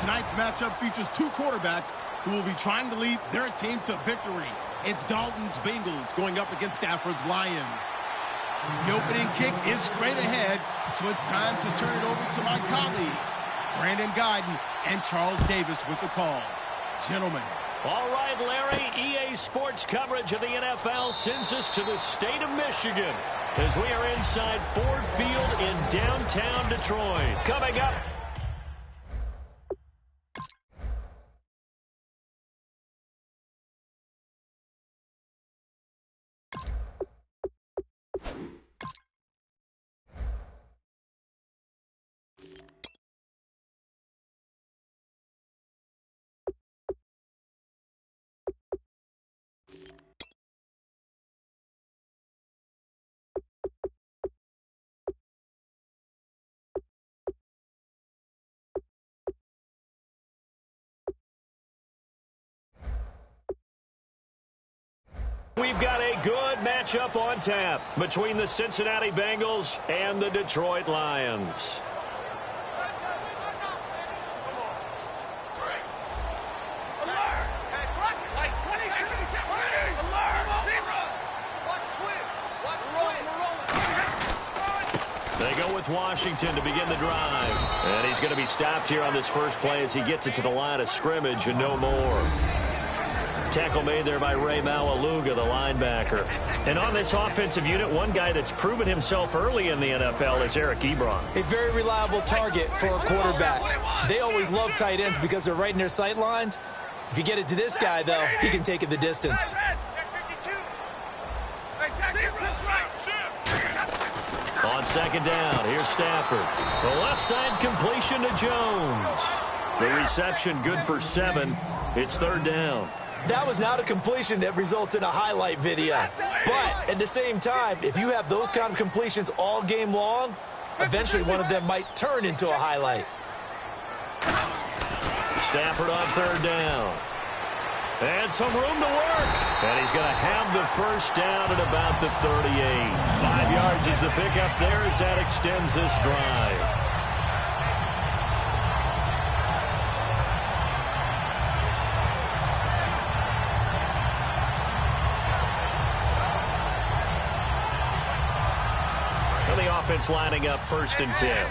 Tonight's matchup features two quarterbacks who will be trying to lead their team to victory. It's Dalton's Bengals going up against Stafford's Lions. The opening kick is straight ahead, so it's time to turn it over to my colleagues, Brandon Guyton and Charles Davis with the call. Gentlemen. All right, Larry, EA Sports coverage of the NFL sends us to the state of Michigan as we are inside Ford Field in downtown Detroit. Coming up. We've got a good matchup on tap between the Cincinnati Bengals and the Detroit Lions. They go with Washington to begin the drive. And he's going to be stopped here on this first play as he gets it to the line of scrimmage and no more. Tackle made there by Ray Maualuga, the linebacker. And on this offensive unit, one guy that's proven himself early in the NFL is Eric Ebron. A very reliable target for a quarterback. They always love tight ends because they're right in their sight lines. If you get it to this guy, though, he can take it the distance. On second down, here's Stafford. The left side completion to Jones. The reception good for 7. It's third down. That was not a completion that results in a highlight video. But at the same time, if you have those kind of completions all game long, eventually one of them might turn into a highlight. Stafford on third down. And some room to work. And he's going to have the first down at about the 38. 5 yards is the pickup there as that extends this drive. Offense lining up first and 10.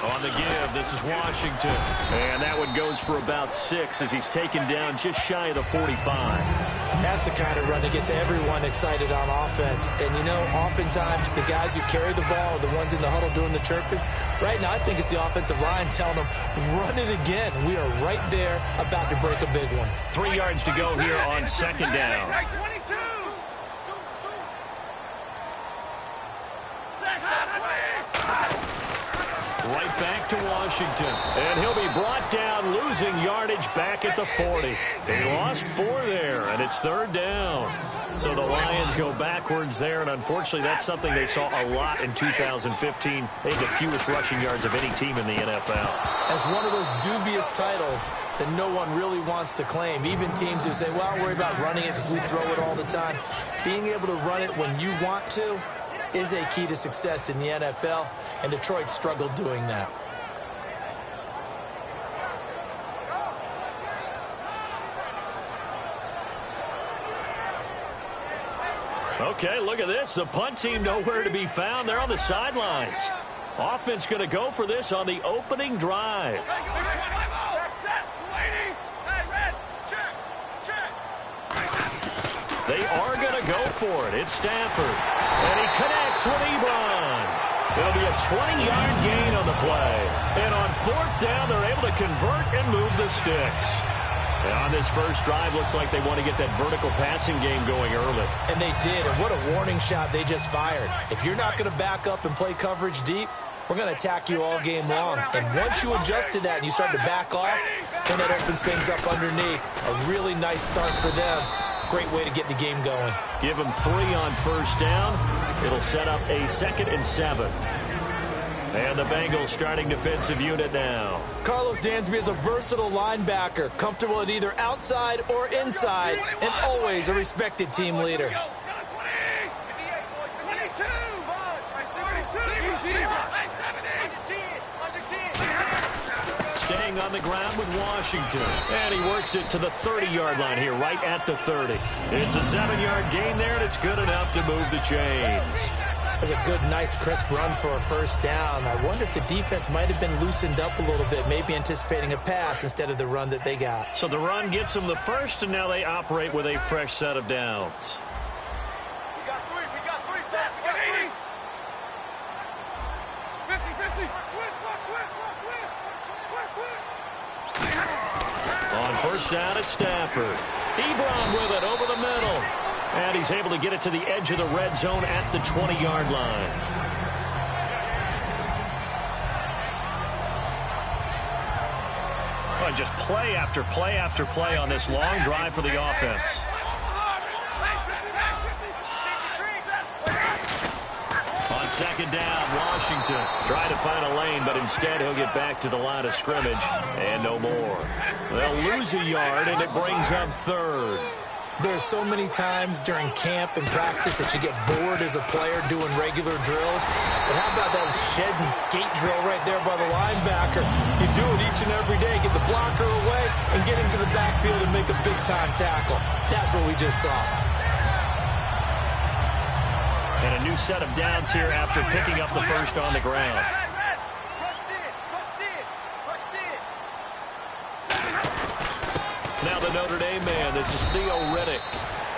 On the give, this is Washington. And that one goes for about 6 as he's taken down just shy of the 45. That's the kind of run that gets everyone excited on offense. And, you know, oftentimes the guys who carry the ball are the ones in the huddle doing the chirping. Right now, I think it's the offensive line telling them, run it again. We are right there about to break a big one. 3 yards to go here on second down. Right back to Washington. And he'll be brought down, losing yardage back at the 40. They lost 4 there, and it's third down. So the Lions go backwards there, and unfortunately that's something they saw a lot in 2015. They had the fewest rushing yards of any team in the NFL. That's one of those dubious titles that no one really wants to claim. Even teams who say, well, I'll worry about running it because we throw it all the time. Being able to run it when you want to is a key to success in the NFL, and Detroit struggled doing that. Okay, look at this. The punt team nowhere to be found. They're on the sidelines. Offense going to go for this on the opening drive. They are going to go for it. It's Stafford. And he connects with Ebron. It'll be a 20-yard gain on the play. And on fourth down, they're able to convert and move the sticks. And on this first drive, looks like they want to get that vertical passing game going early. And they did. And what a warning shot they just fired. If you're not going to back up and play coverage deep, we're going to attack you all game long. And once you adjust to that and you start to back off, then that opens things up underneath. A really nice start for them. Great way to get the game going. Give them 3 on first down. It'll set up a 2nd and 7. And the Bengals starting defensive unit now. Carlos Dansby is a versatile linebacker, comfortable at either outside or inside, and always a respected team leader. on the ground with Washington. And he works it to the 30-yard line here, right at the 30. It's a 7-yard gain there, and it's good enough to move the chains. That's a good, nice, crisp run for a first down. I wonder if the defense might have been loosened up a little bit, maybe anticipating a pass instead of the run that they got. So the run gets them the first, and now they operate with a fresh set of downs. On first down, it's Stafford. Ebron with it over the middle. And he's able to get it to the edge of the red zone at the 20-yard line. Oh, just play after play after play on this long drive for the offense. On second down, Washington trying to find a lane, but instead he'll get back to the line of scrimmage and no more. They'll lose a yard, and it brings up third. There's so many times during camp and practice that you get bored as a player doing regular drills. But how about that shed and skate drill right there by the linebacker? You do it each and every day. Get the blocker away and get into the backfield and make a big-time tackle. That's what we just saw. And a new set of downs here after picking up the first on the ground. Now the Notre Dame man, this is Theo Riddick.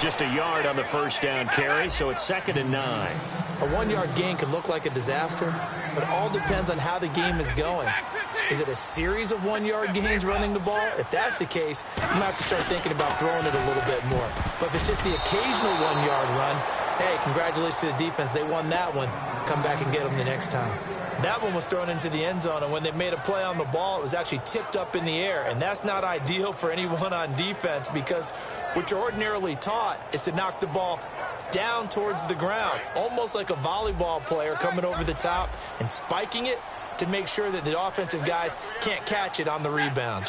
Just a yard on the first down carry, so it's 2nd and 9. A 1-yard gain can look like a disaster, but it all depends on how the game is going. Is it a series of 1-yard gains running the ball? If that's the case, you might have to start thinking about throwing it a little bit more. But if it's just the occasional 1-yard run, hey, congratulations to the defense. They won that one. Come back and get them the next time. That one was thrown into the end zone, and when they made a play on the ball, it was actually tipped up in the air. And that's not ideal for anyone on defense because what you're ordinarily taught is to knock the ball down towards the ground, almost like a volleyball player coming over the top and spiking it to make sure that the offensive guys can't catch it on the rebound.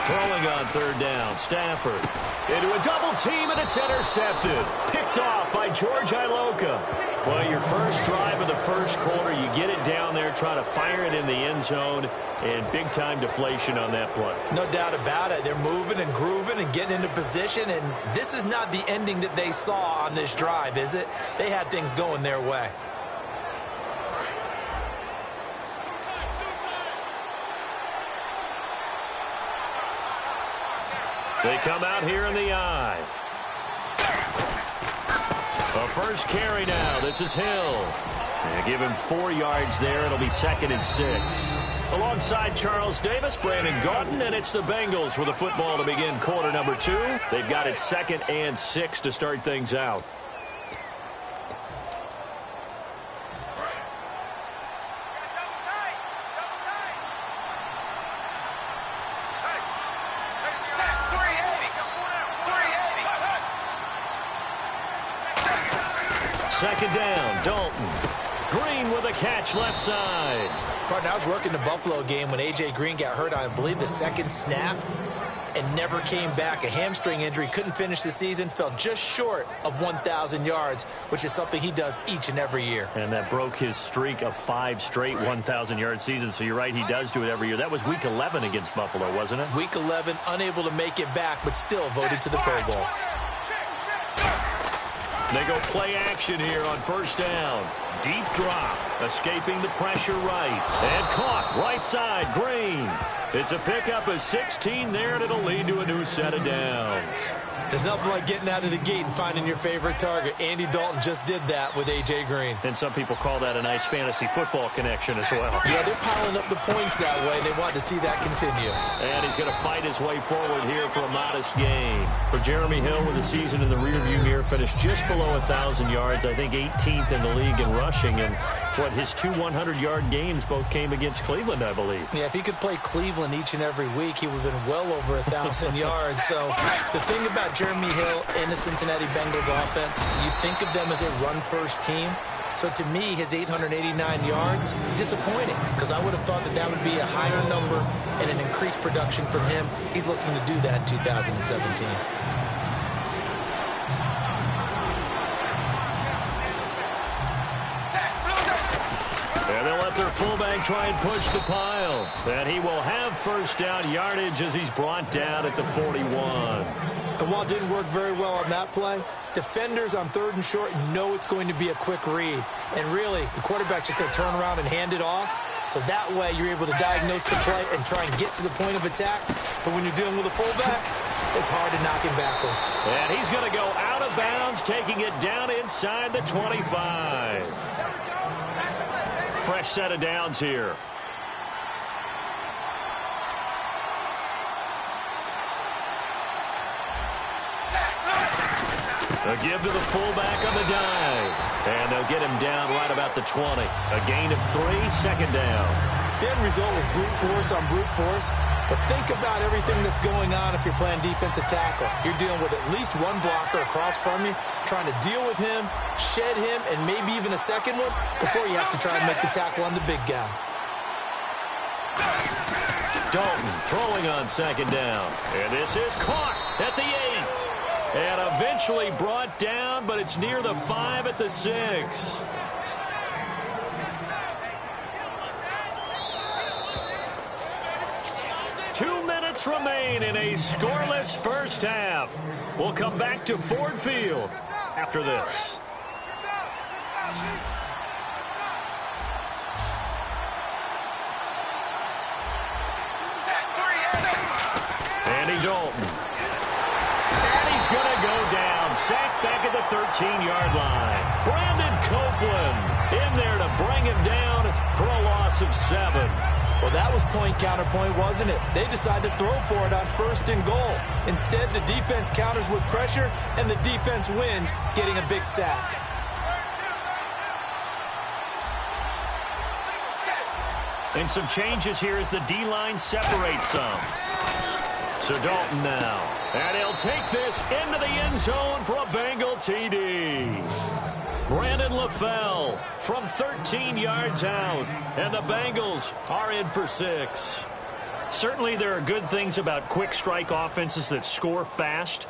Throwing on third down, Stafford into a double team, and it's intercepted. Picked off by George Iloka. Well, your first drive of the first quarter, you get it down there, try to fire it in the end zone, and big-time deflation on that play. No doubt about it. They're moving and grooving and getting into position, and this is not the ending that they saw on this drive, is it? They had things going their way. They come out here in the I. A first carry now. This is Hill. They give him 4 yards there. It'll be 2nd and 6. Alongside Charles Davis, Brandon Gaudin, and it's the Bengals with the football to begin quarter number 2. They've got it 2nd and 6 to start things out. Second down, Dalton. Green with a catch left side. Partner, I was working the Buffalo game when A.J. Green got hurt on, I believe, the second snap and never came back. A hamstring injury, couldn't finish the season, fell just short of 1,000 yards, which is something he does each and every year. And that broke his streak of 5 straight 1,000-yard seasons. So you're right, he does do it every year. That was Week 11 against Buffalo, wasn't it? Week 11, unable to make it back, but still voted to the Pro Bowl. They go play action here on first down. Deep drop, escaping the pressure right. And caught right side, Green. It's a pickup of 16 there, and it'll lead to a new set of downs. There's nothing like getting out of the gate and finding your favorite target. Andy Dalton just did that with A.J. Green. And some people call that a nice fantasy football connection as well. Yeah, they're piling up the points that way. They want to see that continue. And he's going to fight his way forward here for a modest gain. For Jeremy Hill, with the season in the rearview mirror, finished just below 1,000 yards. I think 18th in the league in rushing. And what, his 2 100-yard games both came against Cleveland, I believe. Yeah, if he could play Cleveland each and every week, he would have been well over 1,000 yards. So the thing about Jeremy Hill in the Cincinnati Bengals offense, you think of them as a run-first team. So to me, his 889 yards, disappointing, because I would have thought that that would be a higher number and an increased production from him. He's looking to do that in 2017. And they'll let let their fullback try and push the pile. And he will have first down yardage as he's brought down at the 41. And while it didn't work very well on that play, defenders on 3rd and short know it's going to be a quick read. And really, the quarterback's just going to turn around and hand it off. So that way you're able to diagnose the play and try and get to the point of attack. But when you're dealing with a fullback, it's hard to knock him backwards. And he's going to go out of bounds, taking it down inside the 25. Fresh set of downs here. They'll give to the fullback on the dive. And they'll get him down right about the 20. A gain of 3, second down. The end result was brute force on brute force. But think about everything that's going on if you're playing defensive tackle. You're dealing with at least one blocker across from you, trying to deal with him, shed him, and maybe even a second one before you have to try and make the tackle on the big guy. Dalton throwing on second down. And this is caught at the 8. And eventually brought down, but it's near the 5 at the 6. Two minutes remain in a scoreless first half. We'll come back to Ford Field after this. Andy Dalton. Going to go down. Sacked back at the 13-yard line. Brandon Copeland in there to bring him down for a loss of 7. Well, that was point counterpoint, wasn't it? They decided to throw for it on 1st and goal. Instead, the defense counters with pressure, and the defense wins, getting a big sack. And some changes here as the D-line separates some. So Dalton now. And he'll take this into the end zone for a Bengal TD. Brandon LaFell from 13 yards out. And the Bengals are in for 6. Certainly there are good things about quick strike offenses that score fast.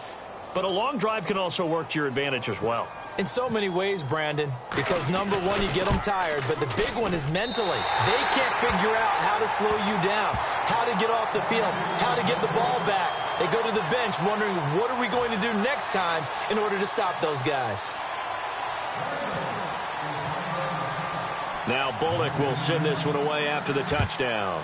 But a long drive can also work to your advantage as well. In so many ways, Brandon, because number one, you get them tired, but the big one is mentally. They can't figure out how to slow you down, how to get off the field, how to get the ball back. They go to the bench wondering, what are we going to do next time in order to stop those guys? Now Bullock will send this one away after the touchdown.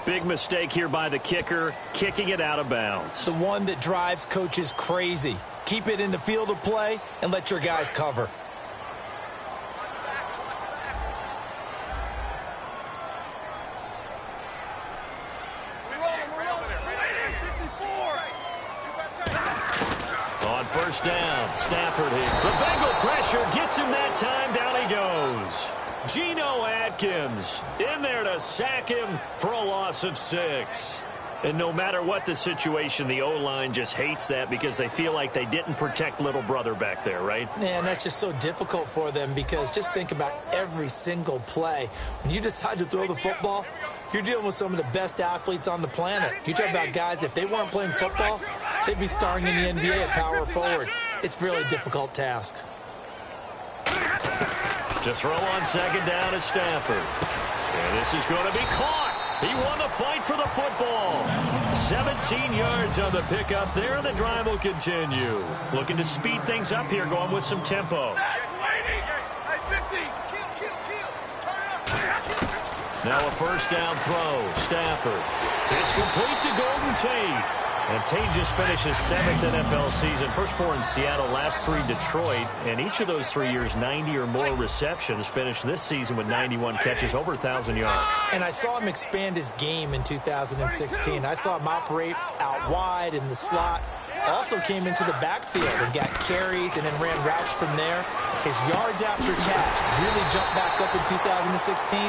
Big mistake here by the kicker, kicking it out of bounds. The one that drives coaches crazy. Keep it in the field of play and let your guys cover. On first down, Stafford here. The Bengal pressure gets him that time. Down he goes. Geno Atkins in there to sack him for a loss of 6. And no matter what the situation, the O-line just hates that because they feel like they didn't protect little brother back there, right? Man, that's just so difficult for them because just think about every single play. When you decide to throw the football, you're dealing with some of the best athletes on the planet. You talk about guys, if they weren't playing football, they'd be starring in the NBA at power forward. It's a really difficult task. To throw on second down is Stafford. And this is going to be caught. He won the fight for the football. 17 yards on the pickup there, and the drive will continue. Looking to speed things up here, going with some tempo. Now a first down throw. Stafford. It's complete to Golden Tate. And Tate just finished his 7th NFL season. First 4 in Seattle, last 3 Detroit. And each of those 3 years, 90 or more receptions. Finished this season with 91 catches, over 1,000 yards. And I saw him expand his game in 2016. I saw him operate out wide in the slot. Also came into the backfield and got carries and then ran routes from there. His yards after catch really jumped back up in 2016.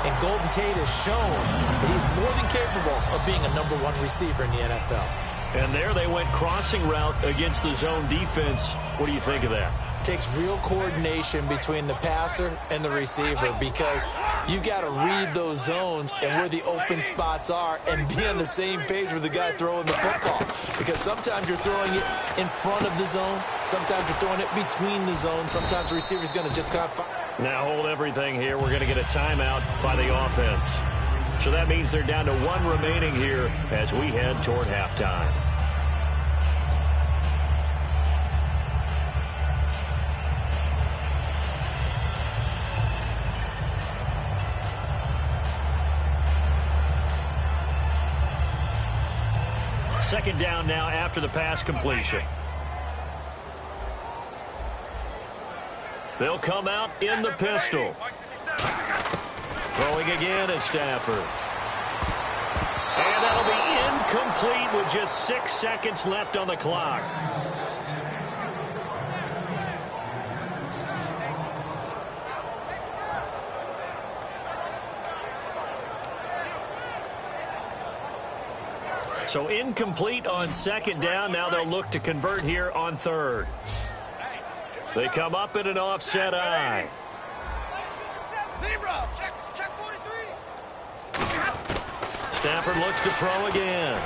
And Golden Tate has shown that he's more than capable of being a #1 receiver in the NFL. And there they went crossing route against the zone defense. What do you think of that? takes real coordination between the passer and the receiver because you've got to read those zones and where the open spots are and be on the same page with the guy throwing the football. Because sometimes you're throwing it in front of the zone. Sometimes you're throwing it between the zones. Sometimes the receiver's going to just kind of... Now hold everything here. We're going to get a timeout by the offense. So that means they're down to one remaining here as we head toward halftime. Second down now after the pass completion. They'll come out in the pistol. Throwing again is Stafford. And that'll be incomplete with just 6 seconds left on the clock. So incomplete on second down. Now they'll look to convert here on third. They come up in an offset eye. Stafford looks to throw again.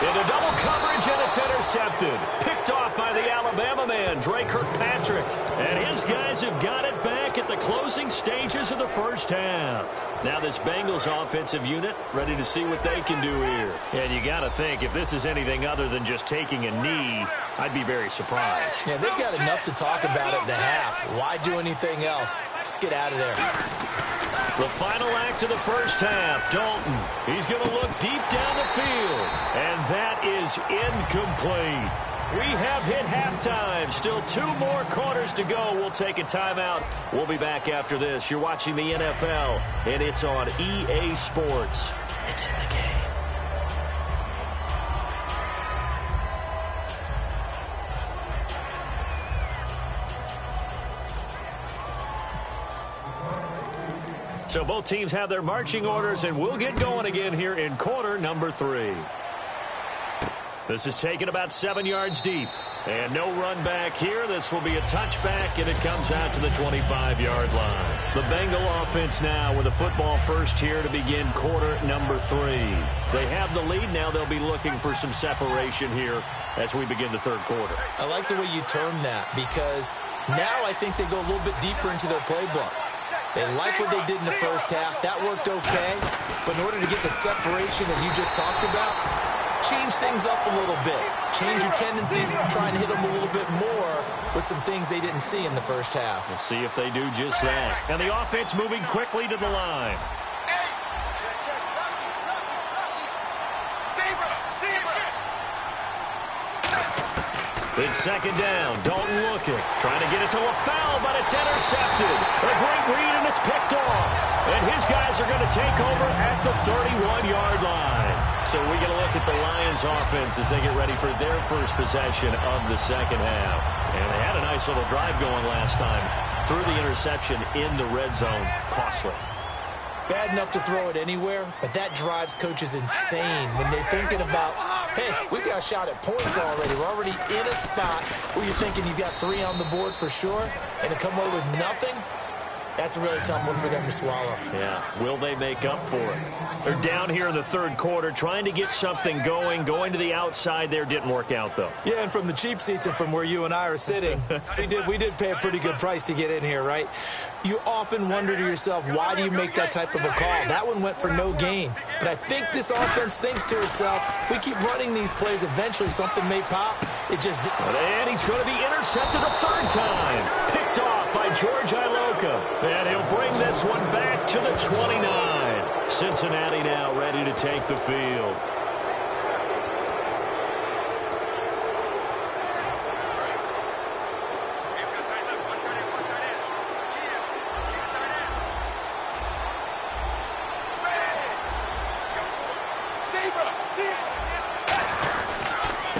Into double coverage, and it's intercepted. Picked off by the Alabama man, Dre Kirkpatrick. And his guys have got it back at the closing stages of the first half. Now this Bengals offensive unit ready to see what they can do here. And you got to think, if this is anything other than just taking a knee, I'd be very surprised. Yeah, they've got enough to talk about at the half. Why do anything else? Just get out of there. The final act of the first half, Dalton. He's going to look deep down the field. And that is incomplete. We have hit halftime. Still 2 more quarters to go. We'll take a timeout. We'll be back after this. You're watching the NFL, and it's on EA Sports. It's in the game. So both teams have their marching orders, and we'll get going again here in quarter number 3. This is taken about 7 yards deep. And no run back here. This will be a touchback, and it comes out to the 25-yard line. The Bengal offense now with a football first here to begin quarter number 3. They have the lead. Now they'll be looking for some separation here as we begin the third quarter. I like the way you term that because now I think they go a little bit deeper into their playbook. They like what they did in the first half. That worked okay. But in order to get the separation that you just talked about, change things up a little bit. Change your tendencies, try and hit them a little bit more with some things they didn't see in the first half. We'll see if they do just that. And the offense moving quickly to the line. It's second down. Dalton looking. Trying to get it to LaFell, but it's intercepted. A great read, and it's picked off. And his guys are going to take over at the 31-yard line. So we get a look at the Lions offense as they get ready for their first possession of the second half. And they had a nice little drive going last time. Threw the interception in the red zone. Costly. Bad enough to throw it anywhere, but that drives coaches insane when they're thinking about, hey, we've got a shot at points already. We're already in a spot where you're thinking you've got 3 on the board for sure, and to come away with nothing, that's a really tough one for them to swallow. Yeah, will they make up for it? They're down here in the third quarter trying to get something going. Going to the outside there didn't work out, though. Yeah, and from the cheap seats and from where you and I are sitting, we did pay a pretty good price to get in here, right? You often wonder to yourself, why do you make that type of a call? That one went for no gain. But I think this offense thinks to itself, if we keep running these plays, eventually something may pop. It just didn't. And he's going to be intercepted a third time. Picked off by George Iloka. And he'll bring this one back to the 29. Cincinnati now ready to take the field.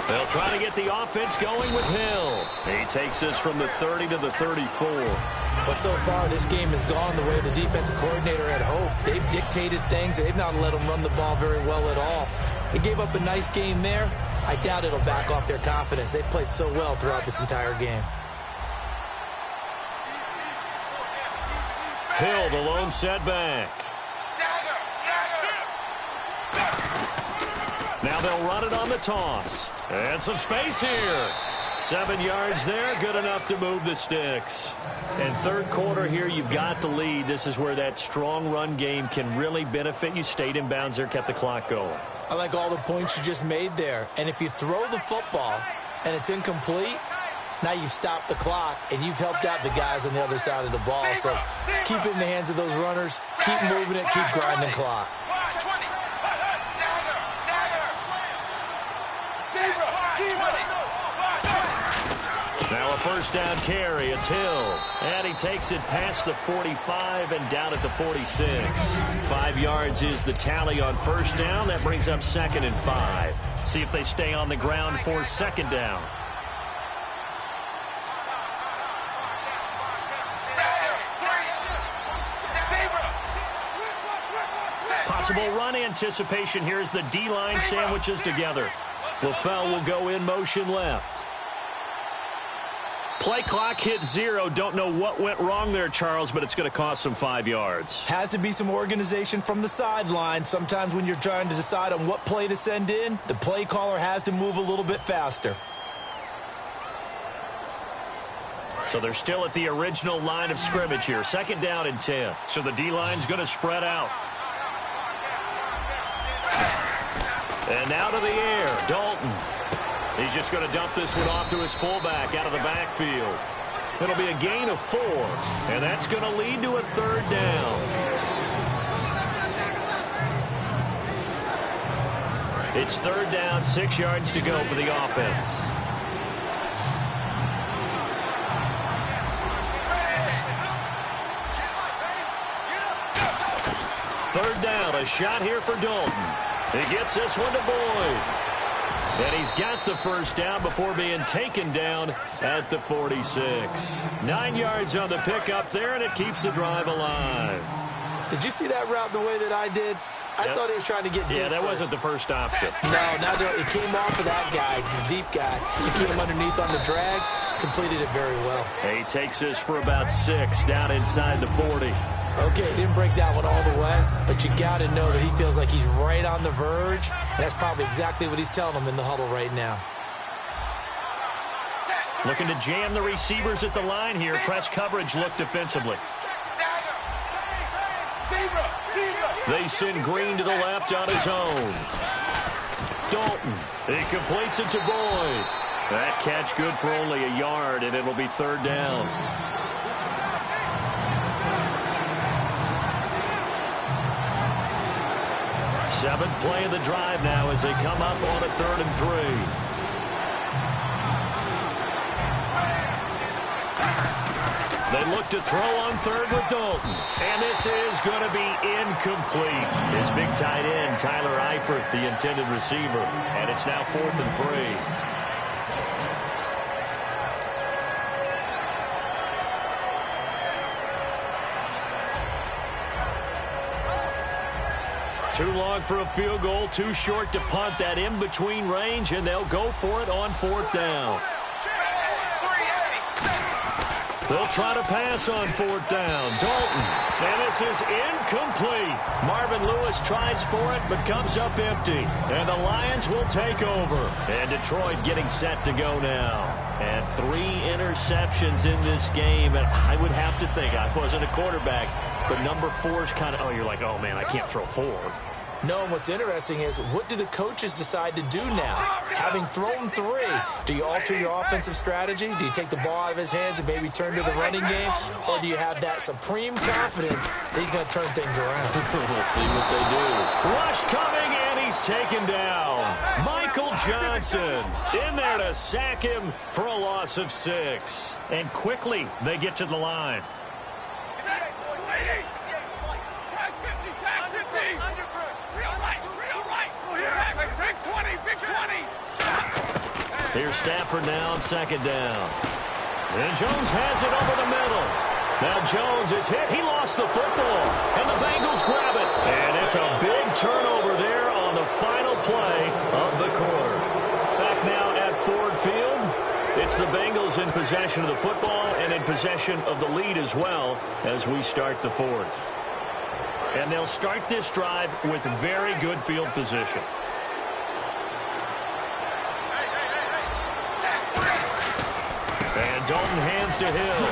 They'll try to get the offense going with Hill. He takes this from the 30 to the 34. Well, so far, this game has gone the way the defensive coordinator had hoped. They've dictated things. They've not let them run the ball very well at all. They gave up a nice game there. I doubt it'll back off their confidence. They've played so well throughout this entire game. Hill, the lone setback. Now they'll run it on the toss. And some space here. 7 yards there, good enough to move the sticks. And third quarter here, you've got the lead. This is where that strong run game can really benefit you. Stayed in bounds there, kept the clock going. I like all the points you just made there. And if you throw the football and it's incomplete, now you've stopped the clock and you've helped out the guys on the other side of the ball. So keep it in the hands of those runners. Keep moving it. Keep grinding clock. Now a first down carry. It's Hill. And he takes it past the 45 and down at the 46. 5 yards is the tally on first down. That brings up 2nd and 5. See if they stay on the ground for second down. Possible run anticipation here as the D-line sandwiches together. LaFell will go in motion left. Play clock hit 0. Don't know what went wrong there, Charles, but it's going to cost them 5 yards. Has to be some organization from the sideline. Sometimes when you're trying to decide on what play to send in, the play caller has to move a little bit faster. So they're still at the original line of scrimmage here. 2nd down and 10. So the D-line's going to spread out. And now to the air, Dalton. He's just going to dump this one off to his fullback out of the backfield. It'll be a gain of 4, and that's going to lead to a 3rd down. It's 3rd down, 6 yards to go for the offense. Third down, a shot here for Dalton. He gets this one to Boyd. And he's got the first down before being taken down at the 46. 9 yards on the pickup there, and it keeps the drive alive. Did you see that route the way that I did? I thought he was trying to get deep. Yeah, that first. wasn't the first option. No, it came off of that guy, the deep guy. He came underneath on the drag, completed it very well. He takes this for about 6 down inside the 40. Okay, didn't break that one all the way, but you got to know that he feels like he's right on the verge, and that's probably exactly what he's telling them in the huddle right now. Looking to jam the receivers at the line here. Press coverage look defensively. They send Green to the left on his own. Dalton, he completes it to Boyd. That catch good for only a yard, and it'll be 3rd down. Seventh play of the drive now as they come up on a 3rd and 3. They look to throw on 3rd with Dalton. And this is going to be incomplete. His big tight end, Tyler Eifert, the intended receiver. And it's now 4th and 3. Too long for a field goal, too short to punt. That in-between range, and they'll go for it on 4th down. They'll try to pass on 4th down. Dalton, and this is incomplete. Marvin Lewis tries for it, but comes up empty. And the Lions will take over. And Detroit getting set to go now. And 3 interceptions in this game. And I would have to think, I wasn't a quarterback, but number 4 is kind of, you're like, oh, man, I can't throw 4. No, and what's interesting is, what do the coaches decide to do now? Having thrown 3, do you alter your offensive strategy? Do you take the ball out of his hands and maybe turn to the running game? Or do you have that supreme confidence that he's going to turn things around? We'll see what they do. Rush coming, and he's taken down. Michael Johnson in there to sack him for a loss of 6. And quickly, they get to the line. Here's Stafford now on 2nd down. And Jones has it over the middle. Now Jones is hit. He lost the football. And the Bengals grab it. And it's a big turnover there on the final play of the quarter. Back now at Ford Field. It's the Bengals in possession of the football and in possession of the lead as well as we start the fourth. And they'll start this drive with very good field position. And Dalton hands to Hill.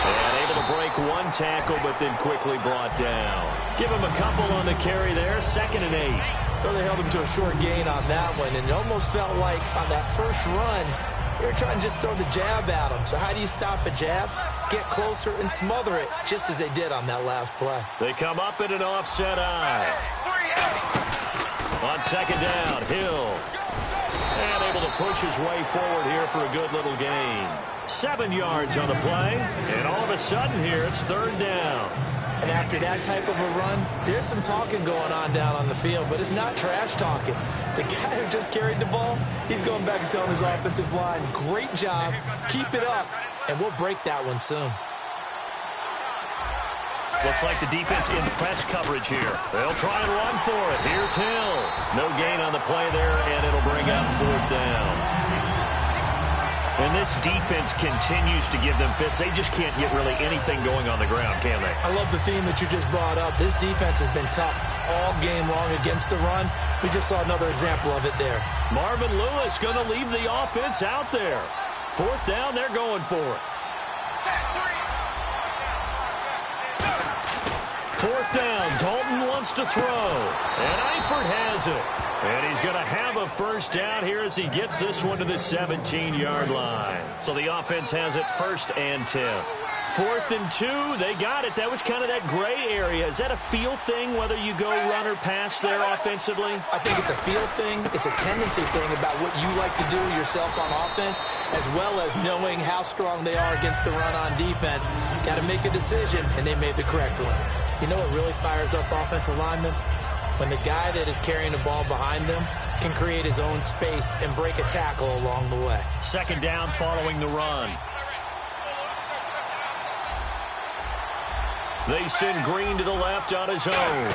And able to break one tackle, but then quickly brought down. Give him a couple on the carry there, 2nd and 8. Well, they held him to a short gain on that one, and it almost felt like on that first run, they were trying to just throw the jab at him. So how do you stop a jab? Get closer and smother it, just as they did on that last play. They come up in an offset eye. On 2nd down, Hill. And able to push his way forward here for a good little gain. 7 yards on the play, and all of a sudden here, it's 3rd down. And after that type of a run, there's some talking going on down on the field, but it's not trash talking. The guy who just carried the ball, he's going back and telling his offensive line, great job, keep it up, and we'll break that one soon. Looks like the defense in press coverage here. They'll try and run for it. Here's Hill. No gain on the play there, and it'll bring up 4th down. And this defense continues to give them fits. They just can't get really anything going on the ground, can they? I love the theme that you just brought up. This defense has been tough all game long against the run. We just saw another example of it there. Marvin Lewis going to leave the offense out there. 4th down, they're going for it. 4th down, Dalton wants to throw. And Eifert has it. And he's going to have a first down here as he gets this one to the 17-yard line. So the offense has it 1st and 10. 4th and 2, they got it. That was kind of that gray area. Is that a feel thing, whether you go run or pass there offensively? I think it's a feel thing. It's a tendency thing about what you like to do yourself on offense, as well as knowing how strong they are against the run on defense. Got to make a decision, and they made the correct one. You know what really fires up offensive linemen? When the guy that is carrying the ball behind them can create his own space and break a tackle along the way. 2nd down following the run. They send Green to the left on his own.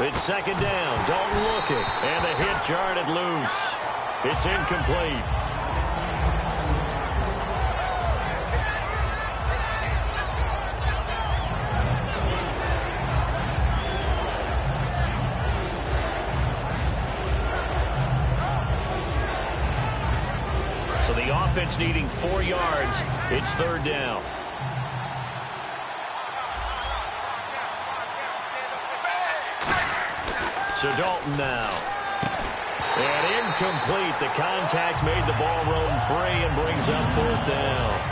It's 2nd down. Dalton looking. And the hit jarred it loose. It's incomplete. So the offense needing 4 yards. It's 3rd down. So Dalton now. And incomplete. The contact made the ball roam free and brings up 4th down.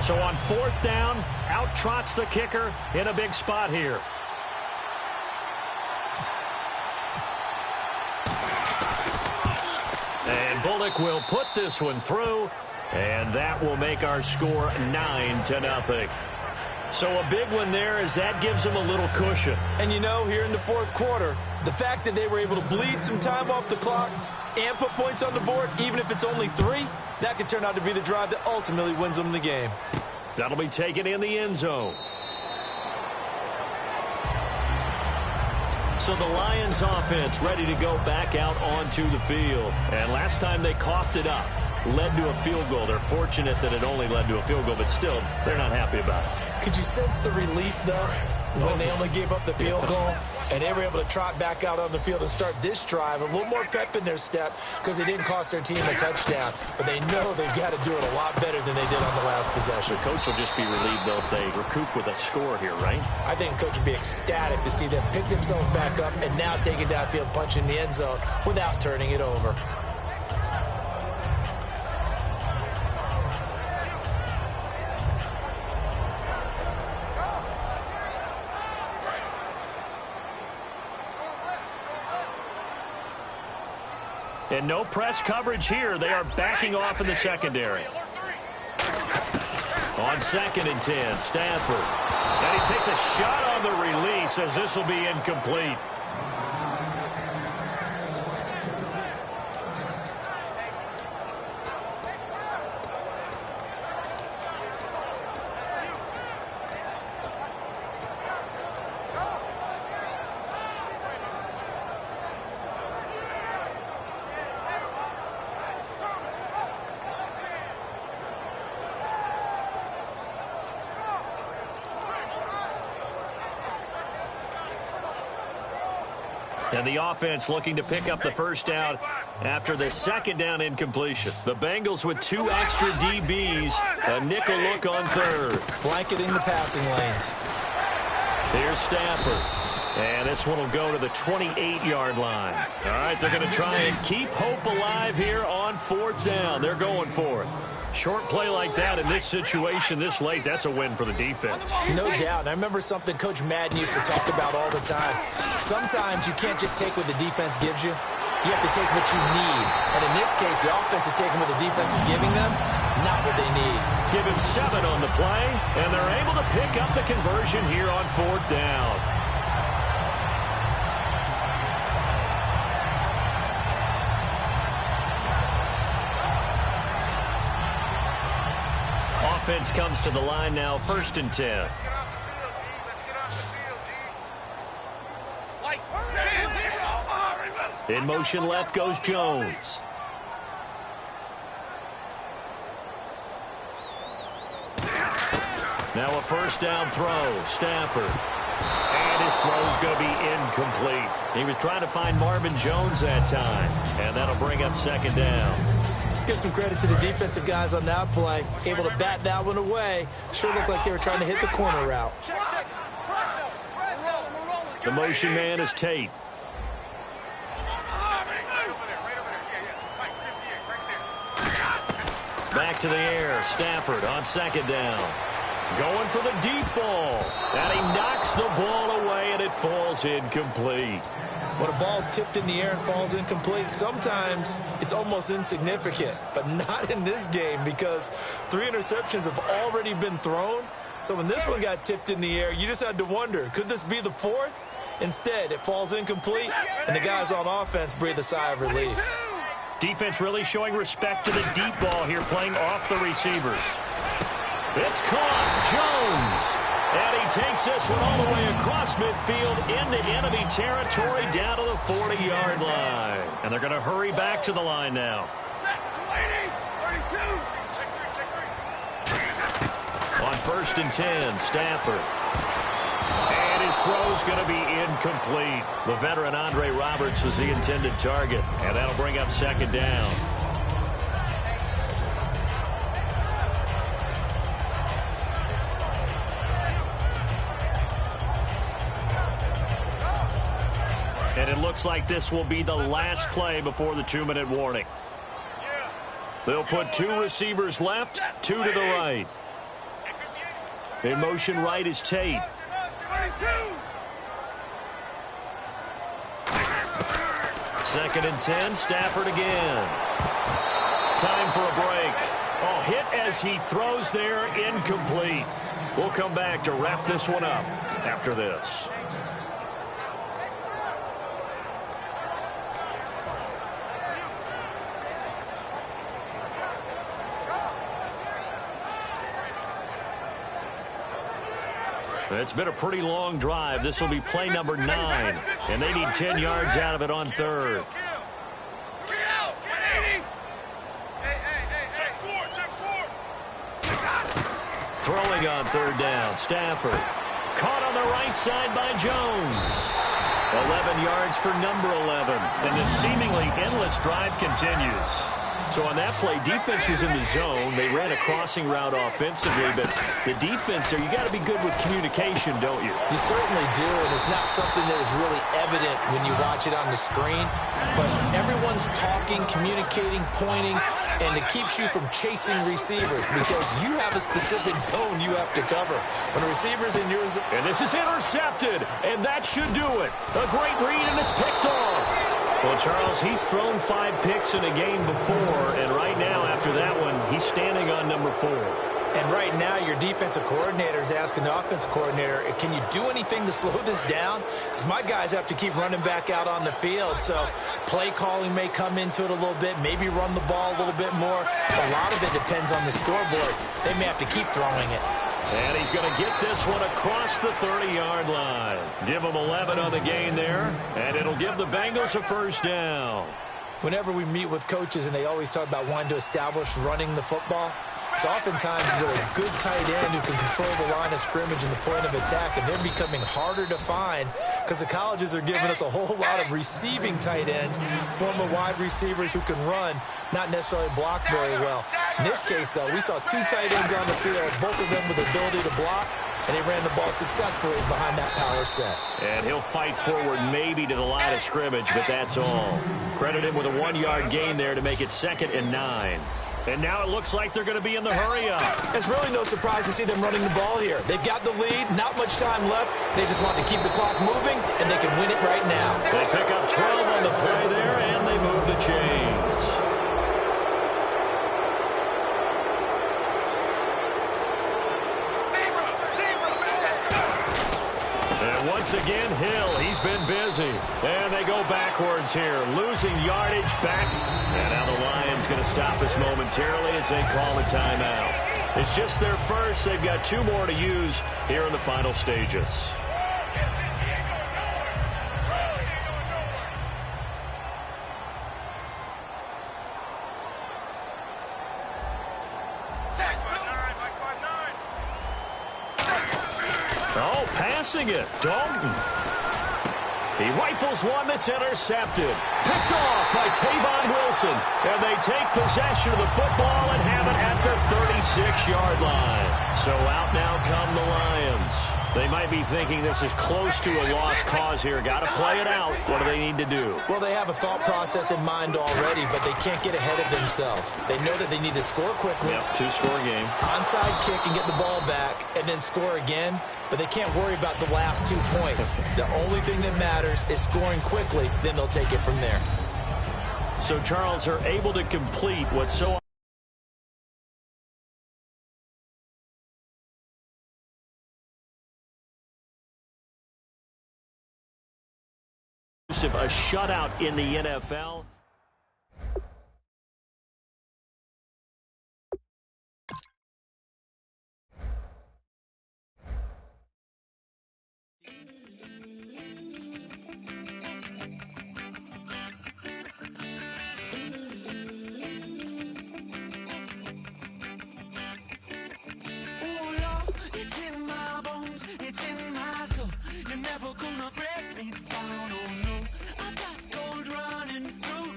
So on 4th down, out trots the kicker in a big spot here. And Bullock will put this one through, and that will make our score 9-0. So a big one there as that gives them a little cushion. And you know, here in the 4th quarter, the fact that they were able to bleed some time off the clock and put points on the board, even if it's only 3, that could turn out to be the drive that ultimately wins them the game. That'll be taken in the end zone. So the Lions offense ready to go back out onto the field. And last time they coughed it up, led to a field goal. They're fortunate that it only led to a field goal, but still, they're not happy about it. Could you sense the relief, though, when they only gave up the field goal? And they were able to trot back out on the field and start this drive. A little more pep in their step because they didn't cost their team a touchdown. But they know they've got to do it a lot better than they did on the last possession. The coach will just be relieved, though, if they recoup with a score here, right? I think the coach would be ecstatic to see them pick themselves back up and now take it downfield, punch in the end zone without turning it over. And no press coverage here. They are backing off in the secondary. On 2nd and 10, Stafford. And he takes a shot on the release as this will be incomplete. And the offense looking to pick up the first down after the second down incompletion. The Bengals with 2 extra DBs. A nickel look on third. Blanketing the passing lanes. Here's Stafford. And this one will go to the 28-yard line. All right, they're going to try and keep hope alive here on 4th down. They're going for it. Short play like that in this situation this late, that's a win for the defense. No doubt. And I remember something Coach Madden used to talk about all the time. Sometimes you can't just take what the defense gives you. You have to take what you need. And in this case, the offense is taking what the defense is giving them, not what they need. Give him 7 on the play, and they're able to pick up the conversion here on 4th down. Offense comes to the line now, 1st and 10. In motion left goes Jones. Now a 1st down throw, Stafford. And his throw's going to be incomplete. He was trying to find Marvin Jones that time, and that'll bring up 2nd down. Let's give some credit to the defensive guys on that play. Able to bat that one away. Sure looked like they were trying to hit the corner route. The motion man is Tate. Back to the air. Stafford on 2nd down. Going for the deep ball. And he knocks the ball away, and it falls incomplete. When a ball's tipped in the air and falls incomplete, sometimes it's almost insignificant, but not in this game because 3 interceptions have already been thrown. So when this one got tipped in the air, you just had to wonder, could this be the 4th? Instead, it falls incomplete, and the guys on offense breathe a sigh of relief. Defense really showing respect to the deep ball here, playing off the receivers. It's caught. Jones. And he takes this one all the way across midfield into enemy territory down to the 40-yard line. And they're going to hurry back to the line now. On 1st and 10, Stafford. And his throw's going to be incomplete. The veteran Andre Roberts was the intended target. And that'll bring up 2nd down. And it looks like this will be the last play before the 2-minute warning. They'll put 2 receivers left, 2 to the right. In motion right is Tate. 2nd and 10, Stafford again. Time for a break. Oh, hit as he throws there, incomplete. We'll come back to wrap this one up after this. It's been a pretty long drive. This will be play number 9, and they need 10 yards out of it on 3rd. Throwing on 3rd down, Stafford. Caught on the right side by Jones. 11 yards for number 11, and the seemingly endless drive continues. So on that play, defense was in the zone. They ran a crossing route offensively, but the defense there, you got to be good with communication, don't you? You certainly do, and it's not something that is really evident when you watch it on the screen. But everyone's talking, communicating, pointing, and it keeps you from chasing receivers because you have a specific zone you have to cover. When a receiver's in your zone. And this is intercepted, and that should do it. A great read, and it's picked off. Well, Charles, he's thrown 5 picks in a game before, and right now, after that one, he's standing on number 4. And right now, your defensive coordinator is asking the offensive coordinator, can you do anything to slow this down? Because my guys have to keep running back out on the field. So play calling may come into it a little bit, maybe run the ball a little bit more. A lot of it depends on the scoreboard. They may have to keep throwing it. And he's going to get this one across the 30-yard line. Give him 11 on the gain there, and it'll give the Bengals a 1st down. Whenever we meet with coaches and they always talk about wanting to establish running the football, it's oftentimes with a good tight end who can control the line of scrimmage and the point of attack, and they're becoming harder to find because the colleges are giving us a whole lot of receiving tight ends, former wide receivers who can run, not necessarily block very well. In this case, though, we saw two tight ends on the field, both of them with the ability to block, and he ran the ball successfully behind that power set. And he'll fight forward maybe to the line of scrimmage, but that's all. Credit him with a 1-yard gain there to make it 2nd and 9. And now it looks like they're going to be in the hurry-up. It's really no surprise to see them running the ball here. They've got the lead, not much time left. They just want to keep the clock moving, and they can win it right now. They pick up 12 on the play there, and they move the chains. And once again, Hill, he's been busy. And they go backwards here, losing yardage back. And now the Lions going to stop us momentarily as they call a timeout. It's just their first. They've got 2 more to use here in the final stages. Oh, passing it. Dalton. He rifles one that's intercepted. Picked off by Tavon Wilson. And they take possession of the football and have it at their 36-yard line. So out now come the Lions. They might be thinking this is close to a lost cause here. Got to play it out. What do they need to do? Well, they have a thought process in mind already, but they can't get ahead of themselves. They know that they need to score quickly. Yep, 2-score game. Onside kick and get the ball back and then score again. But they can't worry about the last 2 points. The only thing that matters is scoring quickly. Then they'll take it from there. So, Charles, are able to complete what's so a shutout in the NFL. It's in my bones, it's in my soul. You're never gonna break me down, oh no. I've got gold running through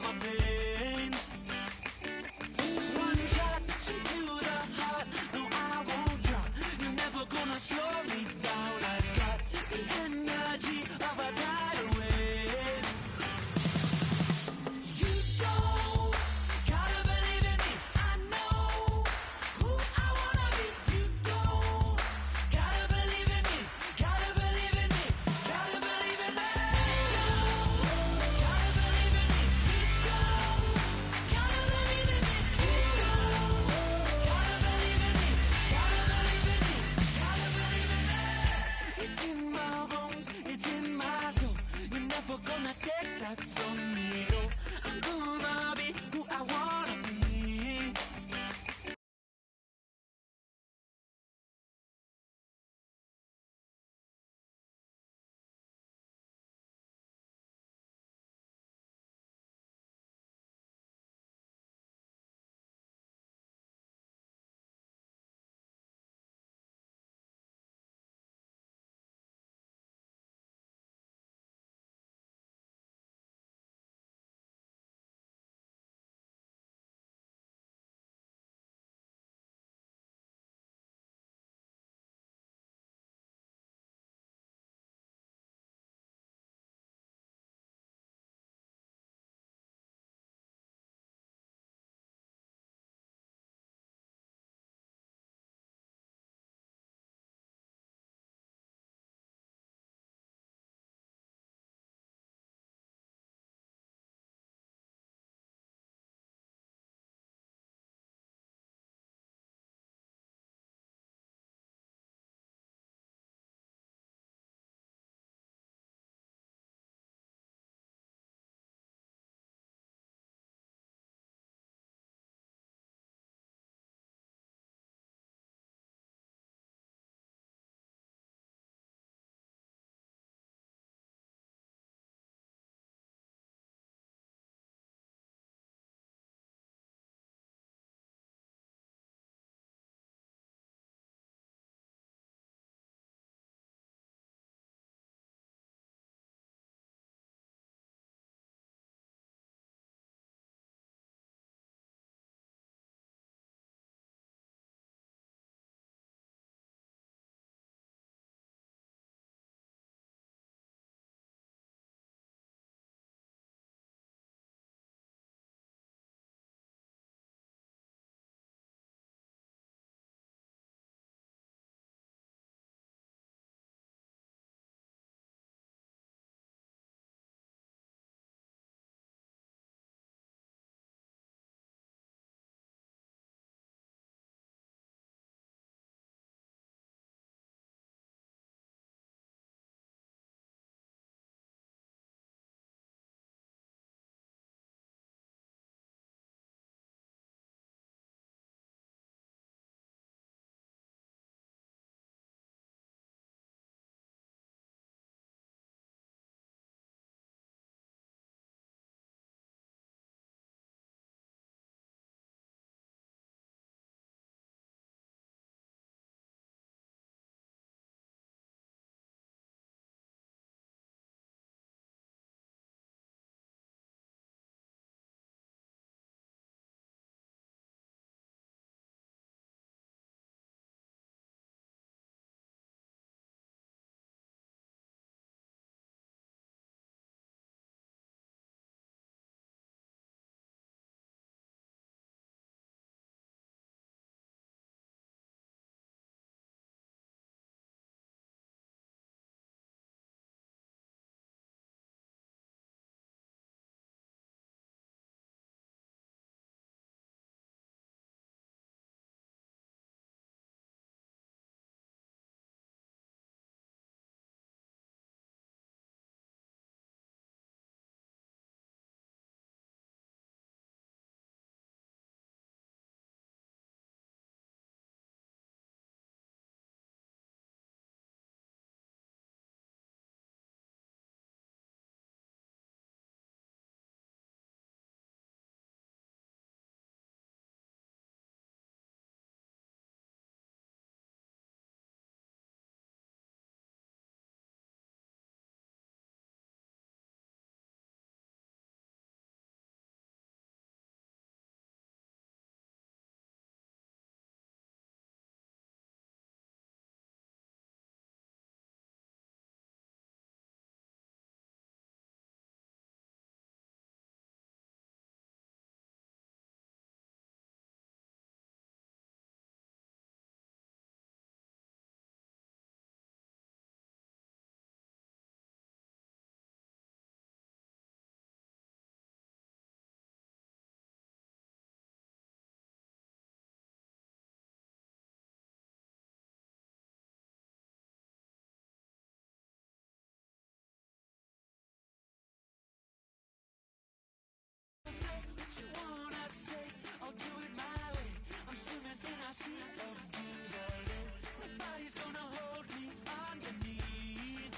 I say, I'll do it my way. I'm swimming in a sea of dreams all day. Nobody's gonna hold me underneath.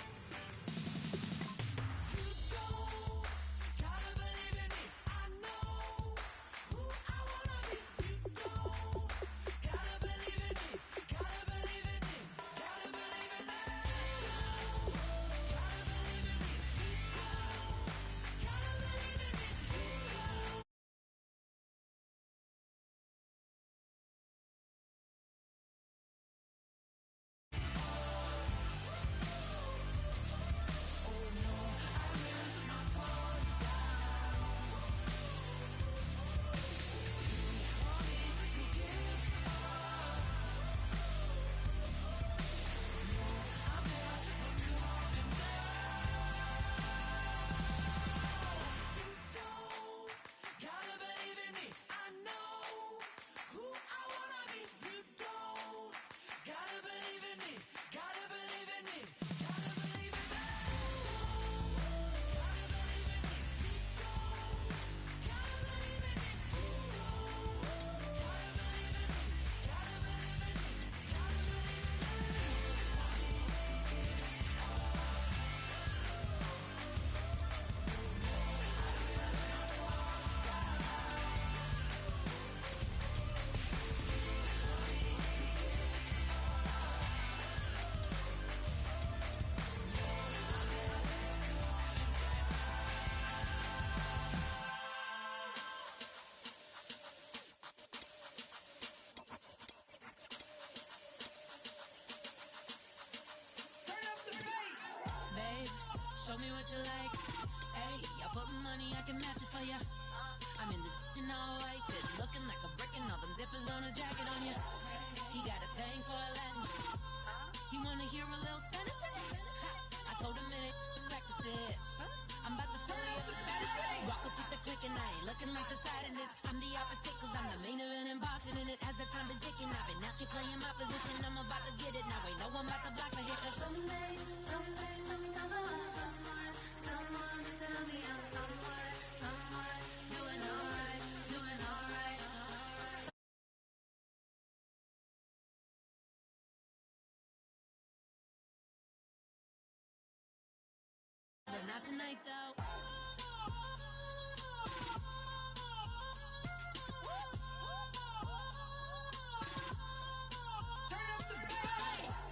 You don't gotta believe in me. I know who I wanna be. You don't gotta believe in me. Gotta believe in me. Gotta believe in me. You don't gotta believe in me. You don't gotta believe in me. You don't. Gotta believe in me. I know who I wanna be. You don't gotta believe in me. Gotta believe in me. Gotta believe in me. Gotta believe in me. You don't gotta believe in me. You don't gotta believe in me. Gotta believe in me. Gotta believe in me. Babe, show me what you like. Hey, I put money, I can match it for ya. I'm in this in all white fit, looking like a brick and all them zippers on a jacket on ya. He got a thing for a Latin. He wanna hear a little Spanish in it. I told him it ain't to practice it. I'm about to fill it with the status. Walk up with the click and I ain't looking like the side in this. I'm the opposite cause I'm the main event and boxing in it. As the time been ticking, I've been out here playing my position. I'm about to get it now. Ain't no one about to block the hit. Cause someday, something come along. Someone to tell me I'm someone doing alright, doing alright. But not tonight though.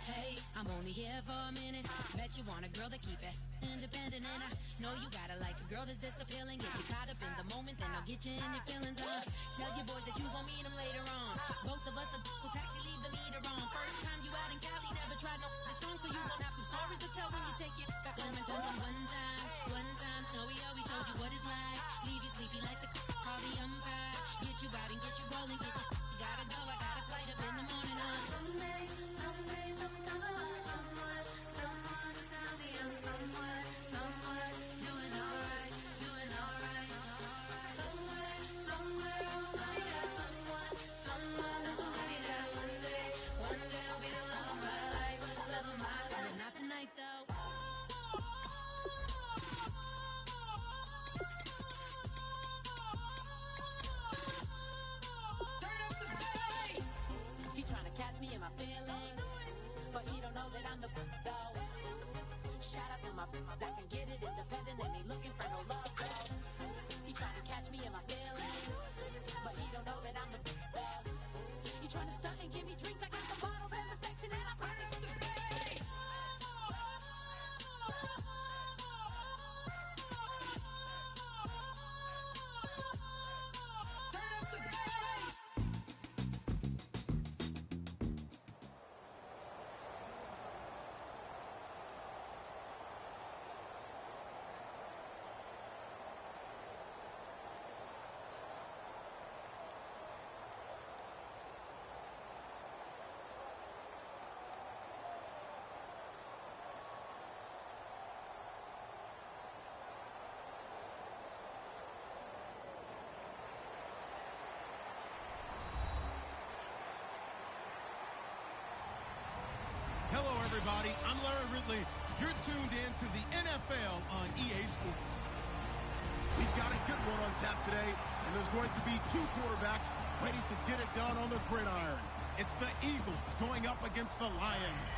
Hey, I'm only here for a minute. Bet you want a girl to keep it independent, and I know you gotta like a girl that's disappealing. Get you caught up in the moment, then I'll get you in your feelings. Tell your boys that you gon' meet them later on. Both of us are so taxi, leave the meter on. First time you out in Cali, never tried no this strong, so you gon' have some stories to tell when you take it back home and tell them one time, Snowy always showed you what it's like. Leave you sleepy like the call the umpire. Get you out and get you rolling, get you gotta go. I got a flight up in the morning on someday, something come along. Someone to tell me I'm someone doing alright, doing alright. Somewhere I'll find out someone that's already there. One day I'll be the love of my life, love of my life. But not tonight though. He tryna catch me in my feelings, but he don't know that I'm the though. Shout out to my that can get it independent and ain't looking for no love though. He tryna catch me in my feelings, but he don't know that I'm the though. He tryna stunt and give me drinks. I got the bottles in the section and I promise to pay. Hello, everybody. I'm Larry Ridley. You're tuned in to the NFL on EA Sports. We've got a good one on tap today. And there's going to be two quarterbacks ready to get it done on the gridiron. It's the Eagles going up against the Lions.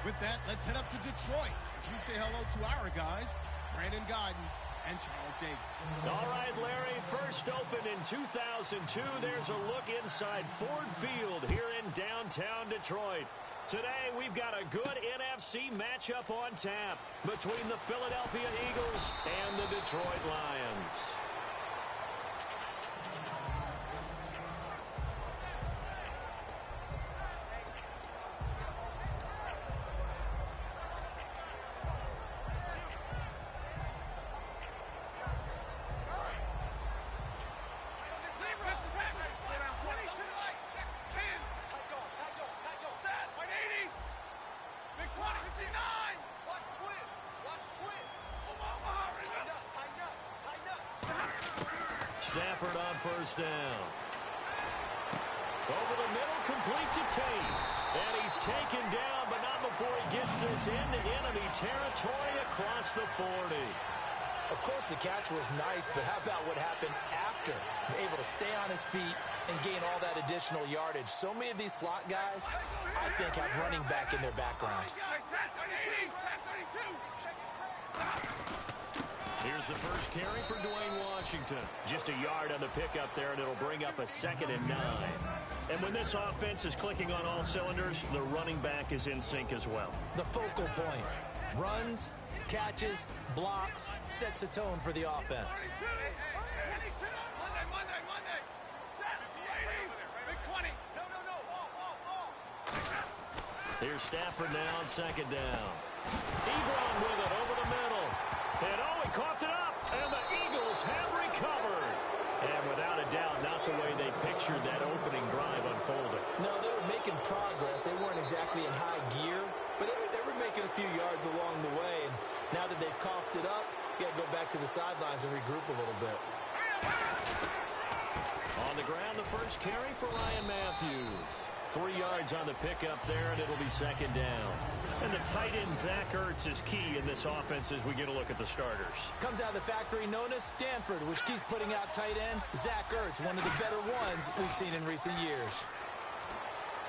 With that, let's head up to Detroit as we say hello to our guys, Brandon Godden and Charles Davis. All right, Larry, first opened in 2002. There's a look inside Ford Field here in downtown Detroit. Today, we've got a good NFC matchup on tap between the Philadelphia Eagles and the Detroit Lions. Stafford on first down. Over the middle, complete to Tate. And he's taken down, but not before he gets this into enemy territory across the 40. Of course, the catch was nice, but how about what happened after? Able to stay on his feet and gain all that additional yardage. So many of these slot guys, I think, have running back in their background. Here's the first carry for Dwayne Washington. Just a yard on the pickup there, and it'll bring up a 2nd and 9. And when this offense is clicking on all cylinders, the running back is in sync as well. The focal point. Runs, catches, blocks, sets a tone for the offense. Here's Stafford now on 2nd down. Ebron with it over the middle. And he coughed it up, and the Eagles have recovered. And without a doubt, not the way they pictured that opening drive unfolding. No, they were making progress. They weren't exactly in high gear, but they were making a few yards along the way. And now that they've coughed it up, you got to go back to the sidelines and regroup a little bit. On the ground, the first carry for Ryan Matthews. 3 yards on the pickup there, and it'll be 2nd down. And the tight end, Zach Ertz, is key in this offense as we get a look at the starters. Comes out of the factory known as Stanford, which keeps putting out tight ends. Zach Ertz, one of the better ones we've seen in recent years.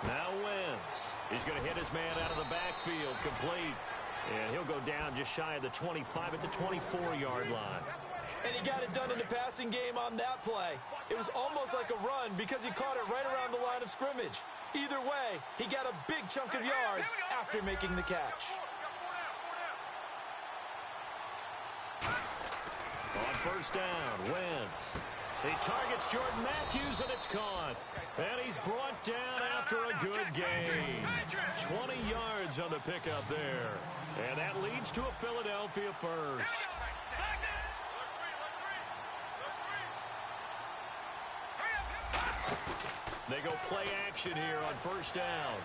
Now Wentz. He's going to hit his man out of the backfield, complete. And he'll go down just shy of the 25 at the 24-yard line. And he got it done in the passing game on that play. It was almost like a run because he caught it right around the line of scrimmage. Either way, he got a big chunk of yards after making the catch. On first down, Wentz. He targets Jordan Matthews, and it's caught. And he's brought down after a good gain. 20 yards on the pickup there. And that leads to a Philadelphia first. They go play action here on first down.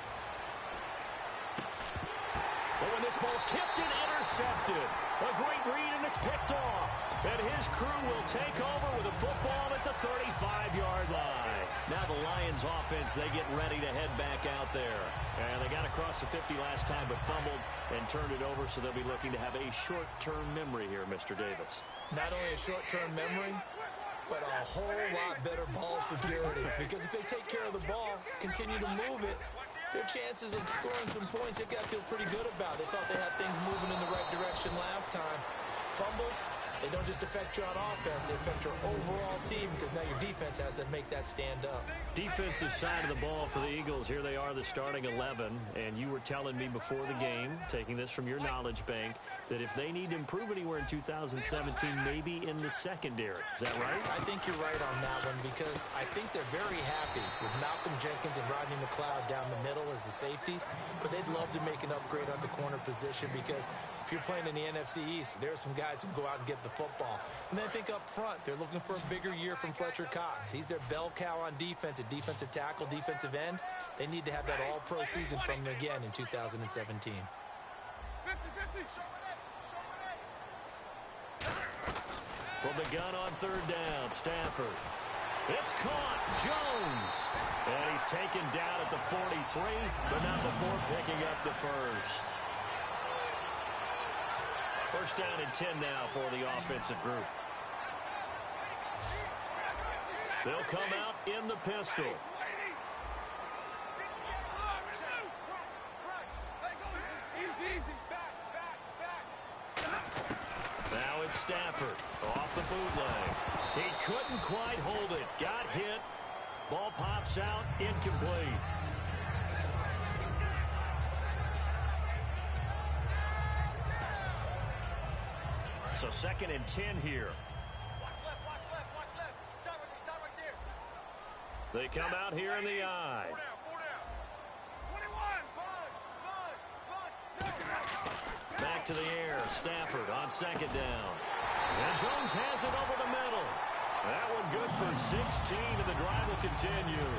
But when this ball's tipped and intercepted, a great read, and it's picked off. And his crew will take over with a football at the 35-yard line. Now the Lions offense, they get ready to head back out there. And they got across the 50 last time, but fumbled and turned it over, so they'll be looking to have a short-term memory here, Mr. Davis. Not only a short-term memory, but a whole lot better ball security. Because if they take care of the ball, continue to move it, their chances of scoring some points, they've got to feel pretty good about. They thought they had things moving in the right direction last time. Fumbles, they don't just affect you on offense, they affect your overall team because now your defense has to make that stand up. Defensive side of the ball for the Eagles. Here they are, the starting 11. And you were telling me before the game, taking this from your knowledge bank, that if they need to improve anywhere in 2017, maybe in the secondary. Is that right? I think you're right on that one because I think they're very happy with Malcolm Jenkins and Rodney McLeod down the middle as the safeties, but they'd love to make an upgrade on the corner position because if you're playing in the NFC East, there are some guys who go out and get the football. And then I think up front, they're looking for a bigger year from Fletcher Cox. He's their bell cow on defense, at defensive tackle, defensive end. They need to have that all-pro season from him again in 2017. From the gun on third down, Stafford. It's caught, Jones. And he's taken down at the 43, but not before picking up the first. First down and 10 now for the offensive group. They'll come out in the pistol. Now it's Stafford off the bootleg. He couldn't quite hold it. Got hit. Ball pops out, incomplete. So 2nd and 10 here. Watch left. Start right there. They come out here in the eye. 4 down. 21. Sponge. Back to the air. Stafford on 2nd down. And Jones has it over the middle. That one good for 16, and the drive will continue.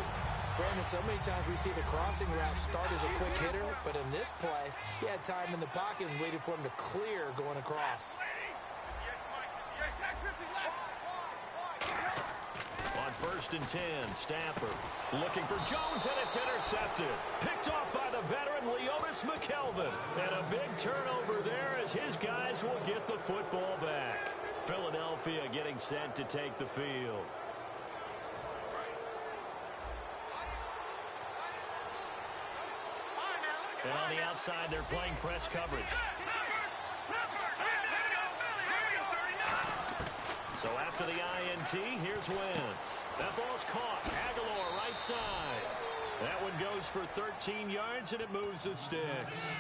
Brandon, so many times we see the crossing route start as a quick hitter, but in this play, he had time in the pocket and waited for him to clear going across. On 1st and 10, Stafford looking for Jones, and it's intercepted. Picked off by the veteran Leotis McKelvin. And a big turnover there as his guys will get the football back. Philadelphia getting set to take the field. And on the outside, they're playing press coverage. So after the INT, here's Wentz. That ball's caught. Aguilar right side. That one goes for 13 yards, and it moves the sticks.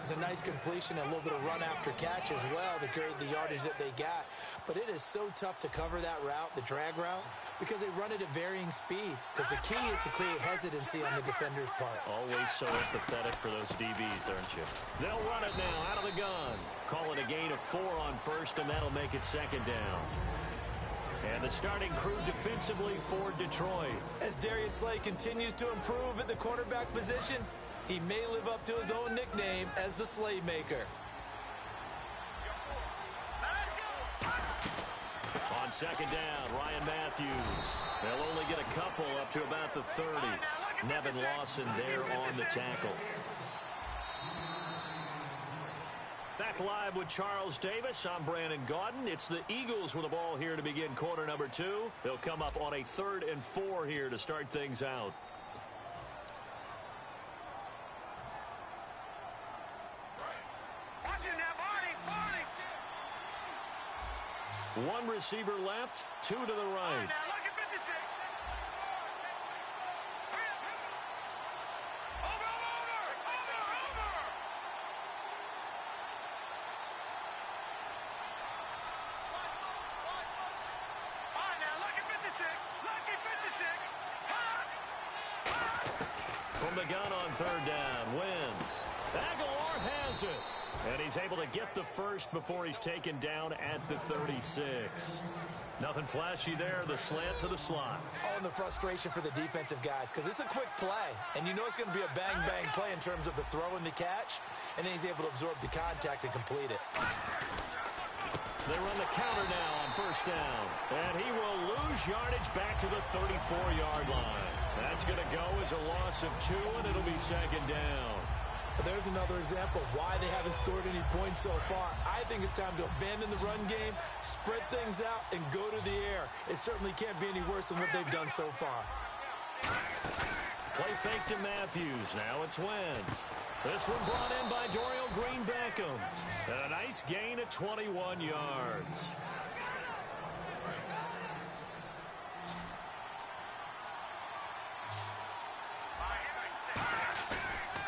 It's a nice completion and a little bit of run after catch as well to create the yardage that they got. But it is so tough to cover that route, the drag route, because they run it at varying speeds. Because the key is to create hesitancy on the defender's part. Always so empathetic for those DBs, aren't you? They'll run it now out of the gun. Call it a gain of 4 on 1st, and that'll make it 2nd down. And the starting crew defensively for Detroit. As Darius Slay continues to improve at the quarterback position, he may live up to his own nickname as the Slaymaker. On 2nd down, Ryan Matthews. They'll only get a couple up to about the 30. Nevin Lawson there on the tackle. Back live with Charles Davis. I'm Brandon Gaudin. It's the Eagles with the ball here to begin quarter number 2. They'll come up on a 3rd and 4 here to start things out. One receiver left, 2 to the right. From the gun on 3rd down, Wentz. Aguilar has it. And he's able to get the first before he's taken down at the 36. Nothing flashy there, the slant to the slot. Oh, and the frustration for the defensive guys, because it's a quick play, and you know it's going to be a bang-bang play in terms of the throw and the catch, and then he's able to absorb the contact and complete it. They run the counter now on 1st down, and he will lose yardage back to the 34-yard line. That's going to go as a loss of 2, and it'll be 2nd down. But there's another example of why they haven't scored any points so far. I think it's time to abandon the run game, spread things out, and go to the air. It certainly can't be any worse than what they've done so far. Play fake to Matthews. Now it's Wentz. This one brought in by Dorial Green-Beckham. And a nice gain of 21 yards.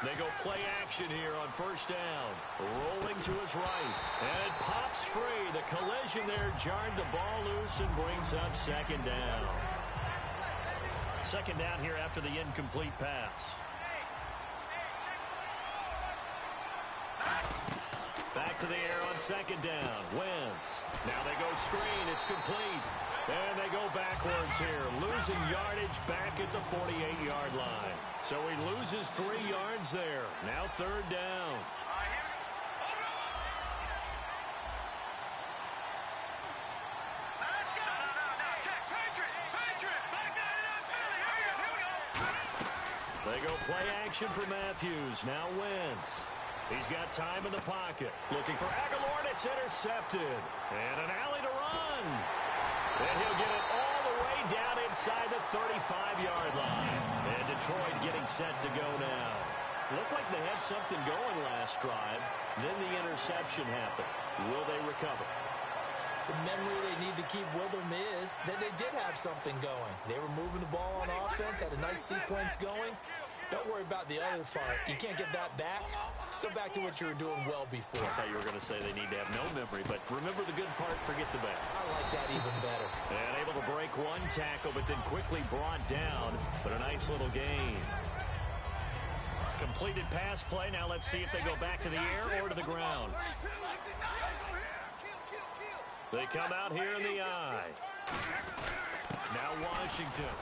They go play action here on 1st down. Rolling to his right. And it pops free. The collision there jarred the ball loose and brings up 2nd down. 2nd down here after the incomplete pass. Back to the air on 2nd down. Wentz. Now they go screen. It's complete. And they go backwards here. Losing yardage back at the 48-yard line. So he loses 3 yards there. Now 3rd down. They go play action for Matthews. Now Wentz. He's got time in the pocket. Looking for Aguilar, and it's intercepted. And an alley to run. And he'll get it all the way down inside the 35-yard line. And Detroit getting set to go now. Looked like they had something going last drive. Then the interception happened. Will they recover? The memory they need to keep with them is that they did have something going. They were moving the ball on offense, had a nice sequence going. Don't worry about the other part. You can't get that back. Let's go back to what you were doing well before. I thought you were going to say they need to have no memory, but remember the good part, forget the bad. I like that even better. And able to break one tackle, but then quickly brought down. But a nice little gain. Completed pass play. Now let's see if they go back to the air or to the ground. They come out here in the eye. Now Washington.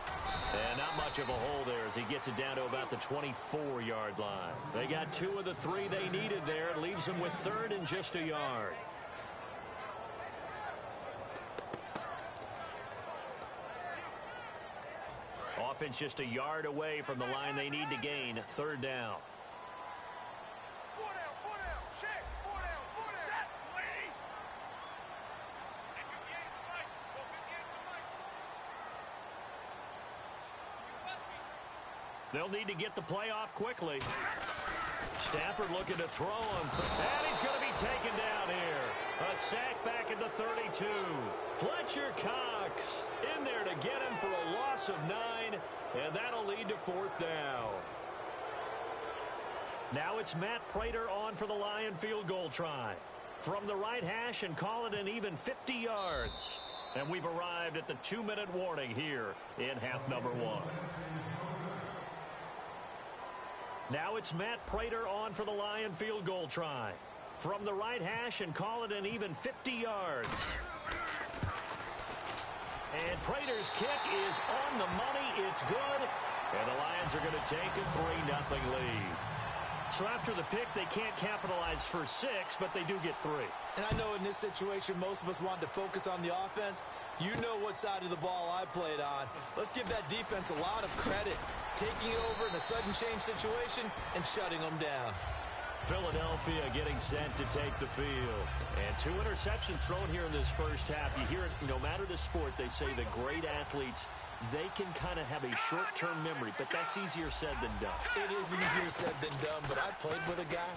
And not much of a hole there as he gets it down to about the 24-yard line. They got 2 of the 3 they needed there. It leaves them with 3rd and just a yard. Offense just a yard away from the line they need to gain. 3rd down. 4 down, 4 down. Check. 4 down, 4 down. Set, lady. They'll need to get the play off quickly. Stafford looking to throw him. And he's going to be taken down here. A sack back at the 32. Fletcher Cox in there to get him for a loss of 9. And that'll lead to 4th down. Now it's Matt Prater on for the Lion field goal try. From the right hash and call it an even 50 yards. And we've arrived at the 2-minute warning here in half number 1. Now it's Matt Prater on for the Lion field goal try. From the right hash and call it an even 50 yards. And Prater's kick is on the money. It's good. And the Lions are going to take a 3-0 lead. So after the pick, they can't capitalize for 6, but they do get 3. And I know in this situation, most of us want to focus on the offense. You know what side of the ball I played on. Let's give that defense a lot of credit. Taking it over in a sudden change situation and shutting them down. Philadelphia getting set to take the field. And 2 interceptions thrown here in this first half. You hear it, no matter the sport, they say the great athletes, they can kind of have a short-term memory, but that's easier said than done. It is easier said than done, but I played with a guy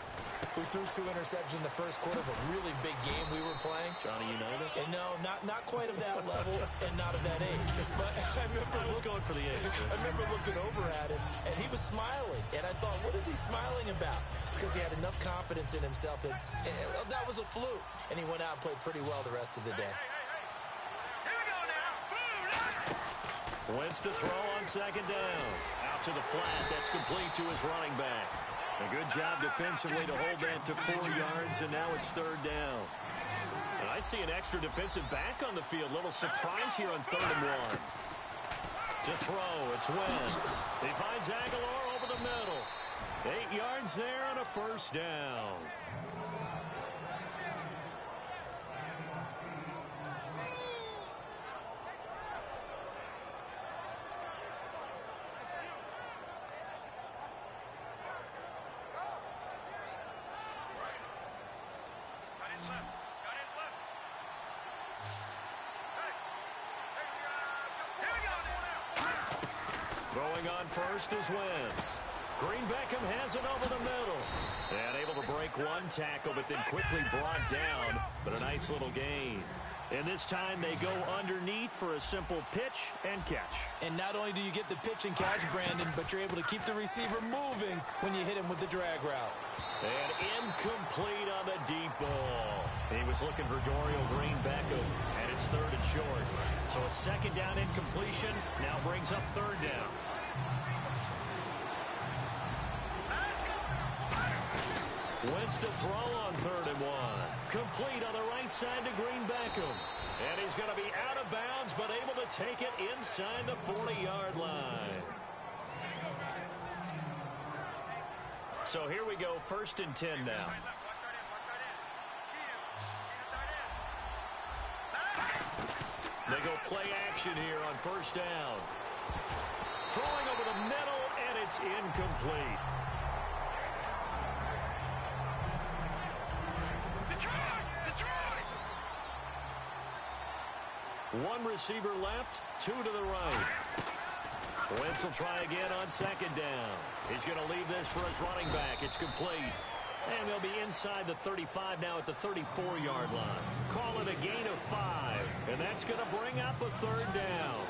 who threw 2 interceptions in the first quarter of a really big game we were playing. Johnny Unitas? And no, not quite of that level and not of that age. But I was going for the age. I remember looking over at him, and he was smiling. And I thought, what is he smiling about? It's because he had enough confidence in himself that that was a fluke. And he went out and played pretty well the rest of the day. Wentz to throw on 2nd down. Out to the flat. That's complete to his running back. A good job defensively to hold that to 4 yards, and now it's 3rd down. And I see an extra defensive back on the field. Little surprise here on 3rd and 1. To throw, it's Wentz. He finds Aguilar over the middle. 8 yards there and a 1st down. Throwing on first is Wentz. Green Beckham has it over the middle. And able to break one tackle, but then quickly brought down. But a nice little gain. And this time they go underneath for a simple pitch and catch. And not only do you get the pitch and catch, Brandon, but you're able to keep the receiver moving when you hit him with the drag route. And incomplete on the deep ball. He was looking for Dorial Green Beckham, and it's 3rd and short. So a 2nd down incompletion now brings up 3rd down. Wentz to throw on 3rd and 1. Complete on the right side to Green Beckham. And he's going to be out of bounds, but able to take it inside the 40-yard line. So here we go, 1st and 10 now. They go play action here on 1st down. Throwing over the middle, and it's incomplete. One receiver left, two to the right. Wentz will try again on second down. He's going to leave this for his running back. It's complete. And they'll be inside the 35 now at the 34-yard line. Call it a gain of 5. And that's going to bring up a third down.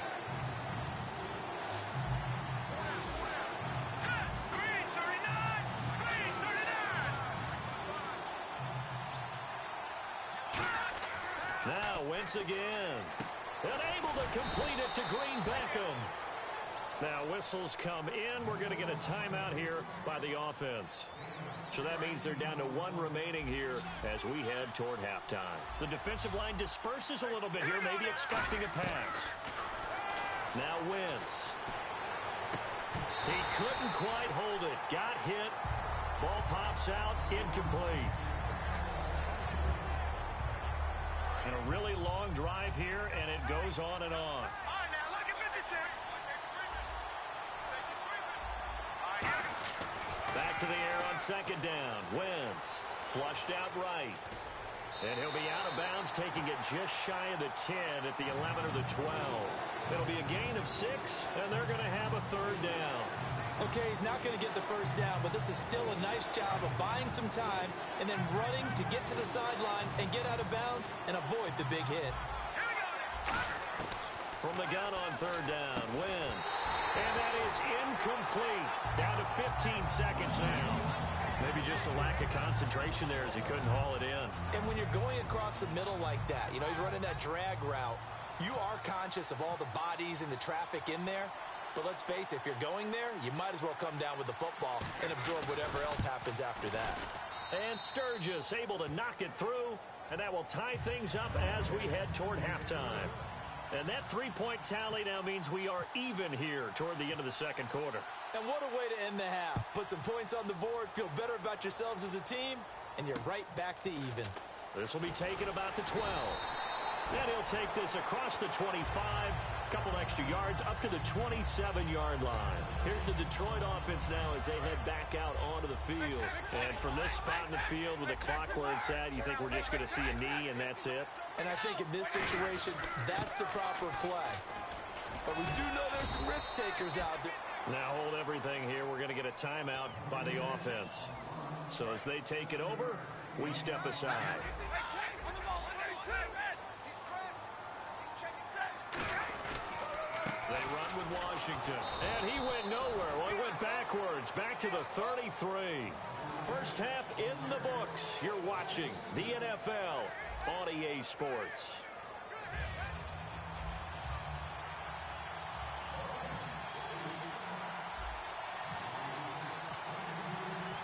Now Wentz again. And able to complete it to Green Beckham. Now whistles come in. We're going to get a timeout here by the offense. So that means they're down to one remaining here as we head toward halftime. The defensive line disperses a little bit here, maybe expecting a pass. Now Wentz. He couldn't quite hold it. Got hit. Ball pops out. Incomplete. And a really long drive here, and it goes on and on. Back to the air on second down. Wentz flushed out right. And he'll be out of bounds, taking it just shy of the 10 at the 11 or the 12. It'll be a gain of 6, and they're going to have a third down. Okay, he's not going to get the first down, but this is still a nice job of buying some time and then running to get to the sideline and get out of bounds and avoid the big hit. From the gun on third down, Wentz. And that is incomplete. Down to 15 seconds now. Maybe just a lack of concentration there as he couldn't haul it in. And when you're going across the middle like that, you know, he's running that drag route, you are conscious of all the bodies and the traffic in there. But let's face it, if you're going there, you might as well come down with the football and absorb whatever else happens after that. And Sturgis able to knock it through, and that will tie things up as we head toward halftime. And that three-point tally now means we are even here toward the end of the second quarter. And what a way to end the half. Put some points on the board, feel better about yourselves as a team, and you're right back to even. This will be taken about the 12. Then he'll take this across the 25, a couple extra yards up to the 27-yard line. Here's the Detroit offense now as they head back out onto the field. And from this spot in the field with the clock where it's at, you think we're just going to see a knee and that's it? And I think in this situation, that's the proper play. But we do know there's some risk takers out there. Now hold everything here. We're going to get a timeout by the offense. So as they take it over, we step aside. They run with Washington. And he went nowhere. Well, he went backwards, back to the 33. First half in the books. You're watching the NFL on EA Sports.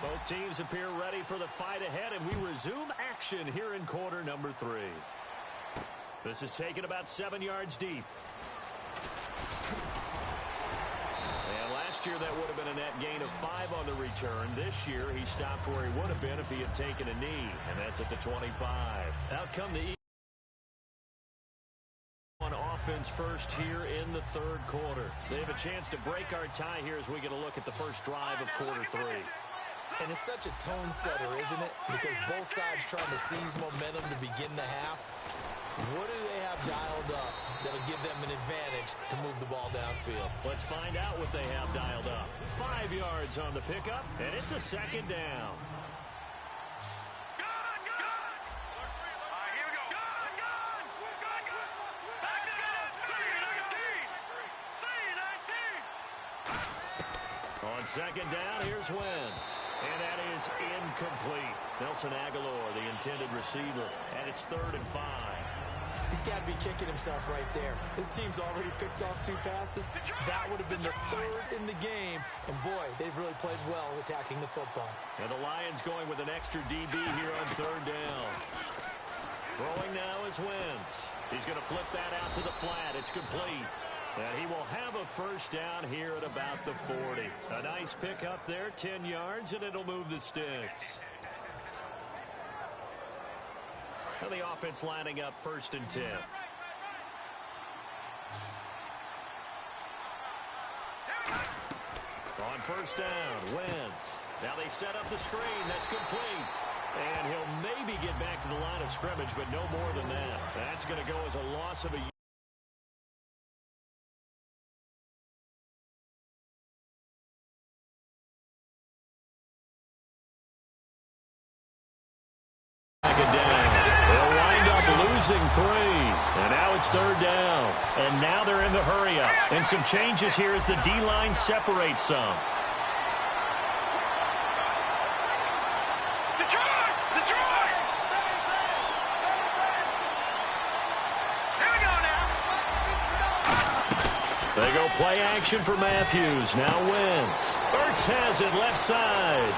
Both teams appear ready for the fight ahead, and we resume action here in quarter number 3. This is taken about 7 yards deep. And last year that would have been a net gain of 5 on the return. This year he stopped where he would have been if he had taken a knee, and that's at the 25. Out come the Eagles on offense first here in the third quarter. They have a chance to break our tie here as we get a look at the first drive of quarter 3. And it's such a tone setter, isn't it? Because both sides trying to seize momentum to begin the half. What do they have dialed up that'll give them an advantage to move the ball downfield? Let's find out what they have dialed up. 5 yards on the pickup, and it's a second down. On second down, here's Wentz. And that is incomplete. Nelson Aguilar, the intended receiver, and it's 3rd and 5. He's got to be kicking himself right there. His team's already picked off 2 passes. That would have been the 3rd in the game. And, boy, they've really played well attacking the football. And the Lions going with an extra DB here on 3rd down. Throwing now is Wentz. He's going to flip that out to the flat. It's complete. And he will have a first down here at about the 40. A nice pickup there, 10 yards, and it'll move the sticks. And the offense lining up 1st and 10. On first down, Wentz. Now they set up the screen. That's complete. And he'll maybe get back to the line of scrimmage, but no more than that. That's going to go as a loss of a losing 3. And now it's 3rd down. And now they're in the hurry-up. And some changes here as the D-line separates some. They go play action for Matthews. Now Wentz. Ertz has it left side.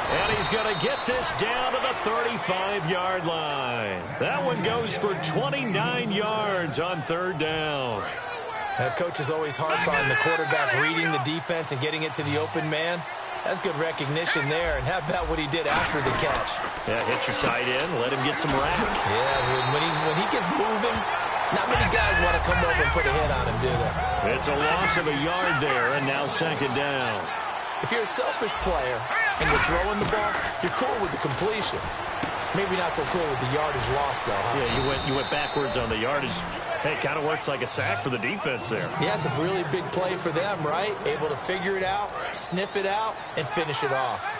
And he's going to get this down to the 35-yard line. That one goes for 29 yards on 3rd down. That coach is always harp on the quarterback reading the defense and getting it to the open man. That's good recognition there. And how about what he did after the catch? Yeah, hit your tight end. Let him get some rack. Yeah, when he gets moving, not many guys want to come over and put a hit on him, do they? It's a loss of a yard there, and now 2nd down. If you're a selfish player and you're throwing the ball, you're cool with the completion. Maybe not so cool with the yardage loss, though, huh? Yeah, you went backwards on the yardage. Hey, it kind of works like a sack for the defense there. Yeah, it's a really big play for them, right? Able to figure it out, sniff it out, and finish it off.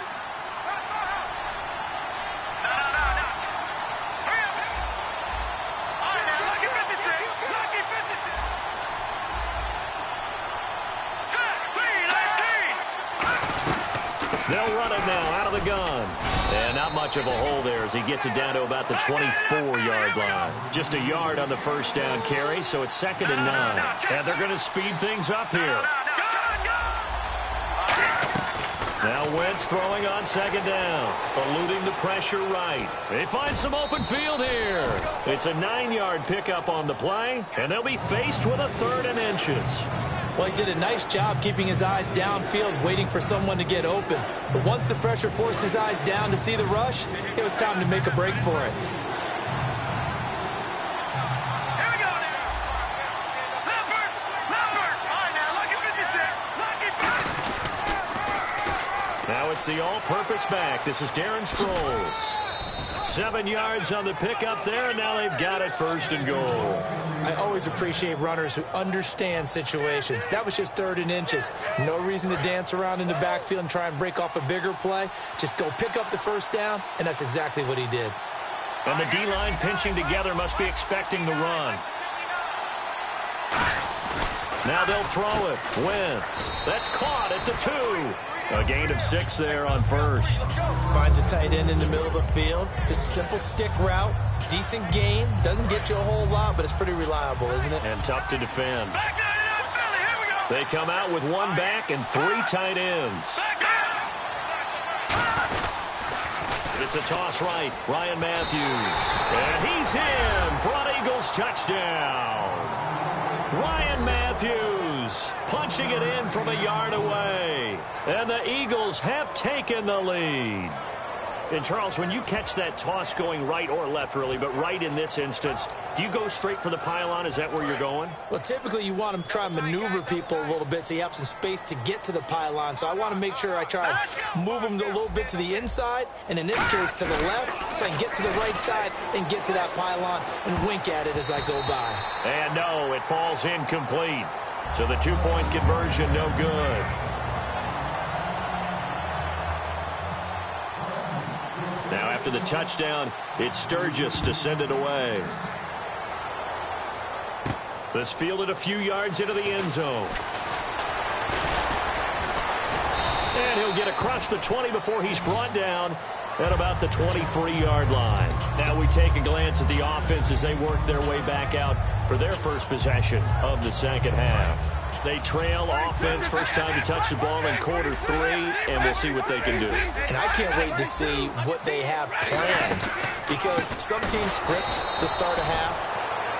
They'll run it now out of the gun. And not much of a hole there as he gets it down to about the 24-yard line. Just a yard on the 1st down carry, so it's 2nd and 9. And they're going to speed things up here. Now Wentz throwing on 2nd down, eluding the pressure right. They find some open field here. It's a 9-yard pickup on the play, and they'll be faced with a 3rd and inches. Well, he did a nice job keeping his eyes downfield, waiting for someone to get open. But once the pressure forced his eyes down to see the rush, it was time to make a break for it. Now it's the all-purpose back. This is Darren Sproles. 7 yards on the pickup there, and now they've got it 1st and goal. I always appreciate runners who understand situations. That was just 3rd and inches. No reason to dance around in the backfield and try and break off a bigger play. Just go pick up the 1st down, and that's exactly what he did. And the D-line pinching together must be expecting the run. Now they'll throw it. Wentz. That's caught at the 2. A gain of 6 there on 1st. Finds a tight end in the middle of the field. Just a simple stick route. Decent gain. Doesn't get you a whole lot, but it's pretty reliable, isn't it? And tough to defend. They come out with 1 back and 3 tight ends. It's a toss right. Ryan Matthews. And he's in for an Eagles touchdown. Ryan Matthews punching it in from a yard away. And the Eagles have taken the lead. And, Charles, when you catch that toss going right or left, really, but right in this instance, do you go straight for the pylon? Is that where you're going? Well, typically you want to try and maneuver people a little bit so you have some space to get to the pylon. So I want to make sure I try and move them a little bit to the inside, and in this case to the left, so I can get to the right side and get to that pylon and wink at it as I go by. And no, it falls incomplete. So the 2-point conversion, no good. Now after the touchdown, it's Sturgis to send it away. This fielded a few yards into the end zone. And he'll get across the 20 before he's brought down at about the 23-yard line. Now we take a glance at the offense as they work their way back out for their first possession of the 2nd half. They trail offense, first time to touch the ball in quarter 3, and we'll see what they can do. And I can't wait to see what they have planned, because some teams script to start a half.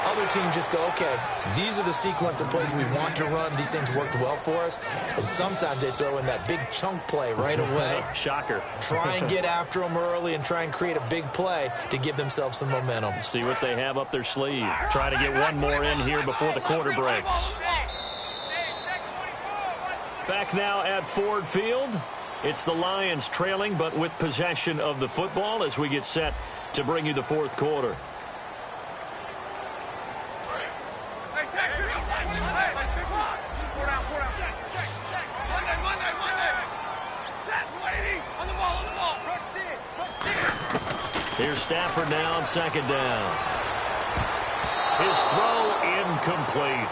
Other teams just go, okay, these are the sequence of plays we want to run. These things worked well for us. And sometimes they throw in that big chunk play right away. Shocker. Try and get after them early and try and create a big play to give themselves some momentum. See what they have up their sleeve. Try to get one more in here before the quarter breaks. Back now at Ford Field. It's the Lions trailing, but with possession of the football as we get set to bring you the 4th quarter. Here's Stafford now on 2nd down. His throw incomplete.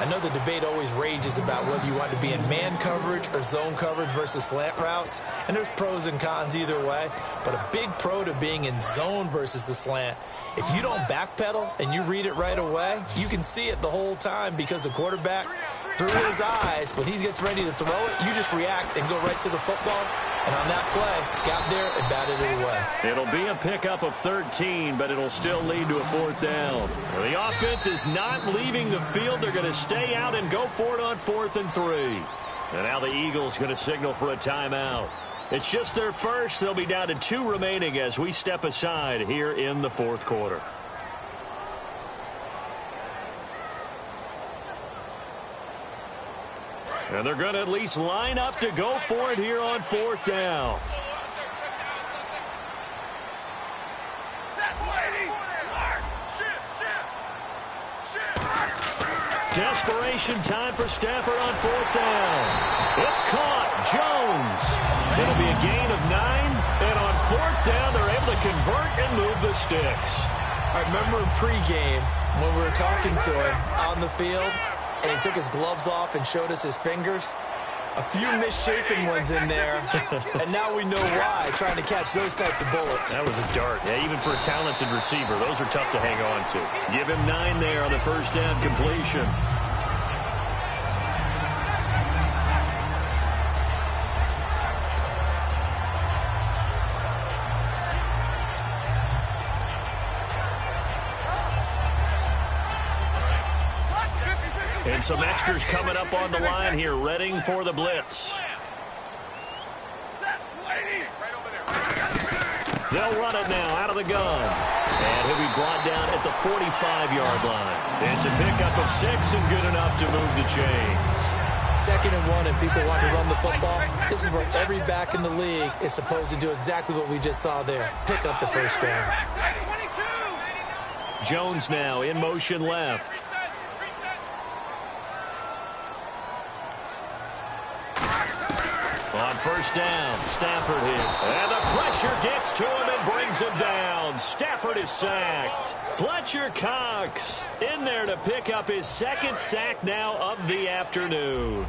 I know the debate always rages about whether you want to be in man coverage or zone coverage versus slant routes, and there's pros and cons either way, but a big pro to being in zone versus the slant. If you don't backpedal and you read it right away, you can see it the whole time because the quarterback, through his eyes, when he gets ready to throw it, you just react and go right to the football. And on that play, got there and batted it away. It'll be a pickup of 13, but it'll still lead to a 4th down. The offense is not leaving the field. They're going to stay out and go for it on 4th and 3. And now the Eagles going to signal for a timeout. It's just their first. They'll be down to 2 remaining as we step aside here in the 4th quarter. And they're going to at least line up to go for it here on 4th down. Desperation time for Stafford on 4th down. It's caught. Jones. It'll be a gain of 9. And on 4th down, they're able to convert and move the sticks. I remember in pregame when we were talking to him on the field, and he took his gloves off and showed us his fingers. A few misshapen ones in there, and now we know why, trying to catch those types of bullets. That was a dart. Yeah, even for a talented receiver, those are tough to hang on to. Give him 9 there on the 1st down completion. And some extras coming up on the line here, readying for the blitz. They'll run it now out of the gun. And he'll be brought down at the 45-yard line. It's a pickup of 6 and good enough to move the chains. 2nd and 1 and people want to run the football. This is where every back in the league is supposed to do exactly what we just saw there. Pick up the 1st down. Jones now in motion left. On 1st down, Stafford here. And the pressure gets to him and brings him down. Stafford is sacked. Fletcher Cox in there to pick up his 2nd sack now of the afternoon.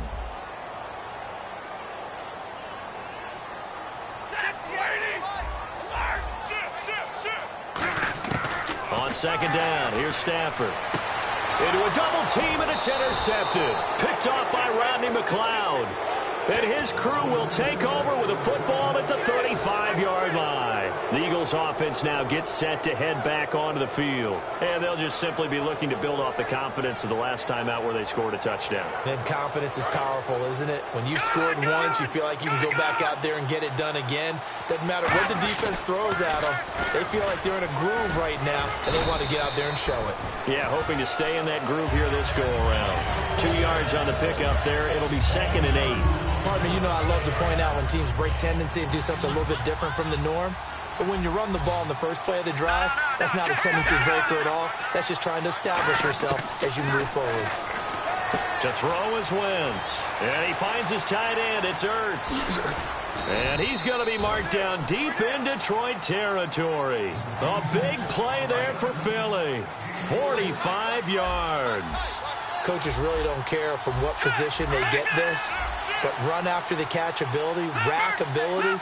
On 2nd down, here's Stafford. Into a double team, and it's intercepted. Picked off by Rodney McLeod. And his crew will take over with a football at the 35-yard line. The Eagles offense now gets set to head back onto the field. And they'll just simply be looking to build off the confidence of the last time out where they scored a touchdown. Then confidence is powerful, isn't it? When you've scored once, you feel like you can go back out there and get it done again. Doesn't matter what the defense throws at them. They feel like they're in a groove right now, and they want to get out there and show it. Yeah, hoping to stay in that groove here this go-around. 2 yards on the pickup there. It'll be 2nd and 8. Partner, you know I love to point out when teams break tendency and do something a little bit different from the norm. But when you run the ball in the first play of the drive, that's not a tendency breaker at all. That's just trying to establish yourself as you move forward. To throw is Wentz. And he finds his tight end. It's Ertz. And he's going to be marked down deep in Detroit territory. A big play there for Philly. 45 yards. Coaches really don't care from what position they get this, but run after the catch ability, rack ability,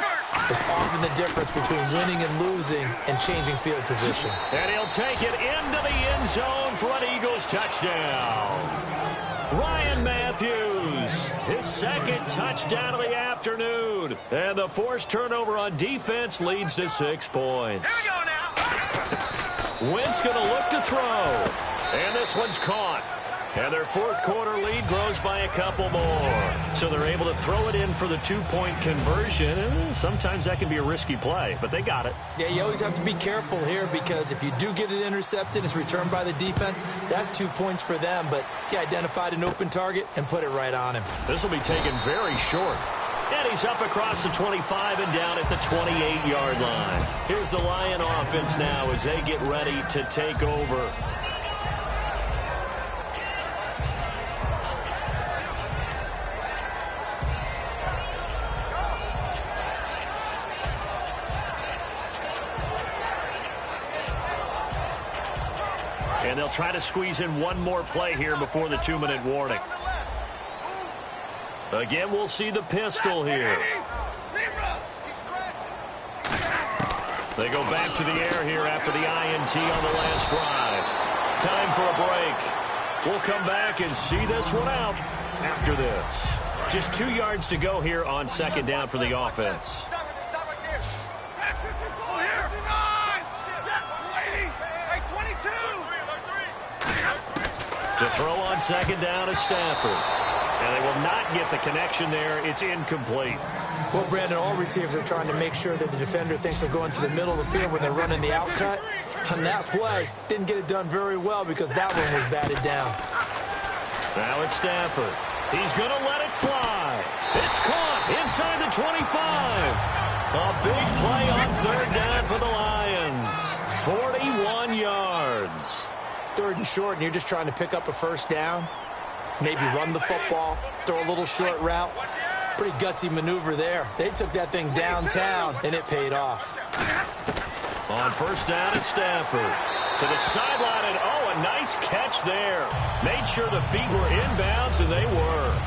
is often the difference between winning and losing and changing field position. And he'll take it into the end zone for an Eagles touchdown. Ryan Matthews, his 2nd touchdown of the afternoon. And the forced turnover on defense leads to 6 points. Here we go now. Wentz going to look to throw. And this one's caught. And their 4th quarter lead grows by a couple more. So they're able to throw it in for the 2-point conversion. And sometimes that can be a risky play, but they got it. Yeah, you always have to be careful here because if you do get it intercepted, it's returned by the defense, that's 2 points for them. But he identified an open target and put it right on him. This will be taken very short. And he's up across the 25 and down at the 28-yard line. Here's the Lion offense now as they get ready to take over. And And they'll try to squeeze in one more play here before the 2-minute warning. Again, we'll see the pistol here. They go back to the air here after the INT on the last drive. Time for a break. We'll come back and see this one out after this. Just 2 yards to go here on second down for the offense. To throw on second down is Stafford. And they will not get the connection there. It's incomplete. Well, Brandon, all receivers are trying to make sure that the defender thinks they're going to the middle of the field when they're running the out cut. On that play, didn't get it done very well because that one was batted down. Now it's Stafford. He's going to let it fly. It's caught inside the 25. A big play on third down for the Lions. 41 yards. Third and short, and you're just trying to pick up a first down. Maybe run the football, throw a little short route. Pretty gutsy maneuver there. They took that thing downtown, and it paid off. On first down, it's Stafford. To the sideline, and oh, a nice catch there. Made sure the feet were inbounds, and they were.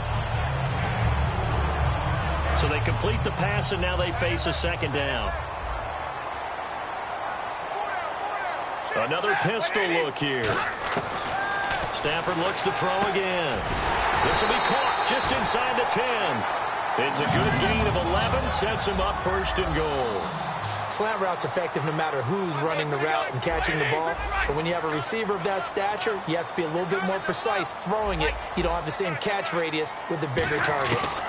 So they complete the pass, and now they face a second down. Another pistol look here. Stafford looks to throw again. This will be caught just inside the 10. It's a good gain of 11, sets him up first and goal. Slant route's effective no matter who's running the route and catching the ball. But when you have a receiver of that stature, you have to be a little bit more precise throwing it. You don't have the same catch radius with the bigger targets.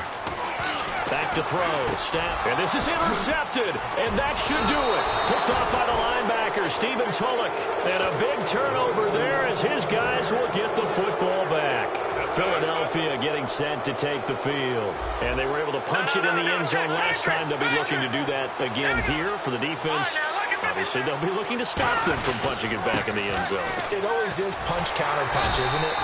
Back to throw. Snap. And this is intercepted. And that should do it. Picked off by the linebacker, Stephen Tulloch. And a big turnover there as his guys will get the football back. Philadelphia getting set to take the field. And they were able to punch it in the end zone last time. They'll be looking to do that again here for the defense. Obviously, they'll be looking to stop them from punching it back in the end zone. It always is punch-counter-punch, isn't it?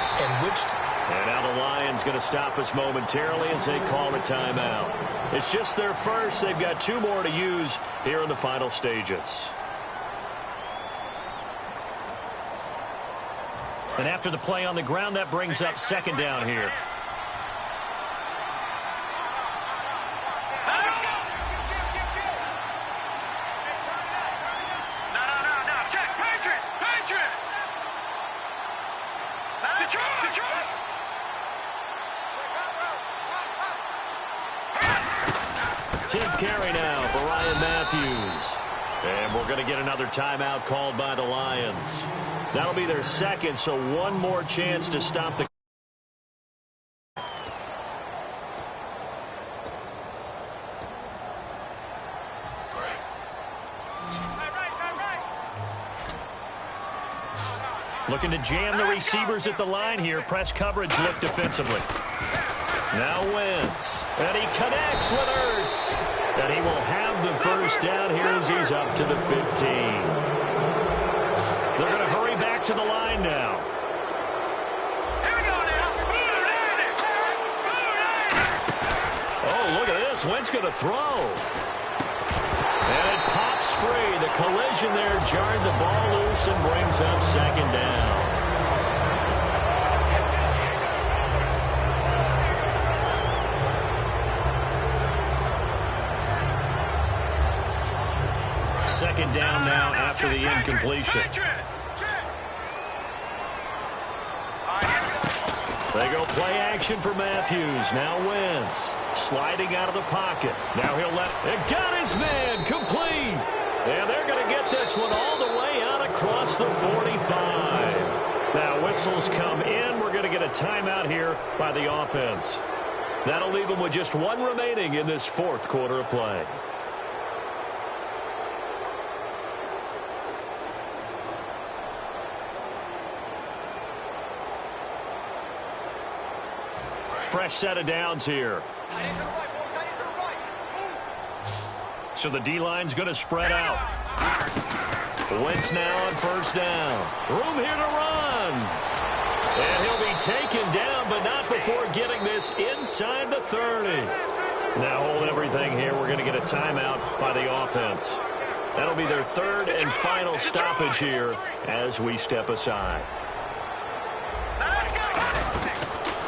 And now the Lions going to stop us momentarily as they call a timeout. It's just their first. They've got 2 more to use here in the final stages. And after the play on the ground, that brings up second down here. Tenth carry now for Ryan Matthews. And we're going to get another timeout called by the Lions. That'll be their second, so one more chance to stop the... Looking to jam the receivers at the line here. Press coverage look defensively. Now Wentz. And he connects with Ertz. And he will have the first down here as he's up to the 15. They're going to hurry back to the line now. Here we go now. Oh, look at this. Wentz going to throw. And it pops free. The collision there jarred the ball loose and brings up second down. Second down now after the incompletion. They go play action for Matthews. Now Wentz sliding out of the pocket. Now he'll let it got his man complete. And they're going to get this one all the way out across the 45. Now whistles come in. We're going to get a timeout here by the offense. That'll leave them with just 1 remaining in this 4th quarter of play. Fresh set of downs here. So the D-line's going to spread out. Wentz now on first down. Room here to run. And he'll be taken down, but not before getting this inside the 30. Now hold everything here. We're going to get a timeout by the offense. That'll be their 3rd and final stoppage here as we step aside.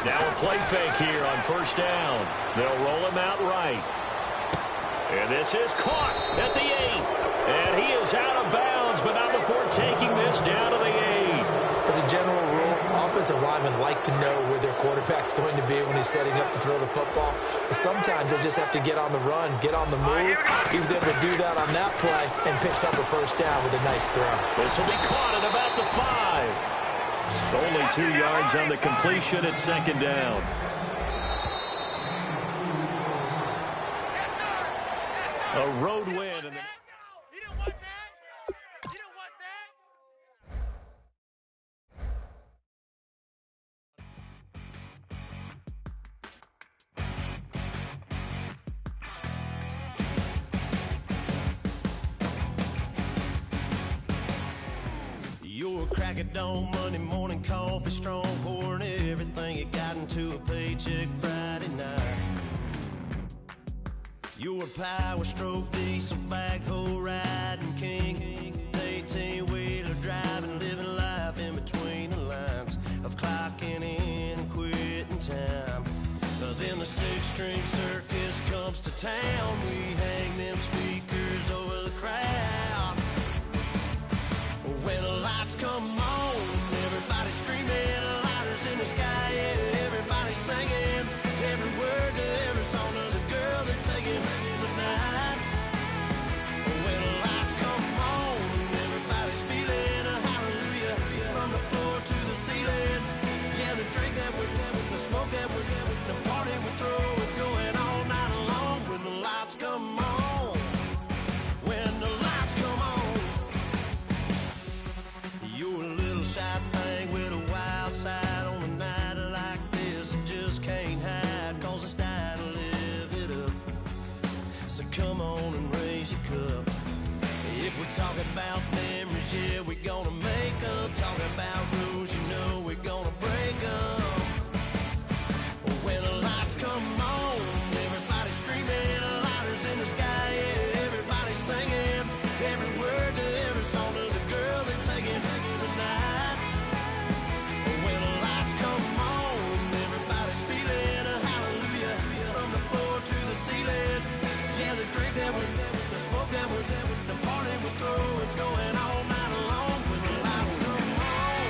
Now a play fake here on first down. They'll roll him out right. And this is caught at the 8. And he is out of bounds, but not before taking this down to the 8. As a general rule, offensive linemen like to know where their quarterback's going to be when he's setting up to throw the football. But sometimes they just have to get on the run, get on the move. He was able to do that on that play and picks up a first down with a nice throw. This will be caught at about the 5. Only 2 yards on the completion at second down. A road win. And You don't want that. You don't want that. You're a crack at dawn, Monday morning coffee, strong pouring everything you got into a paycheck Friday night. You're a power stroke, diesel backhoe riding king, 18-wheeler driving, living life in between the lines of clocking in and quitting time. Then the 6-string circus comes to town. We hang them speakers over the crowd. When the lights come on, everybody screaming, lighters in the sky, yeah, everybody singing every word to every song of the girl they're taking tonight. When the lights come on, everybody's feeling a hallelujah from the floor to the ceiling. Yeah, the drink that we're having, the smoke that we're having, the party we throw, it's going all night long. When the lights come on, when the lights come on. You're a little shy thing with a wild side on a night like this. You just can't hide, cause it's time to live it up. So come on and raise your cup. If we're talking about memories, yeah, we're gonna make them. Talking about rules, you know we're gonna break them. When the lights come on, everybody screaming, lighters in the sky, yeah, everybody singing every word to every song of the girl they're taking tonight. When the lights come on, everybody's feeling a hallelujah from the floor to the ceiling. Yeah, the drink that we're having, the smoke that we're having, the party we throw, it's going all night long. When the lights come on,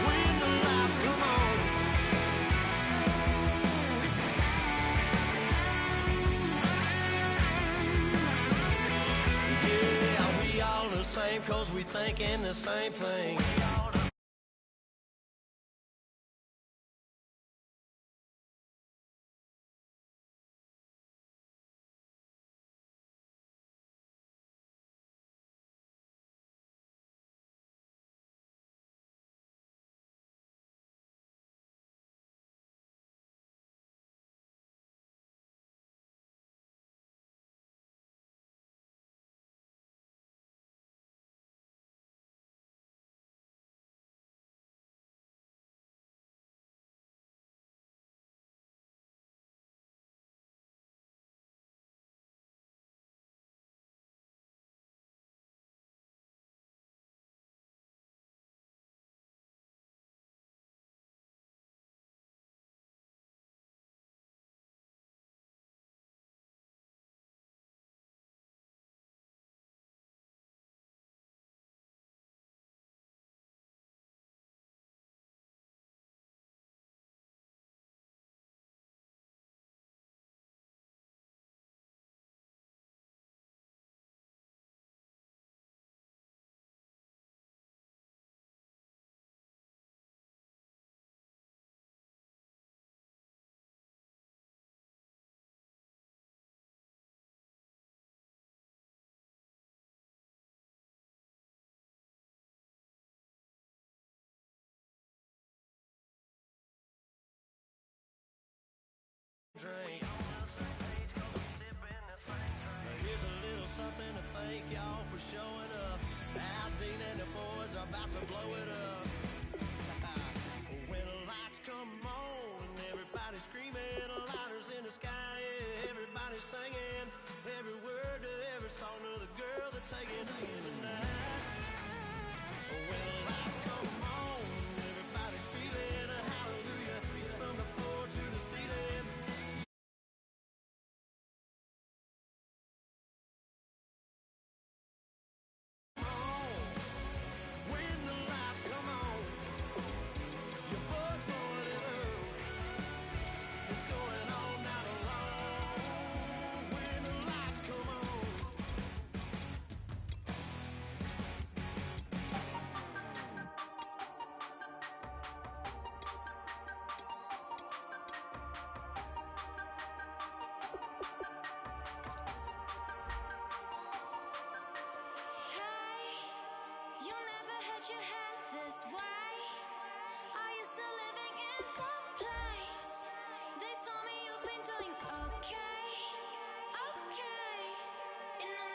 when the lights come on. Yeah, we all the same, cause we thinking the same thing. Drink. Here's a little something to thank y'all for showing up. Aldine and the boys are about to blow it up. When the lights come on, everybody's screaming, lighters in the sky, yeah, everybody's singing every word to every song of the girl they're taking tonight. When the lights come on, everybody's feeling a hallelujah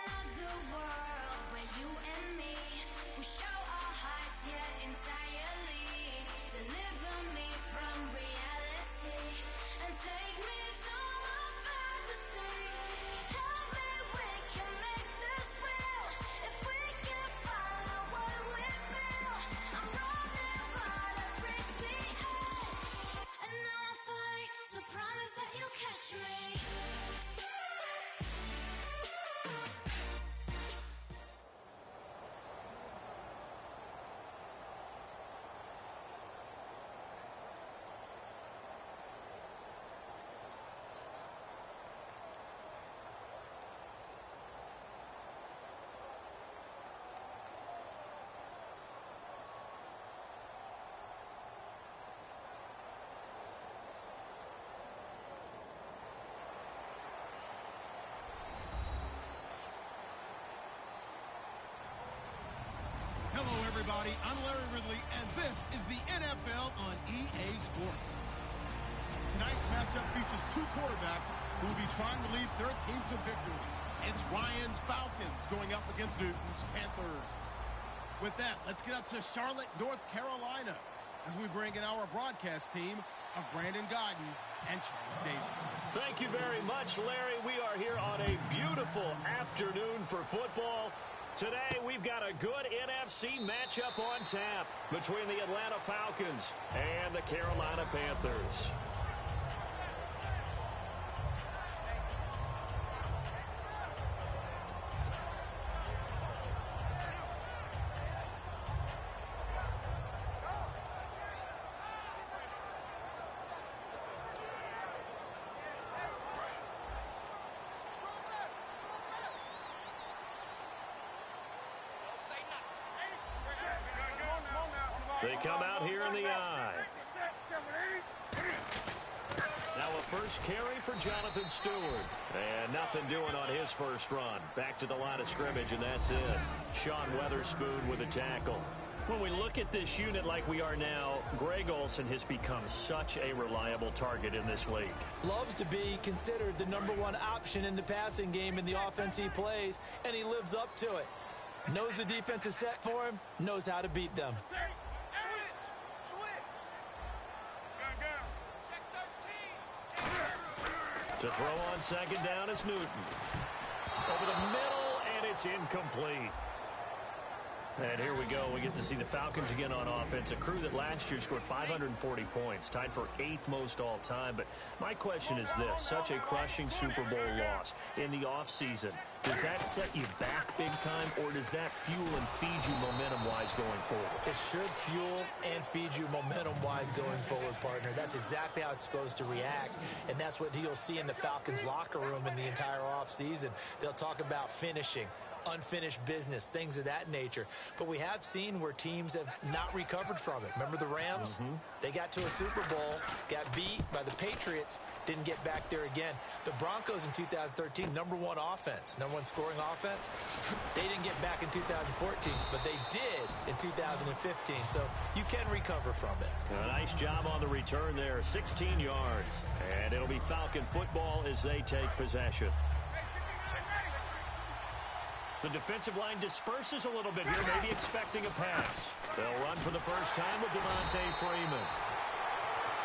out the world where you and me, we show our hearts yet entirely. Deliver me from reality and take me to my fantasy. Tell me we can make this real if we can follow what we feel. I'm running but I've reached the edge, and now I'm falling, so promise that you'll catch me. Hello, everybody. I'm Larry Ridley, and this is the NFL on EA Sports. Tonight's matchup features two quarterbacks who will be trying to lead their team to victory. It's Ryan's Falcons going up against Newton's Panthers. With that, let's get up to Charlotte, North Carolina, as we bring in our broadcast team of Brandon Godden and Charles Davis. Thank you very much, Larry. We are here on a beautiful afternoon for football. Today, we've got a good NFC matchup on tap between the Atlanta Falcons and the Carolina Panthers. They come out here in the eye. Now a first carry for Jonathan Stewart. And nothing doing on his first run. Back to the line of scrimmage, and that's it. Sean Weatherspoon with a tackle. When we look at this unit like we are now, Greg Olsen has become such a reliable target in this league. Loves to be considered the #1 option in the passing game in the offense he plays, and he lives up to it. Knows the defense is set for him, knows how to beat them. To throw on second down is Newton. Over the middle, and it's incomplete. And here we go. We get to see the Falcons again on offense, a crew that last year scored 540 points, tied for 8th most all time. But my question is this, such a crushing Super Bowl loss in the offseason, does that set you back big time, or does that fuel and feed you momentum-wise going forward? It should fuel and feed you momentum-wise going forward, partner. That's exactly how it's supposed to react, and that's what you'll see in the Falcons locker room in the entire offseason. They'll talk about finishing, unfinished business, things of that nature. But we have seen where teams have not recovered from it. Remember the Rams? They got to a Super Bowl, got beat by the Patriots, didn't get back there again. The Broncos in 2013, #1 offense, #1 scoring offense. They didn't get back in 2014, but they did in 2015. So you can recover from it. A nice job on the return there, 16 yards. And it'll be Falcon football as they take possession. The defensive line disperses a little bit here, maybe expecting a pass. They'll run for the first time with Devontae Freeman.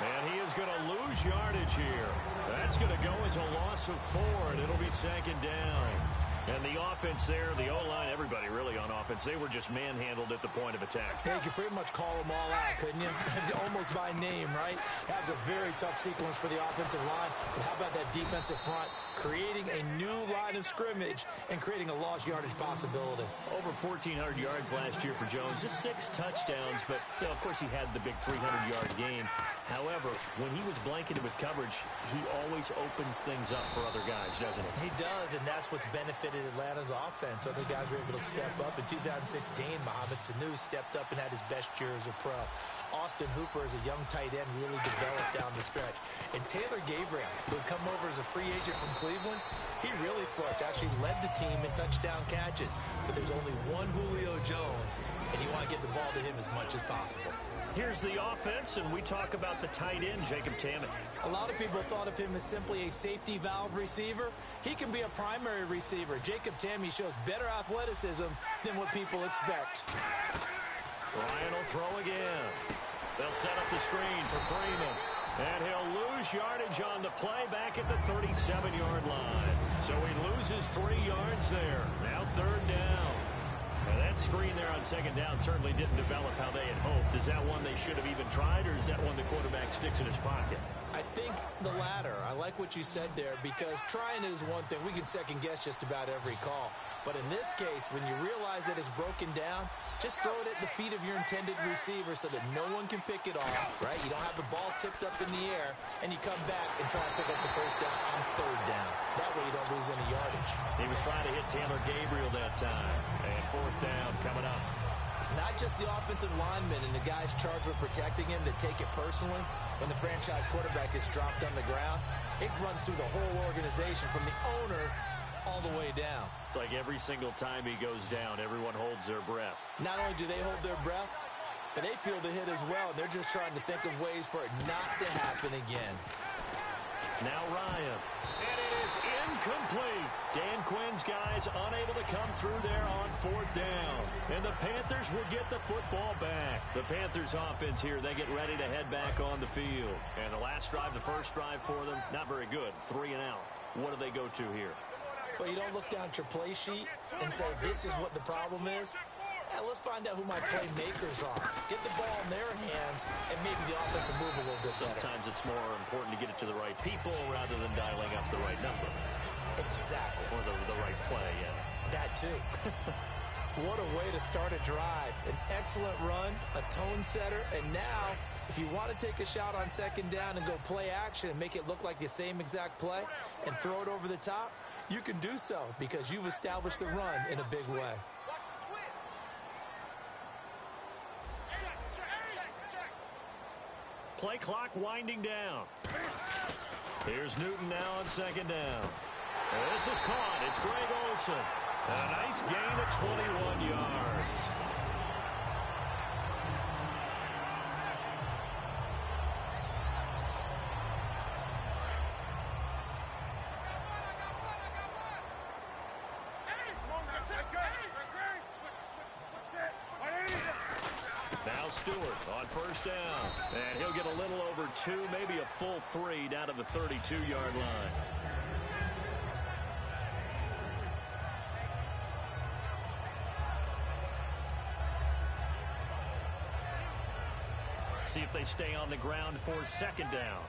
And he is going to lose yardage here. That's going to go as a loss of 4, and it'll be second down. And the offense there, the O-line, everybody really on offense, they were just manhandled at the point of attack. Yeah, you could pretty much call them all out, couldn't you? Almost by name, right? That was a very tough sequence for the offensive line. But how about that defensive front creating a new line of scrimmage and creating a lost yardage possibility? Over 1,400 yards last year for Jones, just 6 touchdowns. But, you know, of course, he had the big 300-yard game. However, when he was blanketed with coverage, he always opens things up for other guys, doesn't he? He does, and that's what's benefited Atlanta's offense. Other guys were able to step up. In 2016, Mohamed Sanu stepped up and had his best year as a pro. Austin Hooper, as a young tight end, really developed down the stretch. And Taylor Gabriel, who had come over as a free agent from Cleveland, Cleveland, he really flourished, actually led the team in touchdown catches. But there's only one Julio Jones, and you want to get the ball to him as much as possible. Here's the offense, and we talk about the tight end, Jacob Tammett. A lot of people thought of him as simply a safety valve receiver. He can be a primary receiver. Jacob Tammett shows better athleticism than what people expect. Ryan will throw again. They'll set up the screen for Freeman. And he'll lose yardage on the play back at the 37-yard line. So he loses 3 yards there. Now 3rd down. Now that screen there on 2nd down certainly didn't develop how they had hoped. Is that one they should have even tried, or is that one the quarterback sticks in his pocket? I think the latter. I like what you said there, because trying it is one thing. We can second-guess just about every call. But in this case, when you realize that it's broken down, just throw it at the feet of your intended receiver so that no one can pick it off, right? You don't have the ball tipped up in the air, and you come back and try to pick up the 1st down on 3rd down. That way you don't lose any yardage. He was trying to hit Taylor Gabriel that time. And 4th down coming up. It's not just the offensive lineman and the guys charged with protecting him that take it personally. When the franchise quarterback is dropped on the ground, it runs through the whole organization from the owner all the way down. It's like every single time he goes down, everyone holds their breath. Not only do they hold their breath, but they feel the hit as well. They're just trying to think of ways for it not to happen again. Now Ryan. And it is incomplete. Dan Quinn's guys unable to come through there on 4th down. And the Panthers will get the football back. The Panthers offense here, they get ready to head back on the field. And the last drive, the first drive for them, not very good. 3 and out. What do they go to here? Well, you don't look down at your play sheet and say, this is what the problem is. Yeah, let's find out who my playmakers are. Get the ball in their hands and maybe the offense will move a little bit better. Sometimes it's more important to get it to the right people rather than dialing up the right number. Exactly. Or the right play, yeah. That too. What a way to start a drive. An excellent run, a tone setter, and now, if you want to take a shot on 2nd down and go play action and make it look like the same exact play and throw it over the top, you can do so because you've established the run in a big way. Play clock winding down. Here's Newton now on 2nd down. And this is caught. It's Greg Olsen. A nice gain of 21 yards. Now Stewart on 1st down. And he'll get a little over 2, maybe a full 3 down to the 32-yard line. See if they stay on the ground for 2nd down.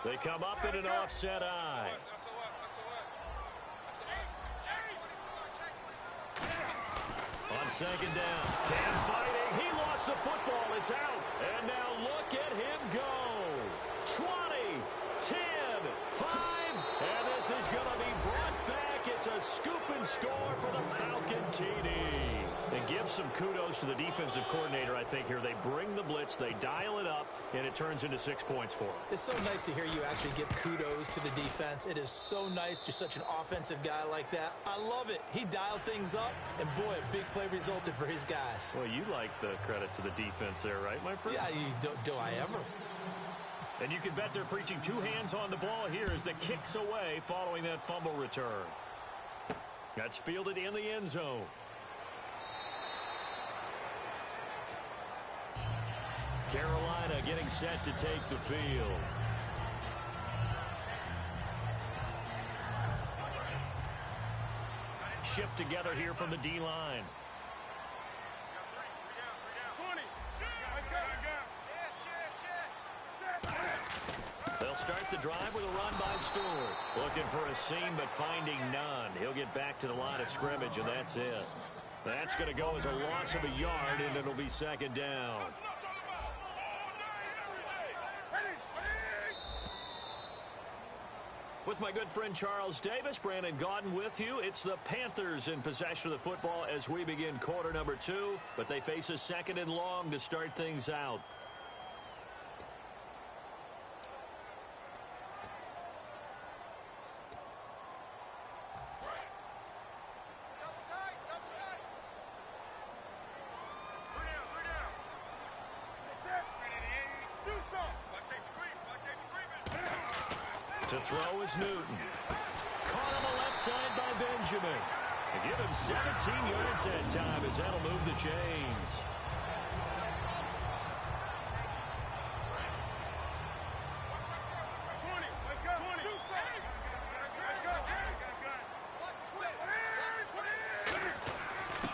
They come up in an offset eye. On 2nd down. Cam fighting. He lost the football. It's out. And now look at him go. 20, 10, 5. And this is going to be brought back. It's a scoop and score for the Falcon TD. And give some kudos to the defensive coordinator, I think, here. They bring the blitz, they dial it up, and it turns into 6 points for them. It's so nice to hear you actually give kudos to the defense. It is so nice. You're such an offensive guy like that. I love it. He dialed things up, and boy, a big play resulted for his guys. Well, you like the credit to the defense there, right, my friend? Yeah, do I ever? And you can bet they're preaching 2 hands on the ball here as the kick's away following that fumble return. That's fielded in the end zone. Carolina getting set to take the field. Shift together here from the D-line. They'll start the drive with a run by Stewart. Looking for a seam, but finding none. He'll get back to the line of scrimmage, and that's it. That's going to go as a loss of a yard, and it'll be 2nd down. With my good friend Charles Davis, Brandon Gaudin with you. It's the Panthers in possession of the football as we begin quarter number 2, but they face a 2nd and long to start things out. To throw is Newton. Caught on the left side by Benjamin. And give him 17 yards that time as that'll move the chains.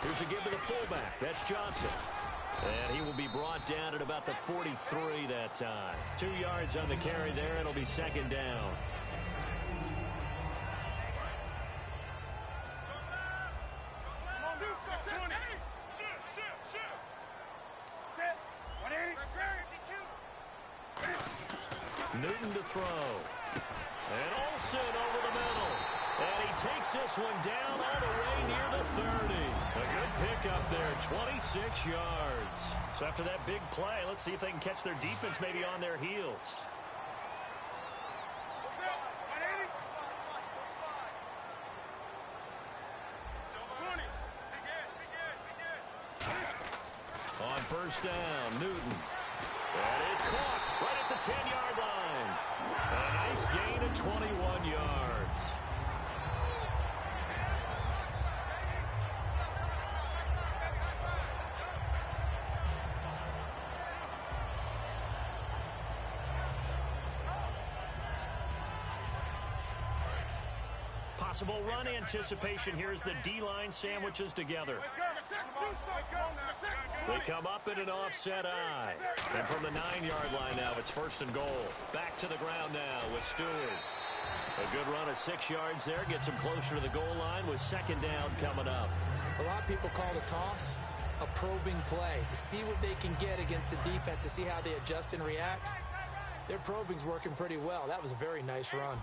Here's a give to the fullback. That's Johnson. And he will be brought down at about the 43 that time. 2 yards on the carry there. It'll be second down. Newton to throw. And Olsen over the middle. And he takes this one down all the way near the 30. A good pickup there, 26 yards. So after that big play, let's see if they can catch their defense maybe on their heels. On first down, Newton. That is caught right at the 10-yard line. A nice gain of 21 yards. Possible run anticipation here as the D-line sandwiches together. They come up in an offset eye. And from the 9-yard line now, it's first and goal. Back to the ground now with Stewart. A good run of 6 yards there. Gets him closer to the goal line with second down coming up. A lot of people call the toss a probing play to see what they can get against the defense, to see how they adjust and react. Their probing's working pretty well. That was a very nice run.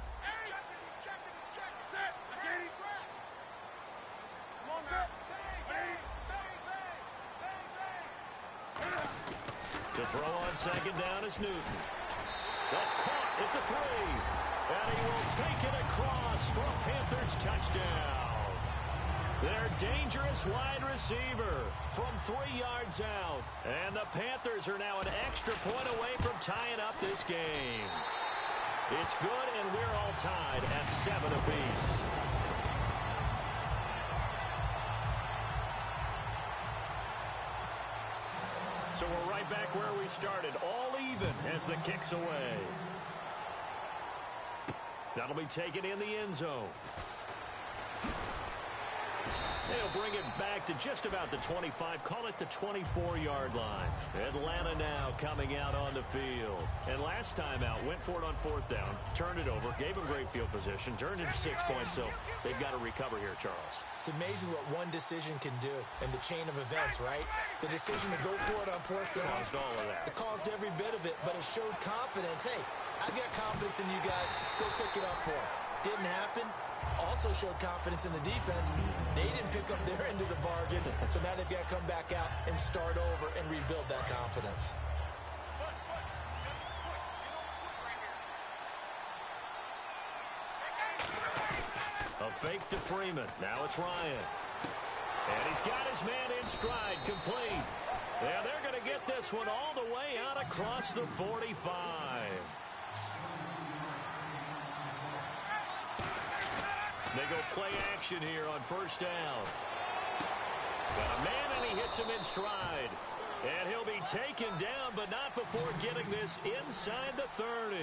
To throw on second down is Newton. That's caught at the 3. And he will take it across for a Panthers touchdown. Their dangerous wide receiver from 3 yards out. And the Panthers are now an extra point away from tying up this game. It's good, and we're all tied at 7 apiece. So we're right back where we started, all even as the kick's away. That'll be taken in the end zone. They'll bring it back to just about the 25, call it the 24-yard line. Atlanta now coming out on the field. And last time out, went for it on fourth down, turned it over, gave them great field position, turned it 6 points, so they've got to recover here, Charles. It's amazing what one decision can do in the chain of events, right? The decision to go for it on fourth down. Caused all of that. It caused every bit of it, but it showed confidence. Hey, I've got confidence in you guys. Go pick it up for them. Didn't happen. Also showed confidence in the defense. They didn't pick up their end of the bargain, so now they've got to come back out and start over and rebuild that confidence. A fake to Freeman. Now it's Ryan. And he's got his man in stride, complete. Yeah, they're going to get this one all the way out across the 45. They go play action here on first down. Got a man, and he hits him in stride. And he'll be taken down, but not before getting this inside the 30.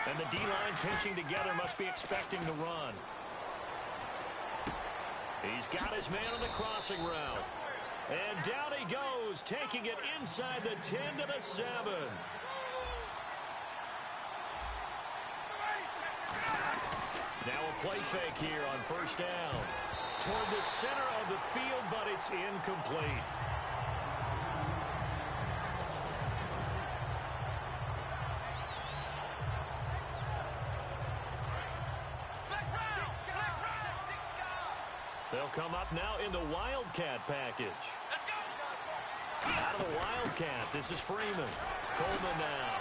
And the D-line pinching together, must be expecting the run. He's got his man on the crossing route. And down he goes, taking it inside the 10 to the 7. Now a play fake here on first down. Toward the center of the field, but it's incomplete. They'll come up now in the Wildcat package. Out of the Wildcat, this is Freeman. Coleman now.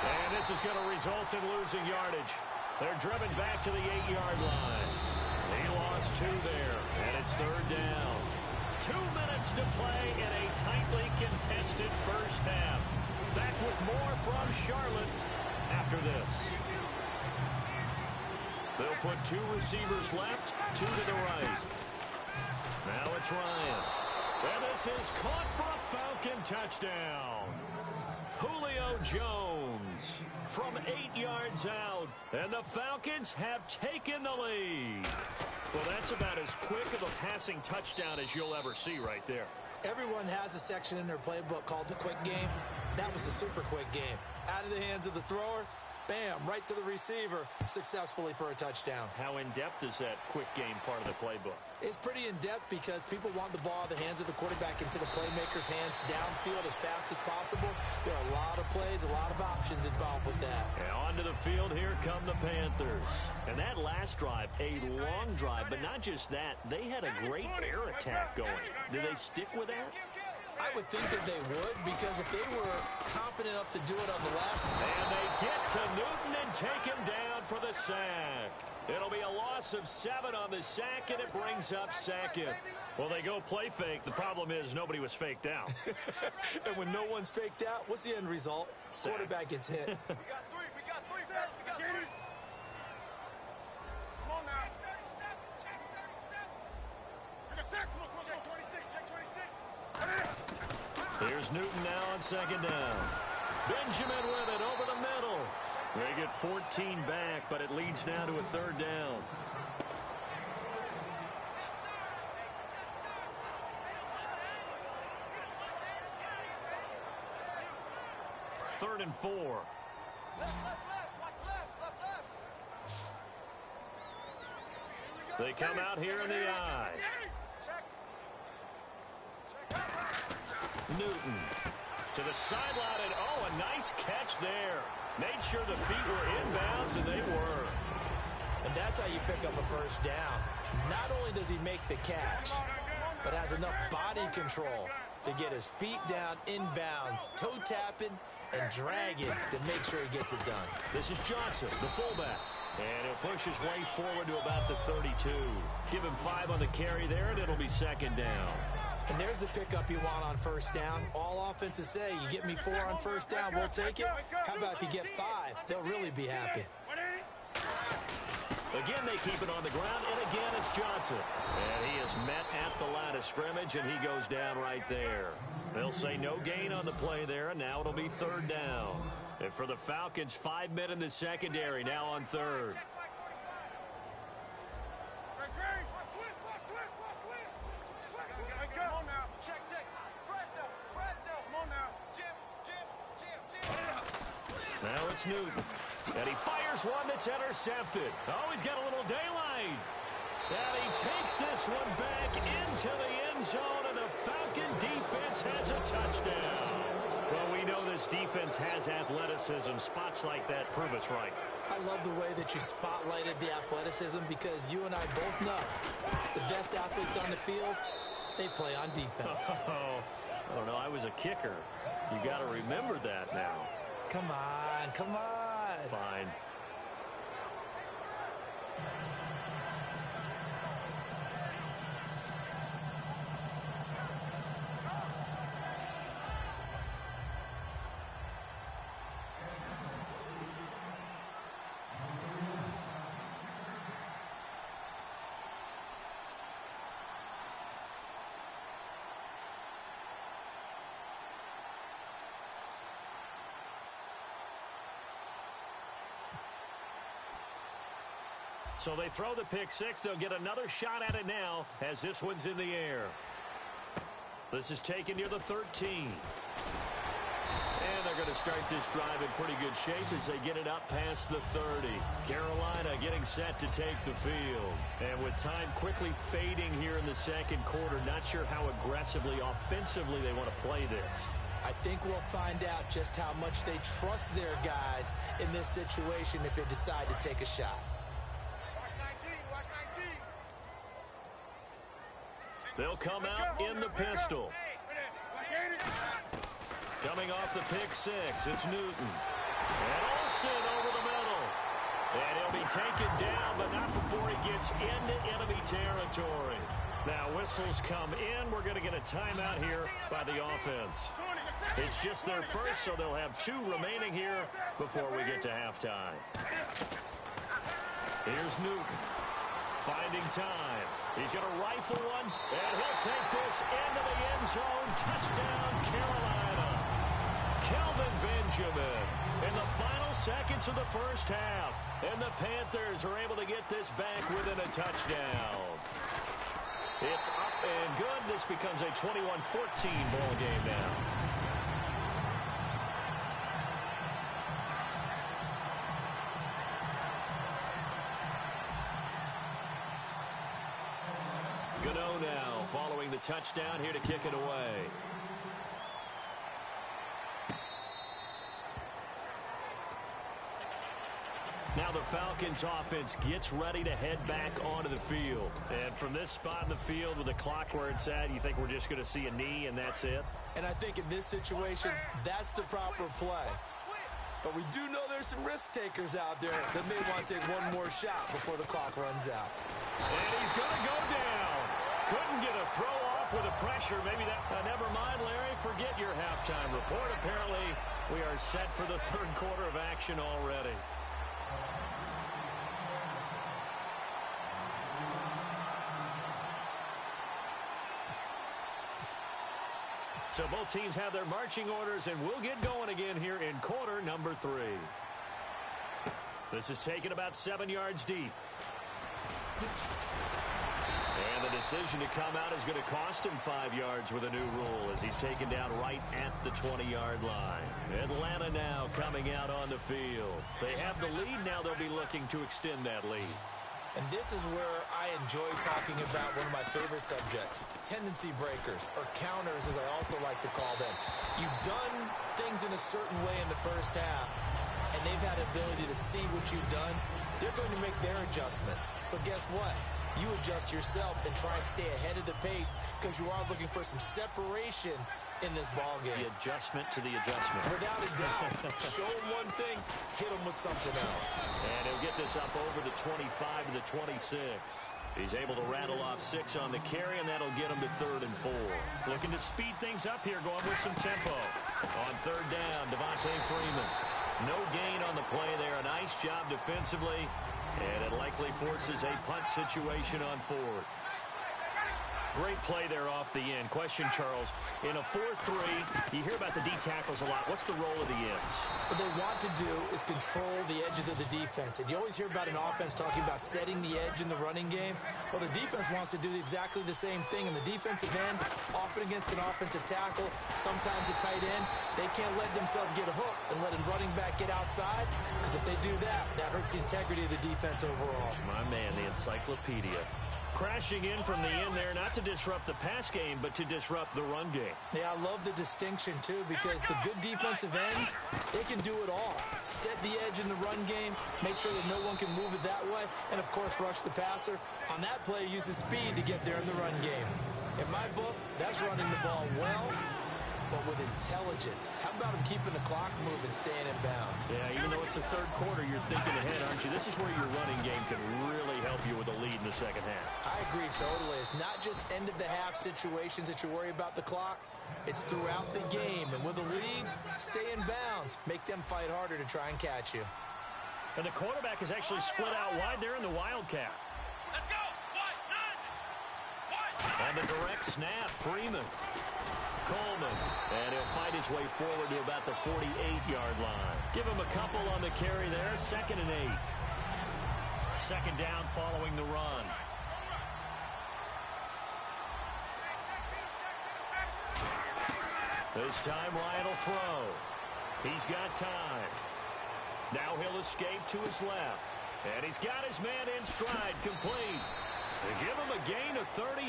And this is going to result in losing yardage. They're driven back to the 8-yard line. He lost 2 there, and it's third down. 2 minutes to play in a tightly contested first half. Back with more from Charlotte after this. They'll put 2 receivers left, 2 to the right. Now it's Ryan. And this is caught for a Falcon touchdown. Julio Jones from 8 yards out. And the Falcons have taken the lead. Well, that's about as quick of a passing touchdown as you'll ever see right there. Everyone has a section in their playbook called the quick game. That was a super quick game. Out of the hands of the thrower, bam, right to the receiver, successfully for a touchdown. How in-depth is that quick game part of the playbook? It's pretty in-depth because people want the ball in the hands of the quarterback into the playmaker's hands downfield as fast as possible. There are a lot of plays, a lot of options involved with that. And onto the field, here come the Panthers. And that last drive, a long drive, but not just that. They had a great air attack going. Do they stick with that? I would think that they would, because if they were confident enough to do it on the last. And they get to Newton and take him down for the sack. It'll be a loss of 7 on the sack, and it brings up second. Well, they go play fake. The problem is nobody was faked out. And when no one's faked out, what's the end result? Sack. Quarterback gets hit. We got 3, fellas. We got 3. Come on now. Check 26, check 26. Here's Newton now on second down. Benjamin with it over the middle. They get 14 back, but it leads now to a 3rd down. Third and 4. Left. Watch left. They come out here in the eye. Check. Newton to the sideline, and oh, a nice catch there. Made sure the feet were inbounds, and they were. And that's how you pick up a first down. Not only does he make the catch, but has enough body control to get his feet down inbounds, toe tapping, and dragging to make sure he gets it done. This is Johnson, the fullback. And he'll push his way forward to about the 32. Give him 5 on the carry there, and it'll be 2nd down. And there's the pickup you want on first down. All offenses say, you get me 4 on first down, we'll take it. How about if you get 5? They'll really be happy. Again, they keep it on the ground, and again, it's Johnson. And he is met at the line of scrimmage, and he goes down right there. They'll say no gain on the play there, and now it'll be 3rd down. And for the Falcons, 5 men in the secondary, now on 3rd. Come on now. Check. Fresno. Come on now. Jim. Now it's Newton. And he fires one that's intercepted. Oh, he's got a little daylight. And he takes this one back into the end zone, and the Falcon defense has a touchdown. Well, we know this defense has athleticism. Spots like that prove us right. I love the way that you spotlighted the athleticism, because you and I both know the best athletes on the field, they play on defense. Oh, I don't know. I was a kicker. You got to remember that now. Come on. Fine. So they throw the pick 6. They'll get another shot at it now as this one's in the air. This is taken near the 13. And they're going to start this drive in pretty good shape as they get it up past the 30. Carolina getting set to take the field. And with time quickly fading here in the second quarter, not sure how aggressively, offensively they want to play this. I think we'll find out just how much they trust their guys in this situation if they decide to take a shot. They'll come out in the pistol. Coming off the pick 6, it's Newton. And Olsen over the middle. And he'll be taken down, but not before he gets into enemy territory. Now, whistles come in. We're going to get a timeout here by the offense. It's just their first, so they'll have 2 remaining here before we get to halftime. Here's Newton finding time. He's going to rifle one, and he'll take this into the end zone. Touchdown, Carolina. Kelvin Benjamin in the final seconds of the first half. And the Panthers are able to get this back within a touchdown. It's up and good. This becomes a 21-14 ball game now. Gano now following the touchdown here to kick it away. Now the Falcons offense gets ready to head back onto the field. And from this spot in the field with the clock where it's at, you think we're just going to see a knee and that's it? And I think in this situation, that's the proper play. But we do know there's some risk takers out there that may want to take one more shot before the clock runs out. And he's going to go down. Couldn't get a throw off with the pressure. Maybe that... never mind, Larry. Forget your halftime report. Apparently, we are set for the third quarter of action already. So both teams have their marching orders, and we'll get going again here in quarter number 3. This is taken about 7 yards deep. And the decision to come out is going to cost him 5 yards with a new rule as he's taken down right at the 20-yard line. Atlanta now coming out on the field. They have the lead. Now they'll be looking to extend that lead. And this is where I enjoy talking about one of my favorite subjects, tendency breakers, or counters as I also like to call them. You've done things in a certain way in the first half, and they've had the ability to see what you've done. They're going to make their adjustments. So guess what? You adjust yourself and try and stay ahead of the pace because you are looking for some separation in this ball game. The adjustment to the adjustment. Without a doubt. Show him one thing, hit him with something else. And he'll get this up over the 25 to the 26. He's able to rattle off 6 on the carry, and that'll get him to 3rd and 4. Looking to speed things up here, going with some tempo. On 3rd down, Devontae Freeman. No gain on the play there. A nice job defensively, and it likely forces a punt situation on 4th. Great play there off the end. Question, Charles, in a 4-3, you hear about the D tackles a lot. What's the role of the ends? What they want to do is control the edges of the defense. And you always hear about an offense talking about setting the edge in the running game. Well, the defense wants to do exactly the same thing. And the defensive end, often against an offensive tackle, sometimes a tight end, they can't let themselves get a hook and let a running back get outside. Because if they do that, that hurts the integrity of the defense overall. My man, the encyclopedia. Crashing in from the end there, not to disrupt the pass game, but to disrupt the run game. Yeah, I love the distinction, too, because the good defensive ends, they can do it all. Set the edge in the run game, make sure that no one can move it that way, and, of course, rush the passer. On that play, use the speed to get there in the run game. In my book, that's running the ball well, but with intelligence. How about him keeping the clock moving, staying in bounds? Yeah, even though it's the third quarter, you're thinking ahead, aren't you? This is where your running game can really help you with a lead in the second half. I agree totally. It's not just end-of-the-half situations that you worry about the clock. It's throughout the game. And with a lead, stay in bounds. Make them fight harder to try and catch you. And the quarterback is actually split out wide there in the Wildcat. Let's go! And the direct snap, Freeman. Coleman, and he'll fight his way forward to about the 48-yard line. Give him a couple on the carry there, 2nd and 8. 2nd down following the run. This time Ryan will throw. He's got time. Now he'll escape to his left. And he's got his man in stride, complete. They give him a gain of 38.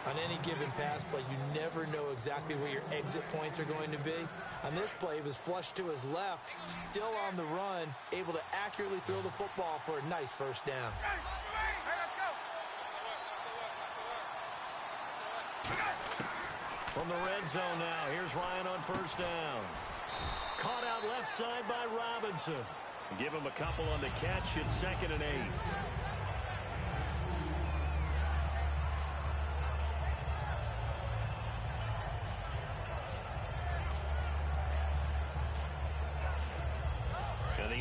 On any given pass play, you never know exactly where your exit points are going to be. On this play, he was flushed to his left, still on the run, able to accurately throw the football for a nice first down. From the red zone now, here's Ryan on 1st down. Caught out left side by Robinson. Give him a couple on the catch. It's 2nd and 8.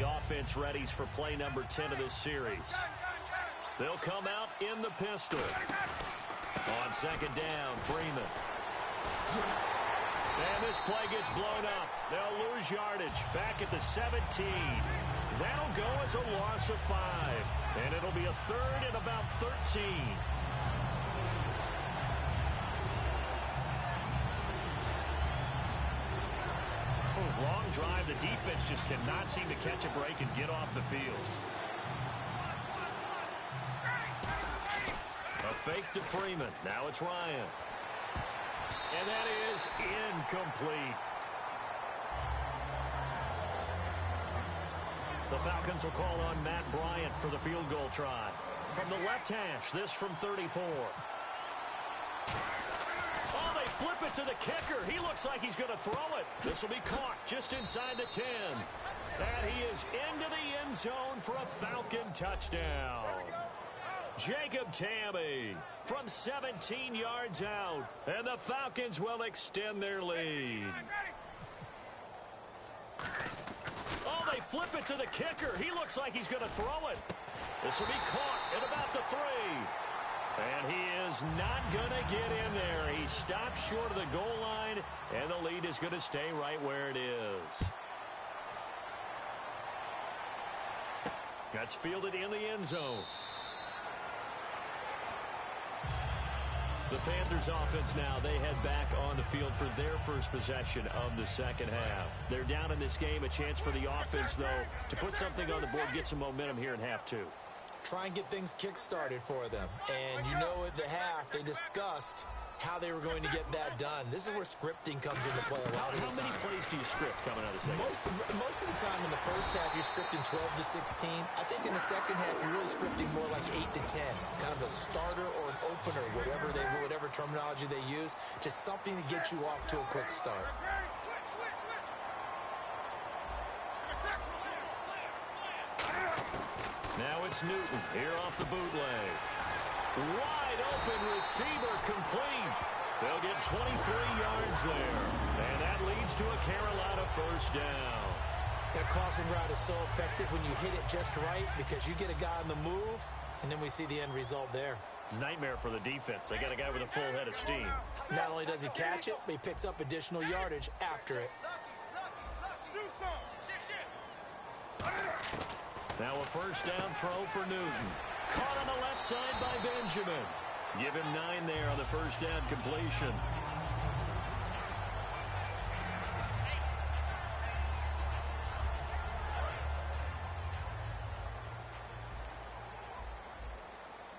the offense readies for play number 10 of this series. They'll come out in the pistol. On second down, Freeman. And this play gets blown up. They'll lose yardage back at the 17. That'll go as a loss of 5. And it'll be a third and about 13. Long drive. The defense just cannot seem to catch a break and get off the field. A fake to Freeman. Now it's Ryan. And that is incomplete. The Falcons will call on Matt Bryant for the field goal try. From the left hash, this from 34. Oh, they flip it to the kicker. He looks like he's going to throw it. This will be caught just inside the 10. And he is into the end zone for a Falcon touchdown. Jacob Tammy from 17 yards out. And the Falcons will extend their lead. Oh, they flip it to the kicker. He looks like he's going to throw it. This will be caught at about the 3. And he is not going to get in there. He stops short of the goal line, and the lead is going to stay right where it is. That's fielded in the end zone. The Panthers offense now, they head back on the field for their first possession of the second half. They're down in this game. A chance for the offense, though, to put something on the board, get some momentum here in half 2. Try and get things kick-started for them. And you know at the half, they discussed how they were going to get that done. This is where scripting comes into play a lot of the time. How many plays do you script coming out of the second? Most of the time in the first half, you're scripting 12 to 16. I think in the second half, you're really scripting more like 8 to 10. Kind of a starter or an opener, whatever terminology they use. Just something to get you off to a quick start. Now it's Newton here off the bootleg. Wide open receiver complete. They'll get 23 yards there. And that leads to a Carolina first down. That crossing route is so effective when you hit it just right because you get a guy on the move, and then we see the end result there. Nightmare for the defense. They got a guy with a full head of steam. Not only does he catch it, but he picks up additional yardage after it. Now a first down throw for Newton. Caught on the left side by Benjamin. Give him 9 there on the first down completion.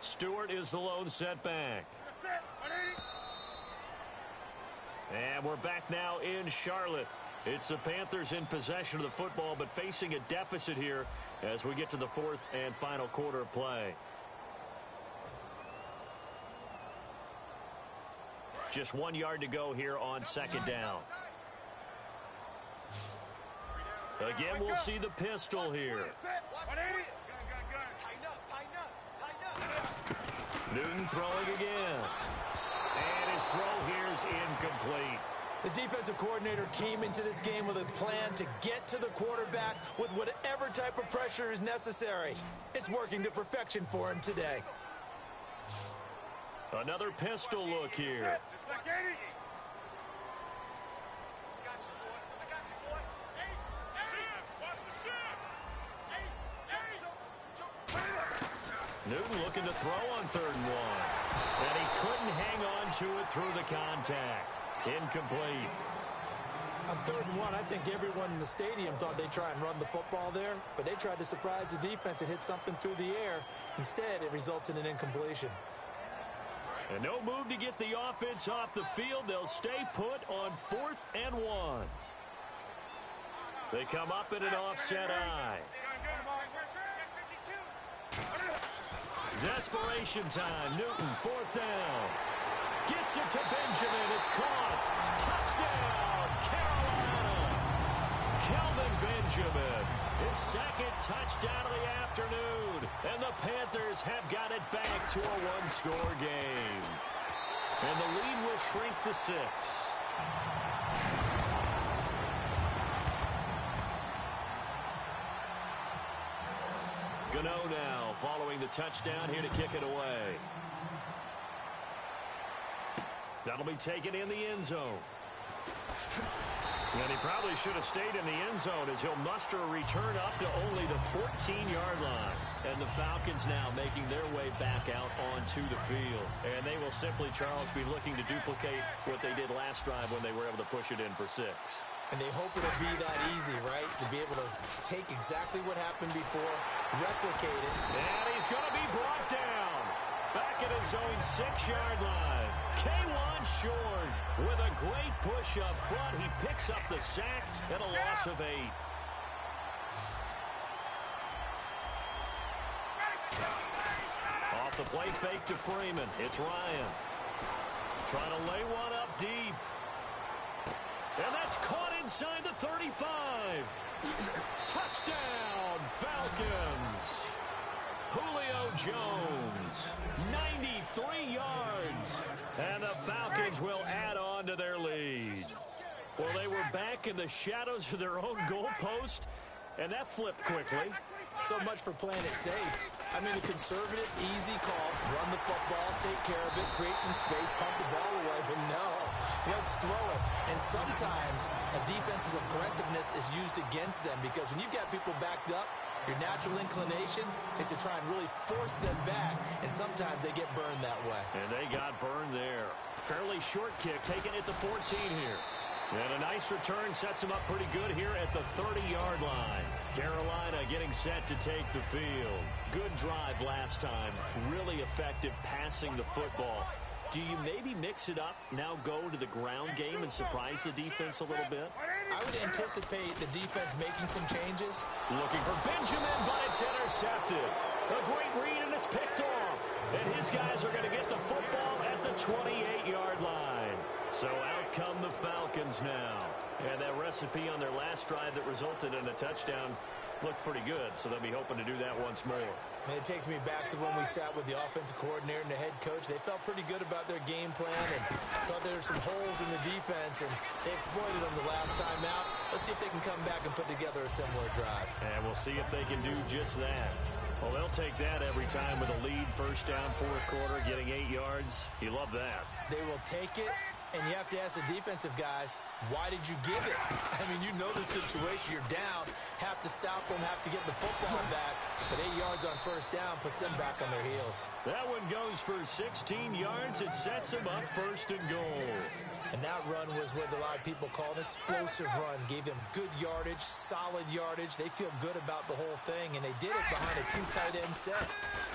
Stewart is the lone setback. And we're back now in Charlotte. It's the Panthers in possession of the football, but facing a deficit here as we get to the fourth and final quarter of play. Just 1 yard to go here on second down. Again, we'll see the pistol here. Newton throwing again. And his throw here is incomplete. The defensive coordinator came into this game with a plan to get to the quarterback with whatever type of pressure is necessary. It's working to perfection for him today. Another pistol look here. Newton looking to throw on 3rd and 1. And he couldn't hang on to it through the contact. Incomplete. On 3rd and 1, I think everyone in the stadium thought they'd try and run the football there, but they tried to surprise the defense and hit something through the air. Instead, it results in an incompletion. And no move to get the offense off the field. They'll stay put on 4th and 1. They come up in an offset eye. Desperation time. Newton, 4th down. Gets it to Benjamin. It's caught. Touchdown, Carolina. Kelvin Benjamin, his 2nd touchdown of the afternoon. And the Panthers have got it back to a 1-score game. And the lead will shrink to 6. Gano now following the touchdown here to kick it away. That'll be taken in the end zone. And he probably should have stayed in the end zone as he'll muster a return up to only the 14-yard line. And the Falcons now making their way back out onto the field. And they will simply, Charles, be looking to duplicate what they did last drive when they were able to push it in for 6. And they hope it'll be that easy, right? To be able to take exactly what happened before, replicate it. And he's going to be brought down. Back at his own 6-yard line. K1 Short with a great push up front. He picks up the sack and a loss of 8. Off the play fake to Freeman. It's Ryan. Trying to lay one up deep. And that's caught inside the 35. Touchdown, Falcons. Julio Jones, 93 yards. And the Falcons will add on to their lead. Well, they were back in the shadows of their own goalpost, and that flipped quickly. So much for playing it safe. I mean, a conservative, easy call. Run the football, take care of it, create some space, pump the ball away. But no, let's throw it. And sometimes a defense's aggressiveness is used against them because when you've got people backed up, your natural inclination is to try and really force them back, and sometimes they get burned that way. And they got burned there. Fairly short kick, taken at the 14 here. And a nice return sets him up pretty good here at the 30-yard line. Carolina getting set to take the field. Good drive last time. Really effective passing the football. Do you maybe mix it up, now go to the ground game and surprise the defense a little bit? I would anticipate the defense making some changes. Looking for Benjamin, but it's intercepted. A great read, and it's picked off. And his guys are going to get the football at the 28-yard line. So out come the Falcons now. And that recipe on their last drive that resulted in a touchdown looked pretty good, so they'll be hoping to do that once more. And it takes me back to when we sat with the offensive coordinator and the head coach. They felt pretty good about their game plan and thought there were some holes in the defense, and they exploited them the last time out. Let's see if they can come back and put together a similar drive. And we'll see if they can do just that. Well, they'll take that every time with a lead, first down, fourth quarter, getting 8 yards. You love that. They will take it, and you have to ask the defensive guys, why did you give it? I mean, you know the situation. You're down, have to stop them, have to get the football back. But 8 yards on first down puts them back on their heels. That one goes for 16 yards. It sets them up first and goal. And that run was what a lot of people call an explosive run. Gave them good yardage, solid yardage. They feel good about the whole thing, and they did it behind a 2 tight end set.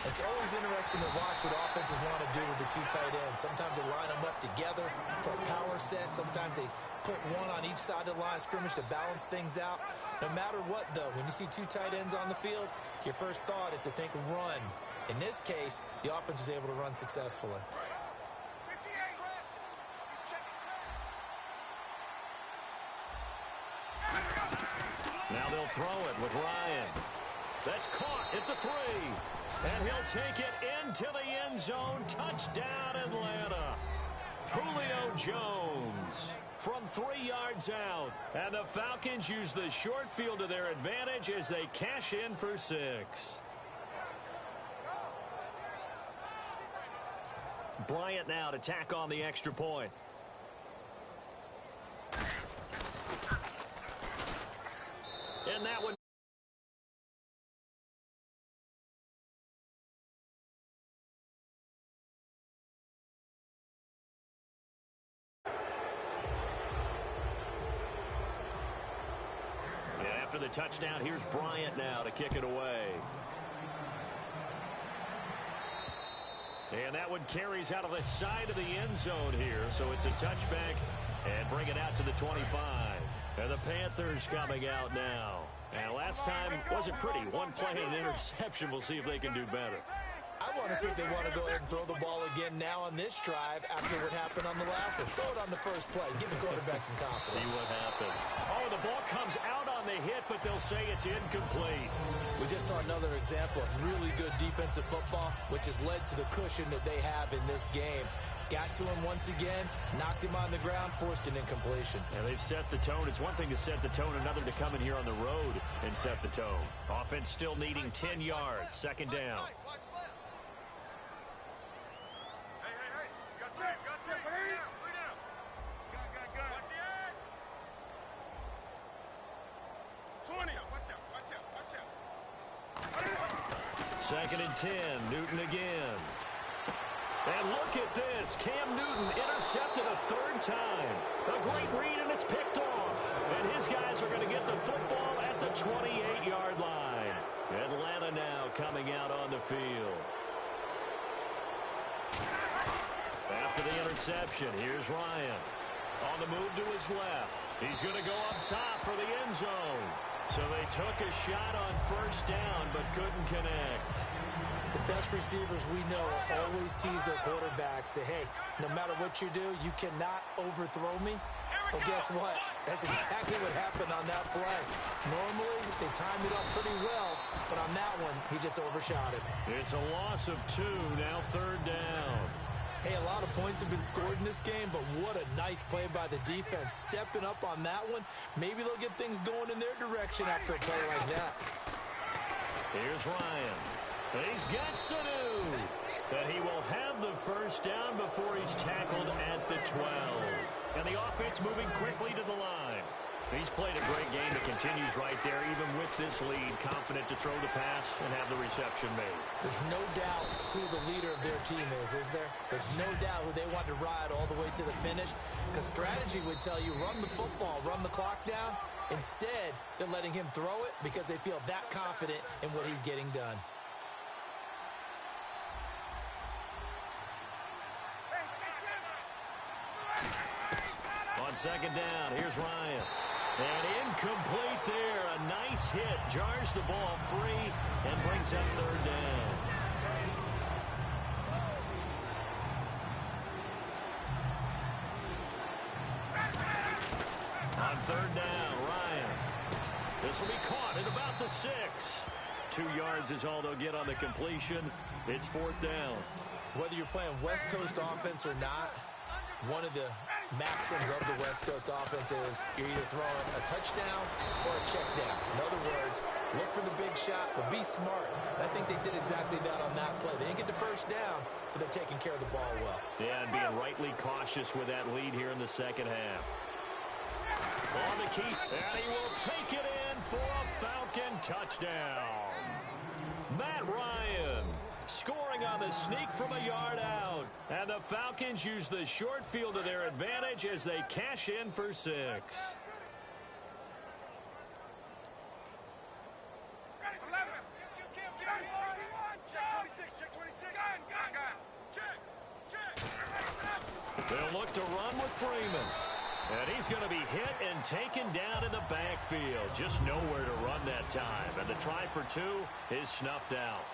It's always interesting to watch what offenses want to do with the 2 tight ends. Sometimes they line them up together for a power set. Sometimes they put one on each side of the line of scrimmage to balance things out. No matter what, though, when you see 2 tight ends on the field, your first thought is to think run. In this case, the offense was able to run successfully. Now they'll throw it with Ryan. That's caught at the 3. And he'll take it into the end zone. Touchdown, Atlanta. Julio Jones from 3 yards out. And the Falcons use the short field to their advantage as they cash in for 6. Bryant now to tack on the extra point. And that one. And after the touchdown, here's Bryant now to kick it away. And that one carries out of the side of the end zone here. So it's a touchback and bring it out to the 25. And the Panthers coming out now. And last time wasn't pretty. One play and an interception. We'll see if they can do better. I want to see if they want to go ahead and throw the ball again now on this drive after what happened on the last one. Throw it on the first play. Give the quarterback some confidence. See what happens. Oh, the ball comes out on the hit, but they'll say it's incomplete. We just saw another example of really good defensive football, which has led to the cushion that they have in this game. Got to him once again, knocked him on the ground, forced an incompletion. And they've set the tone. It's one thing to set the tone, another to come in here on the road and set the tone. Offense still needing 10 yards. Second down. Watch left. Hey. Got three. Three down. Good. Watch the edge. 20. Watch out. Second and 10. Newton again. And look at this. Cam Newton intercepted a third time. A great read, and it's picked off. And his guys are going to get the football at the 28-yard line. Atlanta now coming out on the field. After the interception, here's Ryan. On the move to his left. He's going to go up top for the end zone. So they took a shot on first down, but couldn't connect. The best receivers we know always tease their quarterbacks that, hey, no matter what you do, you cannot overthrow me. Well, guess what? That's exactly what happened on that play. Normally, they timed it up pretty well, but on that one, he just overshot it. It's a loss of 2, now third down. Hey, a lot of points have been scored in this game, but what a nice play by the defense. Stepping up on that one, maybe they'll get things going in their direction after a play like that. Here's Ryan. He's got Sanu. But he will have the first down before he's tackled at the 12. And the offense moving quickly to the line. He's played a great game that continues right there, even with this lead, confident to throw the pass and have the reception made. There's no doubt who the leader of their team is there? There's no doubt who they want to ride all the way to the finish, because strategy would tell you run the football, run the clock down. Instead, they're letting him throw it because they feel that confident in what he's getting done. On second down, here's Ryan. And incomplete there. A nice hit. Jars the ball free and brings up third down. On third down, Ryan. This will be caught at about the 6. 2 yards is all they'll get on the completion. It's fourth down. Whether you're playing West Coast offense or not, one of the maxims of the West Coast offense is you're either throwing a touchdown or a check down. In other words, look for the big shot, but be smart. And I think they did exactly that on that play. They didn't get the first down, but they're taking care of the ball well. Yeah, and being rightly cautious with that lead here in the second half. On the key, and he will take it in for a Falcon touchdown. Matt Ryan scoring on the sneak from a yard out. And the Falcons use the short field to their advantage as they cash in for 6. Check 26. Check. They'll look to run with Freeman. And he's going to be hit and taken down in the backfield. Just nowhere to run that time. And the try for 2 is snuffed out.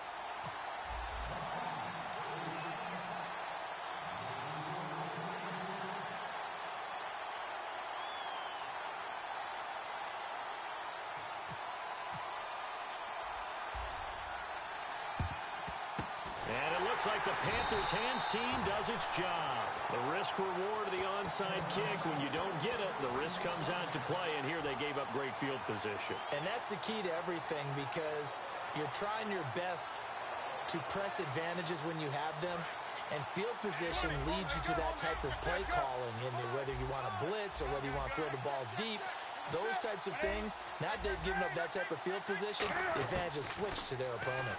Like the Panthers' hands team does its job. The risk reward of the onside kick. When you don't get it, the risk comes out to play, and here they gave up great field position. And that's the key to everything, because you're trying your best to press advantages when you have them, and field position leads you to that type of play calling, and whether you want to blitz or whether you want to throw the ball deep, those types of things. Not giving up that type of field position, the advantage is switched to their opponent.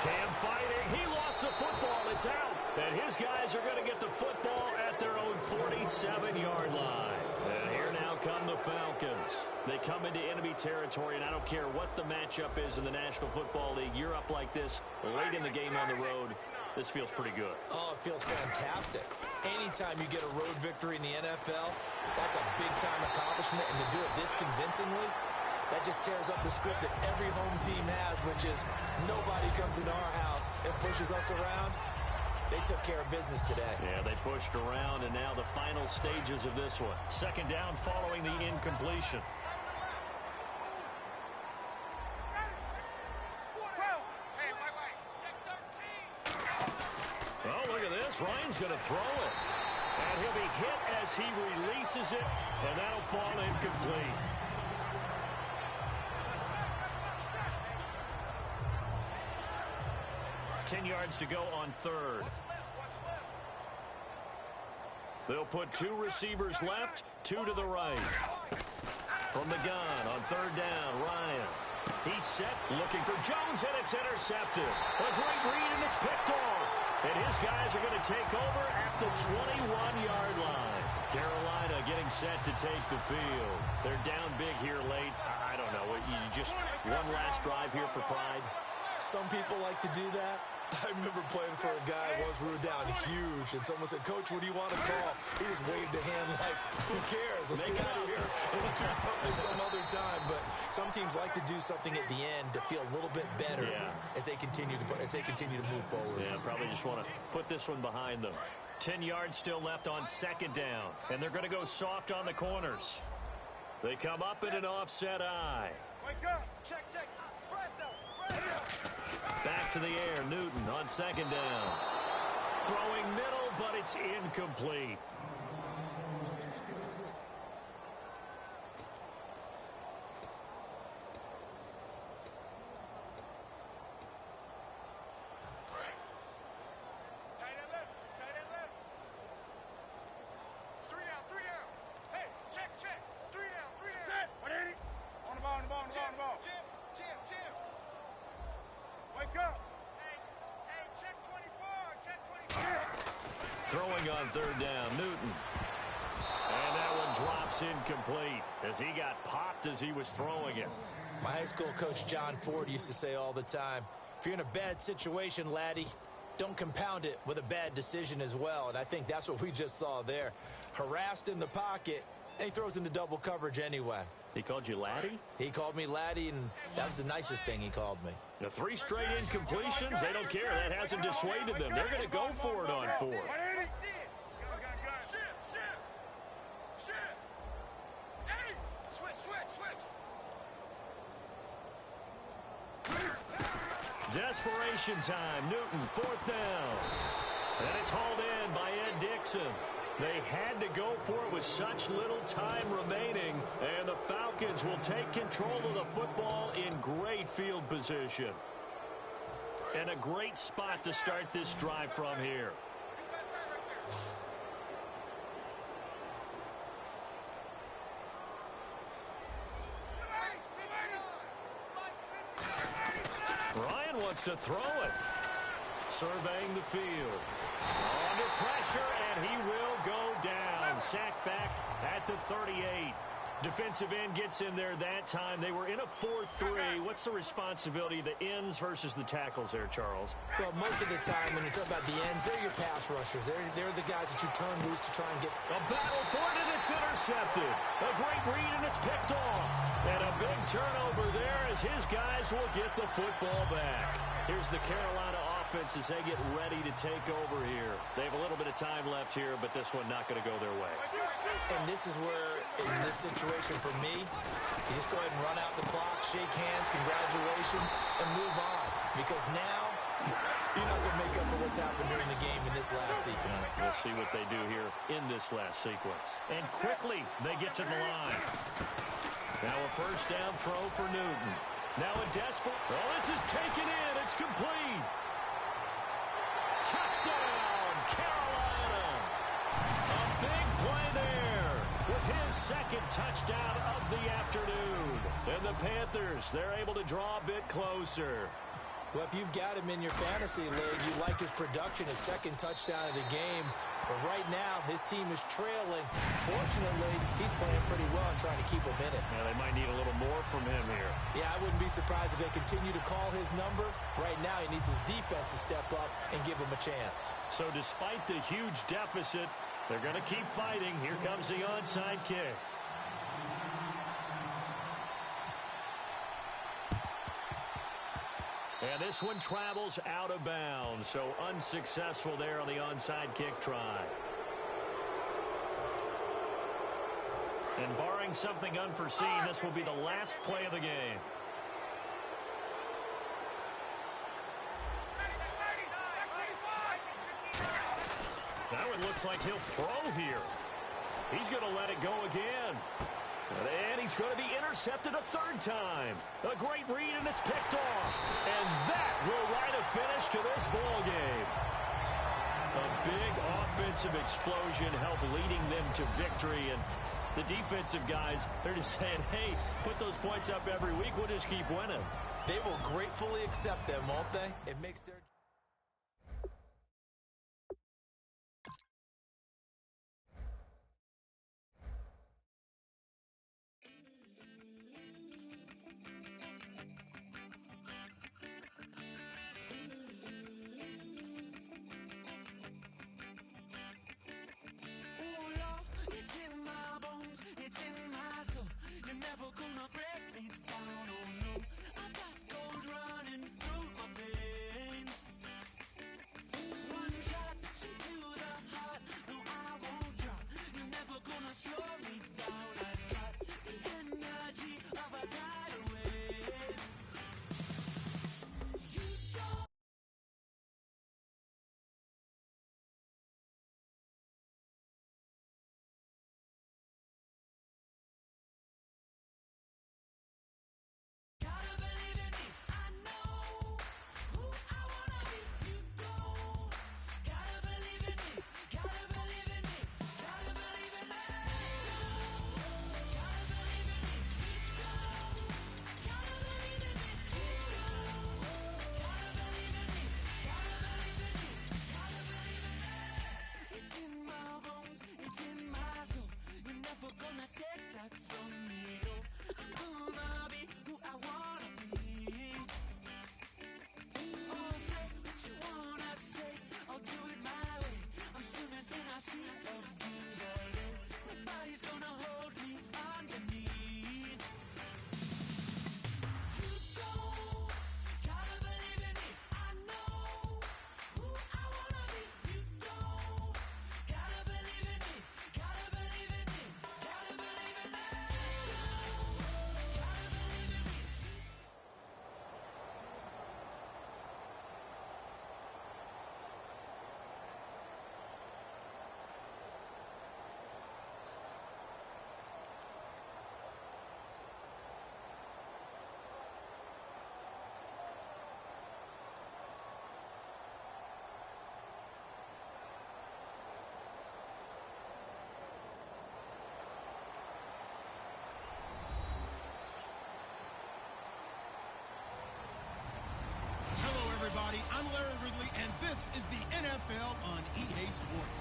Cam fighting. He lost the football. It's out. And his guys are going to get the football at their own 47-yard line. And here now come the Falcons. They come into enemy territory, and I don't care what the matchup is in the National Football League. You're up like this late in the game on the road. This feels pretty good. Oh, it feels fantastic. Anytime you get a road victory in the NFL, that's a big-time accomplishment, and to do it this convincingly, That just tears up the script that every home team has, which is nobody comes into our house and pushes us around. They took care of business today. Yeah, they pushed around, and now the final stages of this one. Second down following the incompletion. Oh, look at this. Ryan's going to throw it. And he'll be hit as he releases it, and that'll fall incomplete. $10 yards to go on third. They'll put 2 receivers left, 2 to the right. From the gun on third down, Ryan. He's set, looking for Jones, and it's intercepted. A great read, and it's picked off. And his guys are going to take over at the 21-yard line. Carolina getting set to take the field. They're down big here late. I don't know. You just one last drive here for pride. Some people like to do that. I remember playing for a guy once. We were down huge, and someone said, "Coach, what do you want to call?" He just waved a hand like, "Who cares? Let's get out of here and we'll do something some other time." But some teams like to do something at the end to feel a little bit better as they continue to move forward. Yeah, probably just want to put this one behind them. 10 yards still left on second down, and they're going to go soft on the corners. They come up in an offset eye. Wake up. Check. Back to the air, Newton on second down. Throwing middle, but it's incomplete. Tight end left. 3 down. Hey, check. 3 down. Set. What ain't it? On the ball. Jim. Wake up. Hey, check 24. Throwing on third down, Newton. And that one drops incomplete as he got popped as he was throwing it. My high school coach, John Ford, used to say all the time, if you're in a bad situation, laddie, don't compound it with a bad decision as well. And I think that's what we just saw there. Harassed in the pocket, and he throws into double coverage anyway. He called you laddie? He called me laddie, and that was the nicest thing he called me. The 3 straight incompletions, they don't care. That hasn't dissuaded them. They're going to go for it on 4th. Shit. Hey, switch. Desperation time. Newton, 4th down. And it's hauled in by Ed Dixon. They had to go for it with such little time remaining, and the Falcons will take control of the football in great field position. And a great spot to start this drive from here. Ryan wants to throw it. Surveying the field. Under pressure, and he will go down. Sacked back at the 38. Defensive end gets in there that time. They were in a 4-3. What's the responsibility of the ends versus the tackles there, Charles? Well, most of the time, when you talk about the ends, they're your pass rushers. They're the guys that you turn loose to try and get. A battle for it, and it's intercepted. A great read, and it's picked off. And a big turnover there as his guys will get the football back. Here's the Carolina offense as they get ready to take over here. They have a little bit of time left here, but this one not going to go their way. And this is where, in this situation for me, you just go ahead and run out the clock, shake hands, congratulations, and move on. Because now, you're not going to make up for what's happened during the game in this last sequence. We'll see what they do here in this last sequence. And quickly, they get to the line. Now a first down throw for Newton. Now a desperate. Oh, this is taken in. It's complete. Touchdown, Carolina. A big play there with his second touchdown of the afternoon. And the Panthers, they're able to draw a bit closer. Well, if you've got him in your fantasy league, you like his production, his second touchdown of the game. But right now, his team is trailing. Fortunately, he's playing pretty well and trying to keep him in it. Now, they might need a little more from him here. Yeah, I wouldn't be surprised if they continue to call his number. Right now, he needs his defense to step up and give him a chance. So despite the huge deficit, they're going to keep fighting. Here comes the onside kick. And this one travels out of bounds, so unsuccessful there on the onside kick try. And barring something unforeseen, this will be the last play of the game. Now it looks like he'll throw here. He's going to let it go again. And he's going to be intercepted a third time. A great read, and it's picked off. And that will write a finish to this ball game. A big offensive explosion helped leading them to victory. And the defensive guys, they're just saying, hey, put those points up every week. We'll just keep winning. They will gratefully accept them, won't they? It makes their... It's in my bones, it's in my soul. You're never gonna break me down, oh no. I've got gold running through my veins. One shot, straight to the heart. No, I won't drop. You're never gonna slow me down. I've got the energy of a tidal wave. You don't. Gotta believe in me, I know who I wanna be. You don't. Gotta believe in me, gotta believe in me, gotta believe in me. Gotta believe in me, you don't. Gotta believe in me, you don't. Gotta believe in me, gotta believe in me, gotta believe in me. It's in my bones, it's in my soul. You're never gonna take that from me, no. I'm gonna be who I wanna be. Oh, say what you wanna say. I'll do it my way. I'm swimming in a sea of dreams all day. Nobody's gonna hold me underneath. You don't. Gotta believe in me. I know who I wanna be. You don't. Gotta believe in me. Gotta believe in me. Gotta believe in me. Gotta believe in me. Hello, everybody. I'm Larry Ridley, and this is the NFL on EA Sports.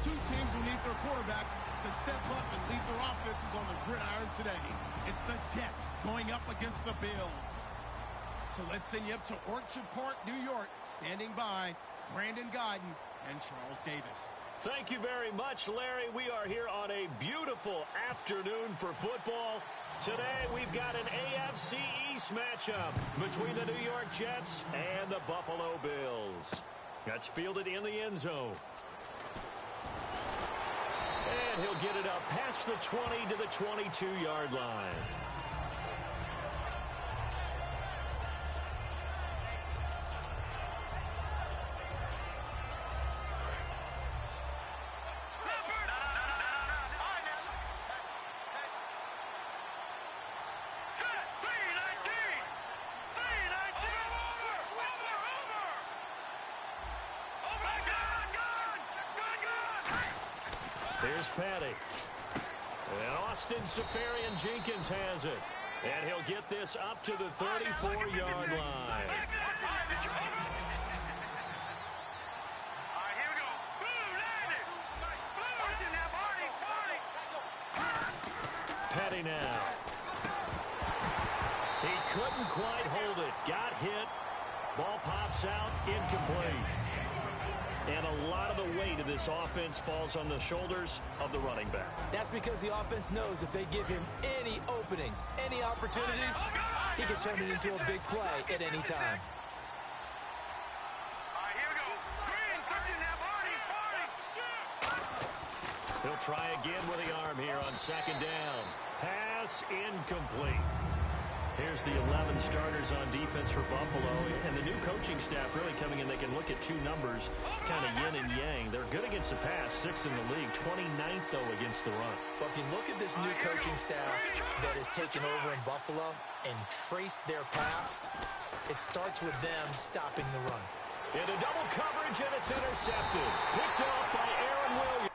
Two teams will need their quarterbacks to step up and lead their offenses on the gridiron today. It's the Jets going up against the Bills. So let's send you up to Orchard Park, New York. Standing by, Brandon Godden and Charles Davis. Thank you very much, Larry. We are here on a beautiful afternoon for football. Today, we've got an AFC East matchup between the New York Jets and the Buffalo Bills. That's fielded in the end zone. And he'll get it up past the 20 to the 22-yard line. Here's Patty. And Austin Safarian-Jenkins has it. And he'll get this up to the 34-yard line. Patty now. He couldn't quite hold it. Got hit. Ball pops out. Incomplete. And a lot of the weight of this offense falls on the shoulders of the running back. That's because the offense knows if they give him any openings, any opportunities, he can turn it into a big play at any time. All right, here we go. Green, touching that body. He'll try again with the arm here on second down. Pass incomplete. Here's the 11 starters on defense for Buffalo, and the new coaching staff really coming in. They can look at two numbers, kind of yin and yang. They're good against the pass, 6th in the league, 29th, though, against the run. Well, if you look at this new coaching staff that has taken over in Buffalo and trace their past, it starts with them stopping the run. Into double coverage, and it's intercepted. Picked off by Aaron Williams.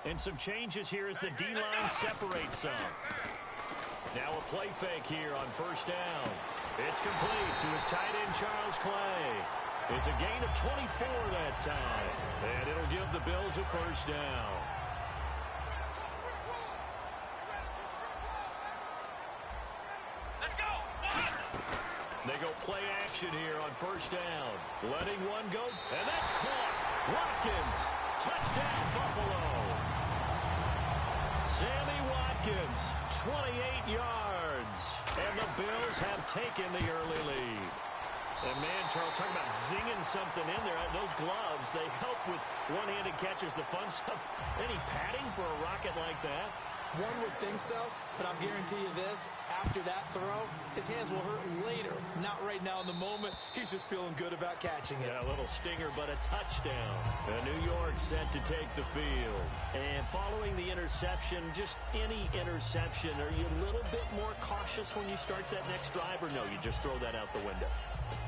And some changes here as the D-line separates some. Now a play fake here on first down. It's complete to his tight end, Charles Clay. It's a gain of 24 that time. And it'll give the Bills a first down. Let's go. They go play action here on first down. Letting one go, and that's caught. Watkins, touchdown Buffalo. Sammy Watkins, 28 yards. And the Bills have taken the early lead. And, man, Charles, talking about zinging something in there. Those gloves, they help with one-handed catches, the fun stuff. Any padding for a rocket like that? One would think so, but I'll guarantee you this. After that throw, his hands will hurt later. Not right now in the moment. He's just feeling good about catching it. Yeah, a little stinger, but a touchdown. And New York set to take the field. And following the interception, just any interception, are you a little bit more cautious when you start that next drive, or no, you just throw that out the window?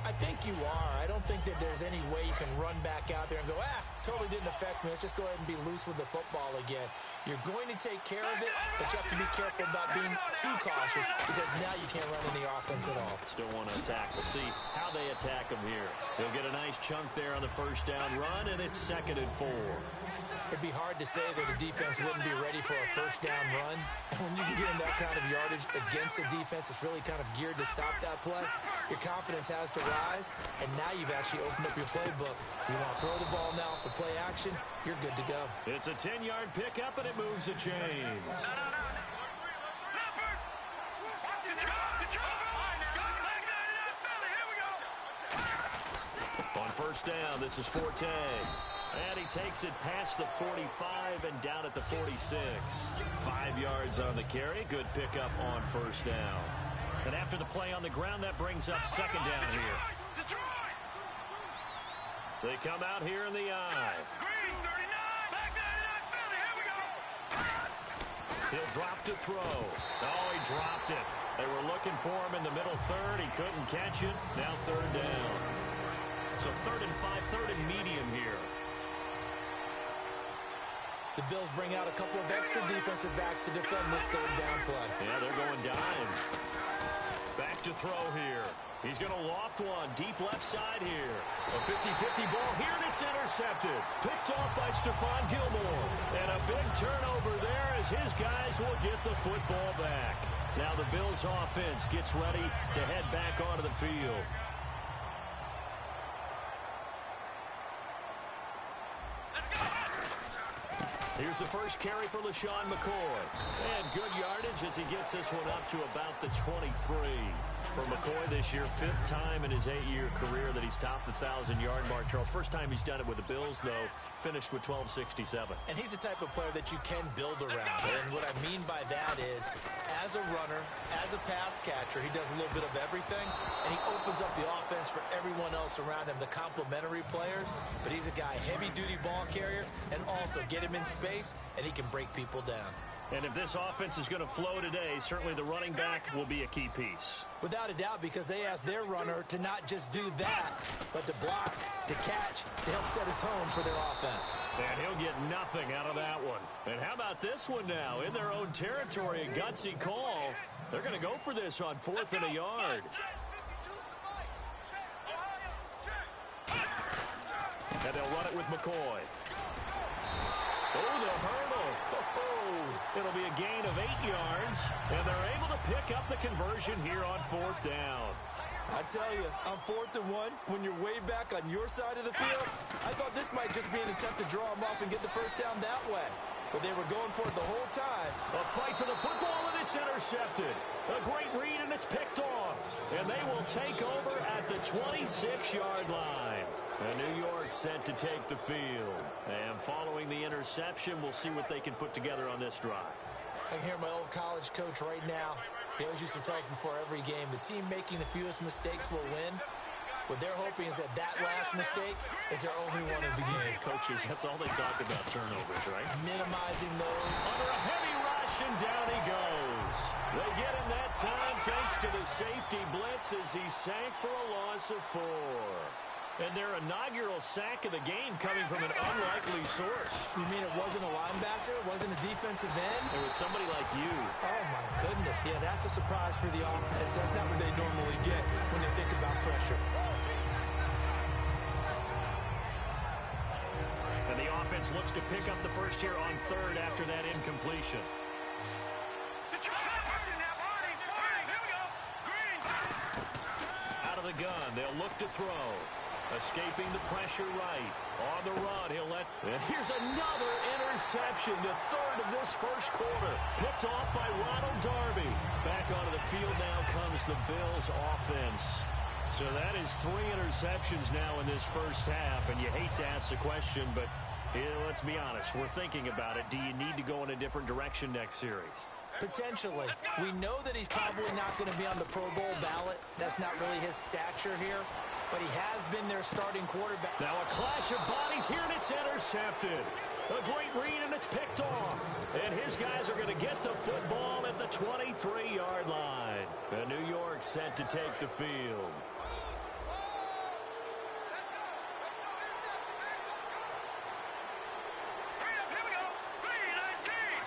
I think you are. I don't think that there's any way you can run back out there and go, totally didn't affect me. Let's just go ahead and be loose with the football again. You're going to take care of it, but you have to be careful about being too cautious because now you can't run any offense at all. Still want to attack. We'll see how they attack him here. He'll get a nice chunk there on the first down run, and it's 2nd and 4. It'd be hard to say that a defense wouldn't be ready for a first down run. And when you can get in that kind of yardage against a defense that's really kind of geared to stop that play, your confidence has to rise, and now you've actually opened up your playbook. If you want to throw the ball now for play action, you're good to go. It's a 10-yard pickup, and it moves the chains. On first down, this is Forte. And he takes it past the 45 and down at the 46. 5 yards on the carry. Good pickup on first down. And after the play on the ground, that brings up 2nd down here. They come out here in the eye. He'll drop to throw. Oh, he dropped it. They were looking for him in the middle third. He couldn't catch it. Now 3rd down. So 3rd and 5, 3rd and medium here. The Bills bring out a couple of extra defensive backs to defend this 3rd down play. Yeah, they're going dime. Back to throw here. He's going to loft one deep left side here. A 50-50 ball here, and it's intercepted. Picked off by Stephon Gilmore. And a big turnover there as his guys will get the football back. Now the Bills offense gets ready to head back onto the field. Here's the first carry for LaShawn McCoy. And good yardage as he gets this one up to about the 23. For McCoy this year, 5th time in his 8-year career that he's topped the 1,000-yard mark. Charles, first time he's done it with the Bills, though, finished with 1267. And he's the type of player that you can build around. And what I mean by that is, as a runner, as a pass catcher, he does a little bit of everything, and he opens up the offense for everyone else around him, the complementary players. But he's a guy, heavy-duty ball carrier, and also get him in space, and he can break people down. And if this offense is going to flow today, certainly the running back will be a key piece. Without a doubt, because they asked their runner to not just do that, but to block, to catch, to help set a tone for their offense. And he'll get nothing out of that one. And how about this one now? In their own territory, a gutsy call. They're going to go for this on 4th and a yard. And they'll run it with McCoy. Oh, the hurdle. It'll be a gain of 8 yards, and they're able to pick up the conversion here on 4th down. I tell you, on 4th and 1, when you're way back on your side of the field, I thought this might just be an attempt to draw them off and get the first down that way. But they were going for it the whole time. A fight for the football, and it's intercepted. A great read, and it's picked off. And they will take over at the 26-yard line. And New York set to take the field. And following the interception, we'll see what they can put together on this drive. I can hear my old college coach right now. He always used to tell us before every game, the team making the fewest mistakes will win. What they're hoping is that last mistake is their only one of the game. Coaches, that's all they talk about, turnovers, right? Minimizing those. Under a heavy rush, and down he goes. They get him that time thanks to the safety blitz as he sank for a loss of 4. And their inaugural sack of the game coming from an unlikely source. You mean it wasn't a linebacker? It wasn't a defensive end? It was somebody like you. Oh, my goodness. Yeah, that's a surprise for the offense. That's not what they normally get when they think about pressure. And the offense looks to pick up the first here on 3rd after that incompletion. Out of the gun, they'll look to throw. Escaping the pressure right. On the run, he'll let... And here's another interception, the 3rd of this first quarter. Picked off by Ronald Darby. Back onto the field now comes the Bills offense. So that is 3 interceptions now in this first half. And you hate to ask the question, but let's be honest. We're thinking about it. Do you need to go in a different direction next series? Potentially. We know that he's probably not going to be on the Pro Bowl ballot. That's not really his stature here. But he has been their starting quarterback. Now a clash of bodies here, and it's intercepted. A great read, and it's picked off. And his guys are going to get the football at the 23-yard line. And New York set to take the field.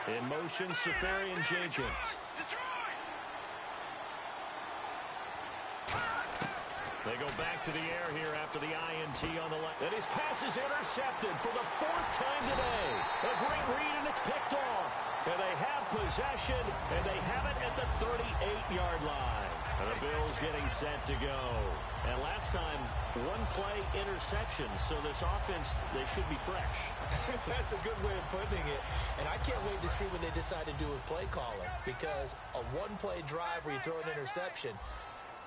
In motion, Safarian Jenkins. They go back to the air here after the INT on the left. And his pass is intercepted for the 4th time today. A great read, and it's picked off. And they have possession, and they have it at the 38-yard line. And the Bills getting set to go. And last time, 1-play interception. So this offense, they should be fresh. That's a good way of putting it. And I can't wait to see what they decide to do with play calling. Because a 1-play drive where you throw an interception,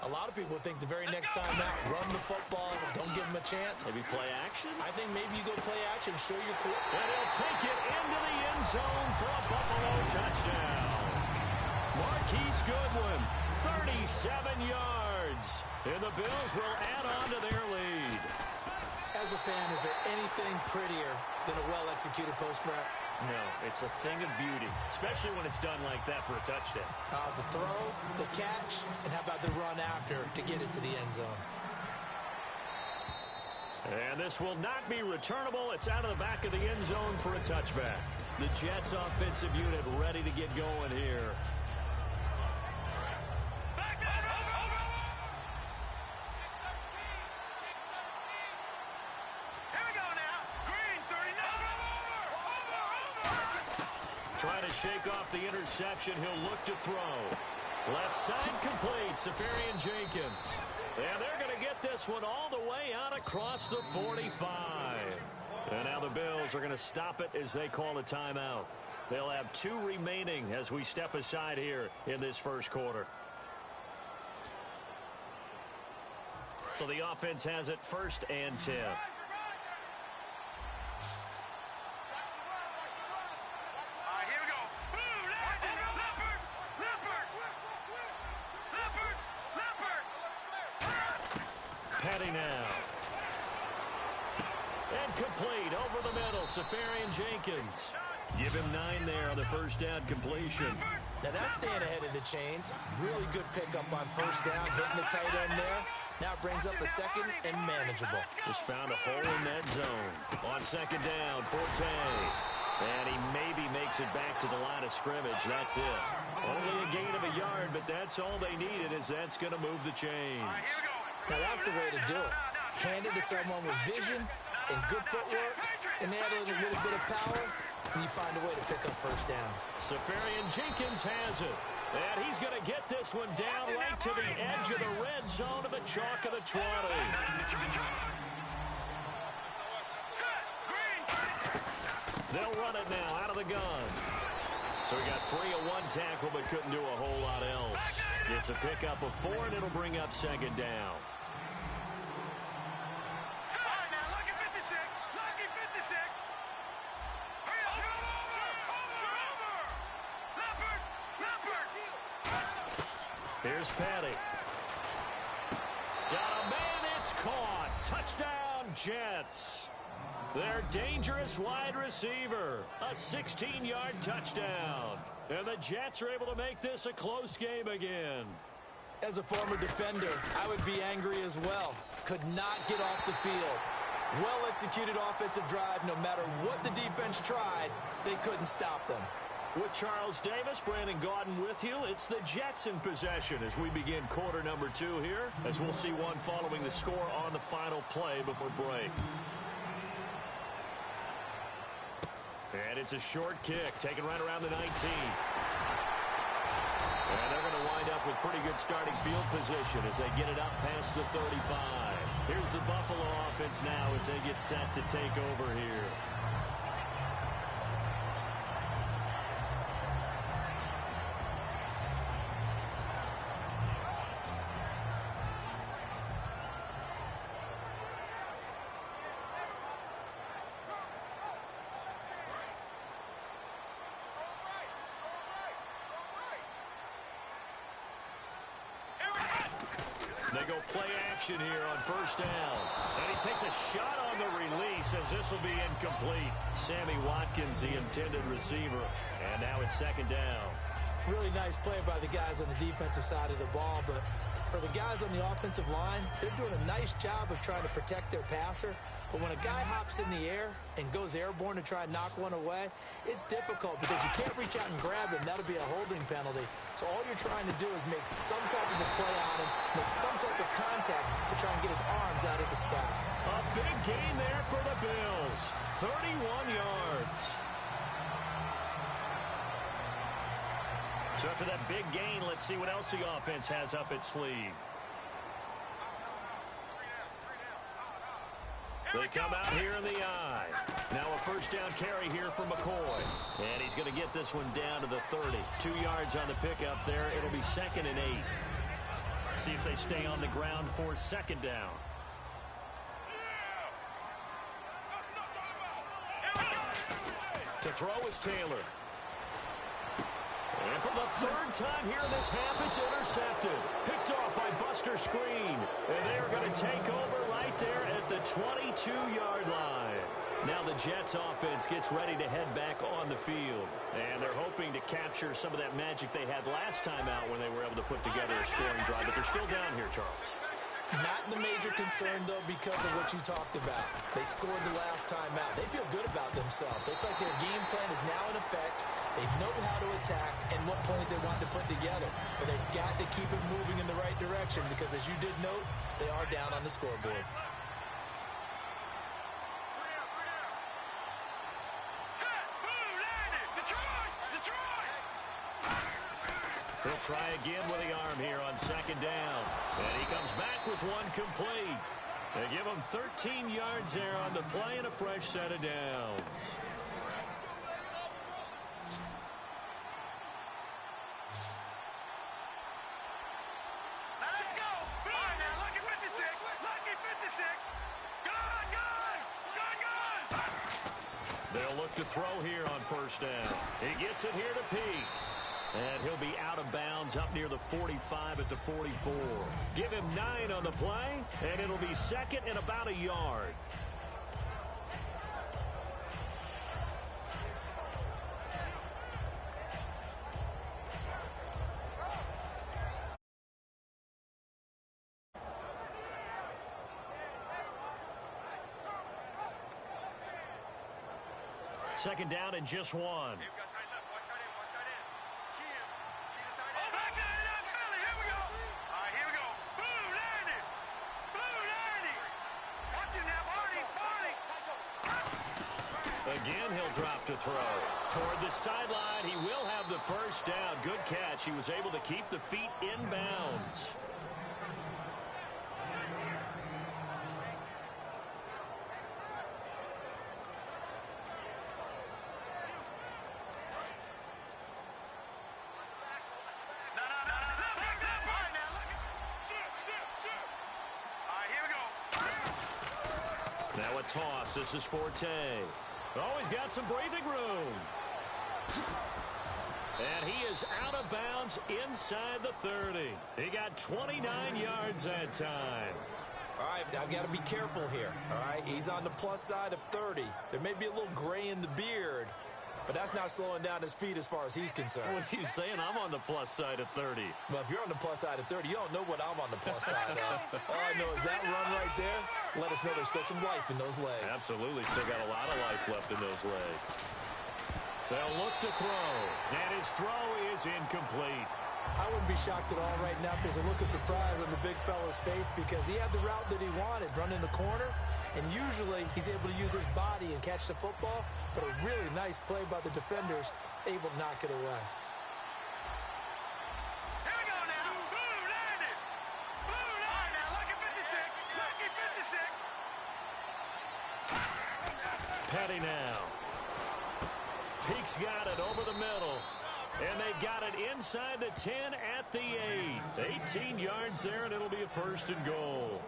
a lot of people think the very next time out, run the football, don't give them a chance. Maybe play action? I think maybe you go play action, show your core. And he'll take it into the end zone for a Buffalo touchdown. Marquise Goodwin, 37 yards. And the Bills will add on to their lead. As a fan, is there anything prettier than a well-executed post route? No, it's a thing of beauty, especially when it's done like that for a touchdown. The throw, the catch, and how about the run after to get it to the end zone? And this will not be returnable. It's out of the back of the end zone for a touchback. The Jets offensive unit ready to get going here. Trying to shake off the interception. He'll look to throw. Left side complete. Safarian Jenkins. And they're going to get this one all the way out across the 45. And now the Bills are going to stop it as they call a timeout. They'll have 2 remaining as we step aside here in this first quarter. So the offense has it 1st and 10. Here we go. Leopard. Petty now. And complete over the middle. Safarian Jenkins. Give him 9 there on the 1st down completion. Now that's staying ahead of the chains. Really good pickup on 1st down, hitting the tight end there. Now it brings up a 2nd and manageable. Just found a hole in that zone. On 2nd down, Forte. And he maybe makes it back to the line of scrimmage. That's it. Only a gain of a yard, but that's all they needed, as that's going to move the chains. Now that's the way to do it. Hand it to someone with vision and good footwork, and add a little bit of power, and you find a way to pick up 1st downs. Safarian Jenkins has it. And he's going to get this one down right to the edge of the red zone of the chalk of the 20. They'll run it now out of the gun. So he got free of 1 tackle but couldn't do a whole lot else. It's a pickup of 4, and it'll bring up 2nd down. Here's Petty. Got a man, it's caught. Touchdown, Jets. Their dangerous wide receiver. A 16-yard touchdown. And the Jets are able to make this a close game again. As a former defender, I would be angry as well. Could not get off the field. Well-executed offensive drive. No matter what the defense tried, they couldn't stop them. With Charles Davis, Brandon Gaudin with you, it's the Jets in possession as we begin quarter number 2 here, as we'll see one following the score on the final play before break. And it's a short kick, taken right around the 19. And they're going to wind up with pretty good starting field position as they get it up past the 35. Here's the Buffalo offense now as they get set to take over here. They go play action here on 1st down. And he takes a shot on the release as this will be incomplete. Sammy Watkins, the intended receiver. And now it's 2nd down. Really nice play by the guys on the defensive side of the ball, but for the guys on the offensive line, they're doing a nice job of trying to protect their passer. But when a guy hops in the air and goes airborne to try and knock one away, it's difficult because you can't reach out and grab him. That'll be a holding penalty. So all you're trying to do is make some type of a play on him, make some type of contact to try and get his arms out of the sky. A big gain there for the Bills. 31 yards. So after that big gain, let's see what else the offense has up its sleeve. They come out here in the eye. Now a 1st down carry here for McCoy. And he's going to get this one down to the 30. 2 yards on the pickup there. It'll be 2nd and 8. See if they stay on the ground for 2nd down. To throw is Taylor. And for the 3rd time here in this half, it's intercepted. Picked off by Buster Screen. And they are going to take over right there at the 22-yard line. Now the Jets offense gets ready to head back on the field. And they're hoping to capture some of that magic they had last time out when they were able to put together a scoring drive. But they're still down here, Charles. Not the major concern, though, because of what you talked about. They scored the last time out. They feel good about themselves. They feel like their game plan is now in effect. They know how to attack and what plays they want to put together. But they've got to keep it moving in the right direction because, as you did note, they are down on the scoreboard. He'll try again with the arm here on 2nd down. And he comes back with one complete. They give him 13 yards there on the play and a fresh set of downs. Let's go. All right, now, look at with me, Six. They'll look to throw here on first down. He gets it here to Peak. And he'll be out of bounds up near the 45 at the 44. Give him 9 on the play, and it'll be second and about a yard. Second down and just one. You've got tight left. Watch tight end. Watch tight end. Key him. Key the tight end. Back in Philly. Here we go. All right, here we go. Blue landed. Blue landed. Watch him now, Barney. Barney. Again, he'll drop to throw. Toward the sideline, he will have the first down. Good catch. He was able to keep the feet in bounds. Now a toss. This is Forte. Oh, he's got some breathing room. And he is out of bounds inside the 30. He got 29 yards that time. All right, I've got to be careful here. All right, he's on the plus side of 30. There may be a little gray in the beard, but that's not slowing down his speed as far as he's concerned. What he's saying, I'm on the plus side of 30. Well, if you're on the plus side of 30, you don't know what I'm on the plus side of. All I know is that run right there, let us know there's still some life in those legs. Absolutely, still got a lot of life left in those legs. They'll look to throw, and his throw is incomplete. I wouldn't be shocked at all right now if there's a look of surprise on the big fella's face because he had the route that he wanted, running the corner, and usually he's able to use his body and catch the football, but a really nice play by the defenders, able to knock it away. Here we go now. Blue landed. Blue landed. Now, lucky 56. Lucky 56. Petty now. Peak's got it over the middle. And they've got it inside the 10 at the 8. 18 yards there, and it'll be a first and goal.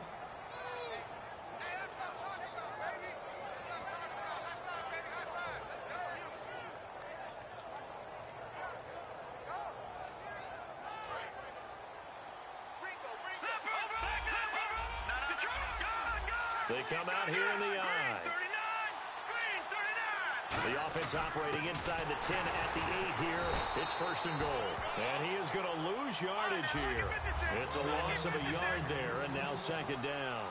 Hey, that's what I'm talking about, baby. That's what I'm talking about. High five, baby. High five. Let's go. Ringo, Ringo. They come out here in the eye. The offense operating inside the 10 at the 8 here. It's first and goal. And he is going to lose yardage here. It's a loss of a yard there, and now second down.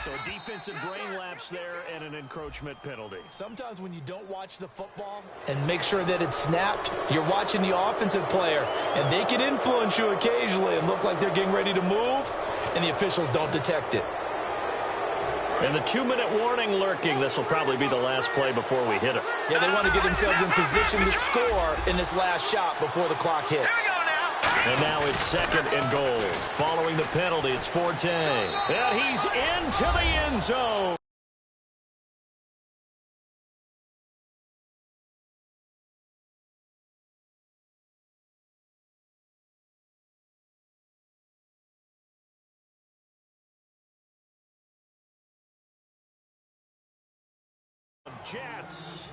So a defensive brain lapse there and an encroachment penalty. Sometimes when you don't watch the football and make sure that it's snapped, you're watching the offensive player, and they can influence you occasionally and look like they're getting ready to move, and the officials don't detect it. And the 2-minute warning lurking. This will probably be the last play before we hit it. Yeah, they want to get themselves in position to score in this last shot before the clock hits. And now it's second and goal. Following the penalty, it's Forte. And he's into the end zone. Jets.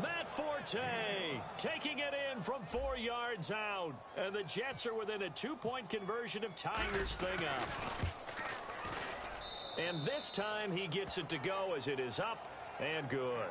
Matt Forte taking it in from 4 yards out. And the Jets are within a 2-point conversion of tying this thing up. And this time he gets it to go as it is up and good.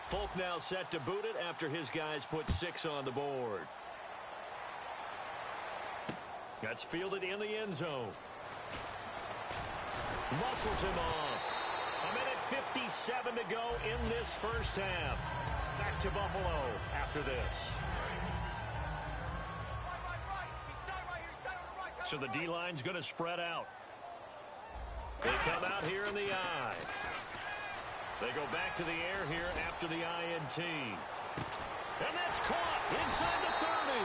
Folk now set to boot it after his guys put 6 on the board. That's fielded in the end zone. Muscles him off. A minute 57 to go in this first half. Back to Buffalo after this. So the D-line's going to spread out. They come out here in the I. They go back to the air here after the INT. And that's caught inside the 30.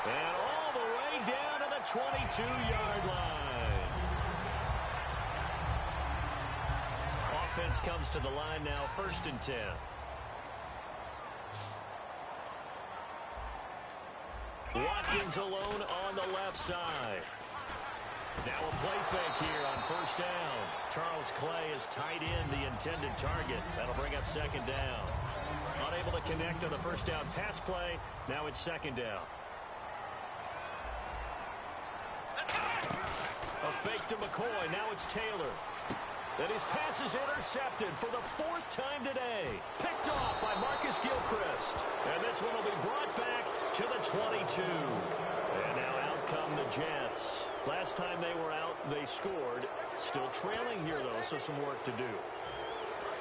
And all the way down to the 22-yard line. Offense comes to the line now, 1st and 10. Watkins alone on the left side. Now a play fake here on 1st down. Charles Clay is tight end, the intended target. That'll bring up 2nd down. Unable to connect on the 1st down pass play. Now it's 2nd down. A fake to McCoy. Now it's Taylor. And his pass is intercepted for the 4th time today. Picked off by Marcus Gilchrist. And this one will be brought back to the 22. And now out come the Jets. Last time they were out, they scored. Still trailing here, though, so some work to do.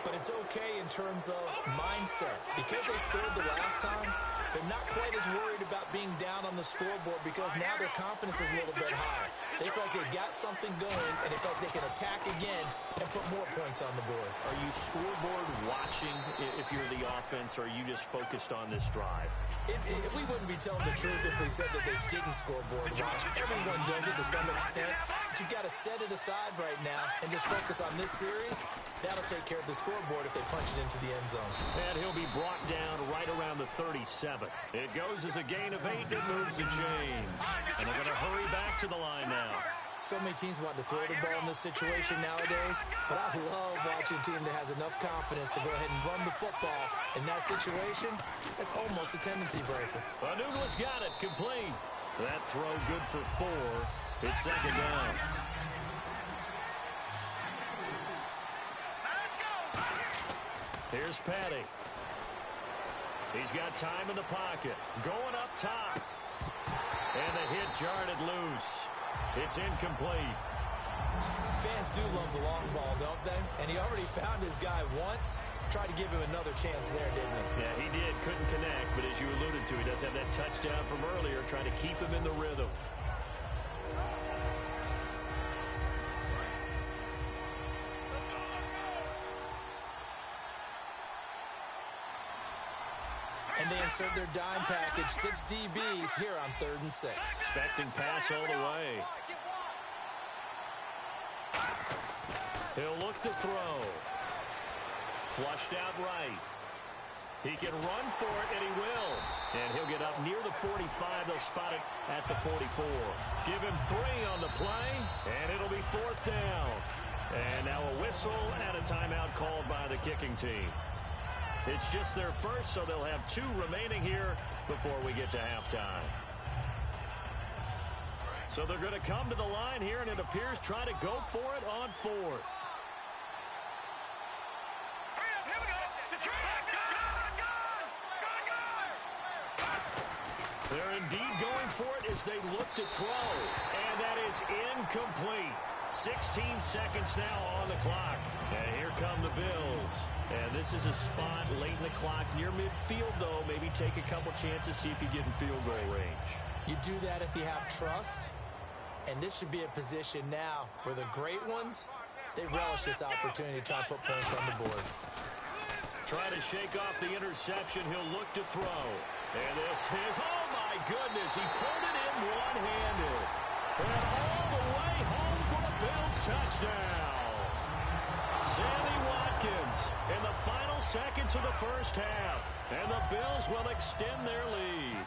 But it's okay in terms of mindset. Because they scored the last time, they're not quite as worried about being down on the scoreboard because now their confidence is a little bit higher. They feel like they got something going, and they feel like they can attack again and put more points on the board. Are you scoreboard watching if you're the offense, or are you just focused on this drive? We wouldn't be telling the truth if we said that they didn't scoreboard watch. Everyone does it to some extent. But you've got to set it aside right now and just focus on this series. That'll take care of the scoreboard if they punch it into the end zone. And he'll be brought down right around the 37. It goes as a gain of 8. It moves the chains. And they're going to hurry back to the line now. So many teams want to throw the ball in this situation nowadays, but I love watching a team that has enough confidence to go ahead and run the football. In that situation, that's almost a tendency breaker. Anuno's got it, complete. That throw good for 4. It's 2nd down. Here's Patty. He's got time in the pocket. Going up top. And the hit jarred it loose. It's incomplete. Fans do love the long ball, don't they? And he already found his guy once. Tried to give him another chance there, didn't he? Yeah, he did. Couldn't connect, but as you alluded to, he does have that touchdown from earlier, trying to keep him in the rhythm. And they insert their dime package, 6 DBs here on 3rd and 6. Expecting pass all the way. He'll look to throw. Flushed out right. He can run for it, and he will. And he'll get up near the 45. They'll spot it at the 44. Give him 3 on the play, and it'll be 4th down. And now a whistle and a timeout called by the kicking team. It's just their first, so they'll have 2 remaining here before we get to halftime. So they're going to come to the line here, and it appears try to go for it on 4th. They're indeed going for it as they look to throw, and that is incomplete. 16 seconds now on the clock. And here come the Bills. And this is a spot late in the clock near midfield, though. Maybe take a couple chances, see if you get in field goal range. You do that if you have trust. And this should be a position now where the great ones, they relish this opportunity to try to put points on the board. Try to shake off the interception. He'll look to throw. And this is, oh my goodness, he pulled it in one-handed. And all the way home for a Bills touchdown. Sammy Watkins in the final seconds of the first half. And the Bills will extend their lead.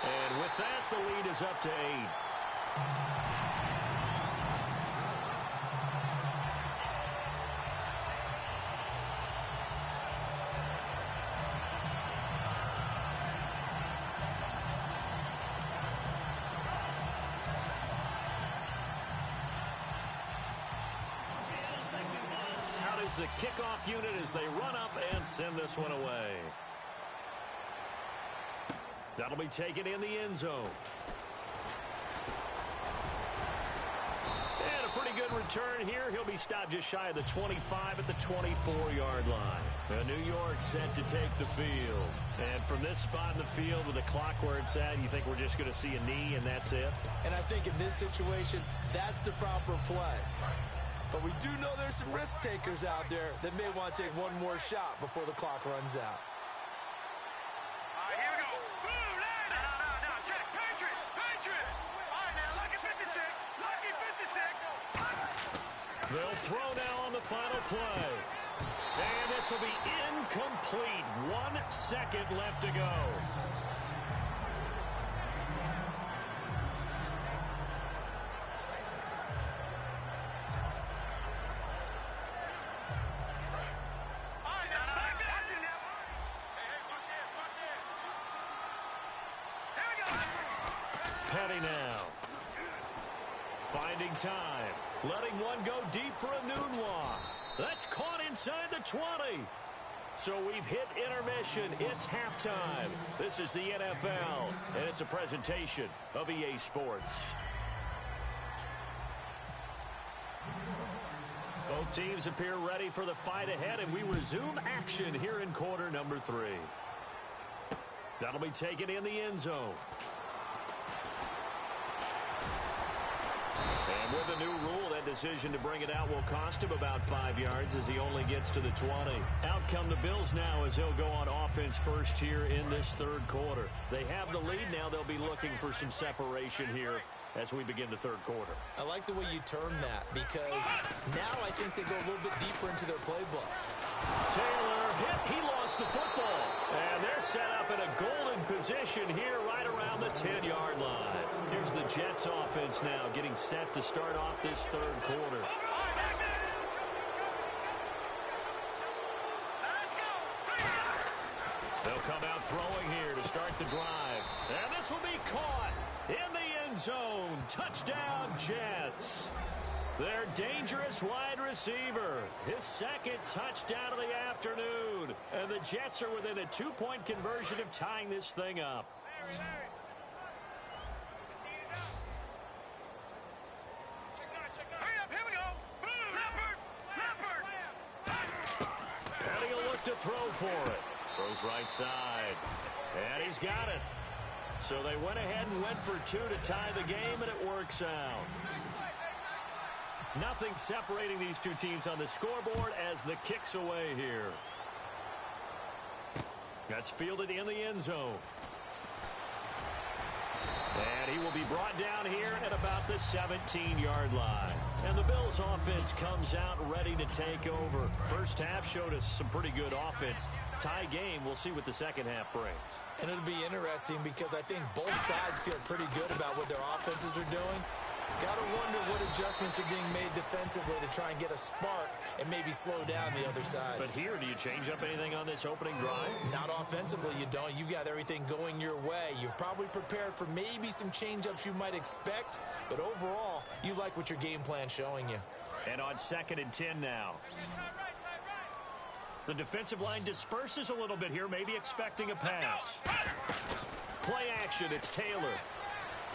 And with that, the lead is up to 8. The kickoff unit as they run up and send this one away. That'll be taken in the end zone. And a pretty good return here. He'll be stopped just shy of the 25 at the 24-yard line. Now, New York set to take the field. And from this spot in the field with the clock where it's at, you think we're just going to see a knee and that's it? And I think in this situation, that's the proper play. But we do know there's some risk takers out there that may want to take one more shot before the clock runs out. All right, here we go. Boom, land it. No, check. Patriot. All right, now, lucky 56. They'll throw now on the final play. And this will be incomplete. 1 second left to go. Petty now. Finding time. Letting one go deep for Anunwa. That's caught inside the 20. So we've hit intermission. It's halftime. This is the NFL, and it's a presentation of EA Sports. Both teams appear ready for the fight ahead, and we resume action here in quarter number 3. That'll be taken in the end zone. And with a new rule, that decision to bring it out will cost him about 5 yards as he only gets to the 20. Out come the Bills now as they'll go on offense first here in this third quarter. They have the lead now. They'll be looking for some separation here as we begin the third quarter. I like the way you term that because now I think they go a little bit deeper into their playbook. Taylor hit. He lost the football. And they're set up in a golden position here right around the 10-yard line. Here's the Jets offense now getting set to start off this third quarter. They'll come out throwing here to start the drive. And this will be caught in the end zone. Touchdown, Jets. Their dangerous wide receiver. His second touchdown of the afternoon. And the Jets are within a 2-point conversion of tying this thing up. Hurry up, here we go. Boom, Leopard. Petty will look to throw for it. Throws right side. And he's got it. So they went ahead and went for 2 to tie the game, and it works out. Nothing separating these two teams on the scoreboard as the kick's away here. That's fielded in the end zone. And he will be brought down here at about the 17-yard line. And the Bills offense comes out ready to take over. First half showed us some pretty good offense. Tie game, we'll see what the second half brings. And it'll be interesting because I think both sides feel pretty good about what their offenses are doing. Got to wonder what adjustments are being made defensively to try and get a spark and maybe slow down the other side. But here, do you change up anything on this opening drive? Not offensively, you don't. You've got everything going your way. You've probably prepared for maybe some change-ups you might expect, but overall, you like what your game plan's showing you. And on 2nd and 10 now. The defensive line disperses a little bit here, maybe expecting a pass. Play action, it's Taylor.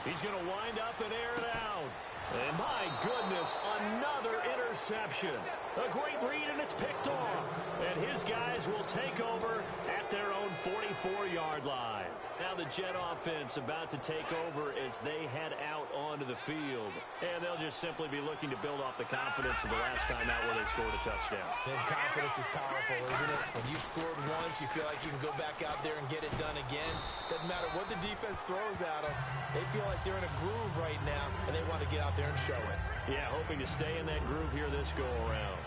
He's going to wind up and air it out. And my goodness, another interception. A great read, and it's picked off. And his guys will take over at their own 44-yard line. Now the Jet offense about to take over as they head out onto the field. And they'll just simply be looking to build off the confidence of the last time out where they scored a touchdown. And confidence is powerful, isn't it? When you've scored once, you feel like you can go back out there and get it done again. Doesn't matter what the defense throws at them. They feel like they're in a groove right now, and they want to get out there and show it. Yeah, hoping to stay in that groove here this go-around.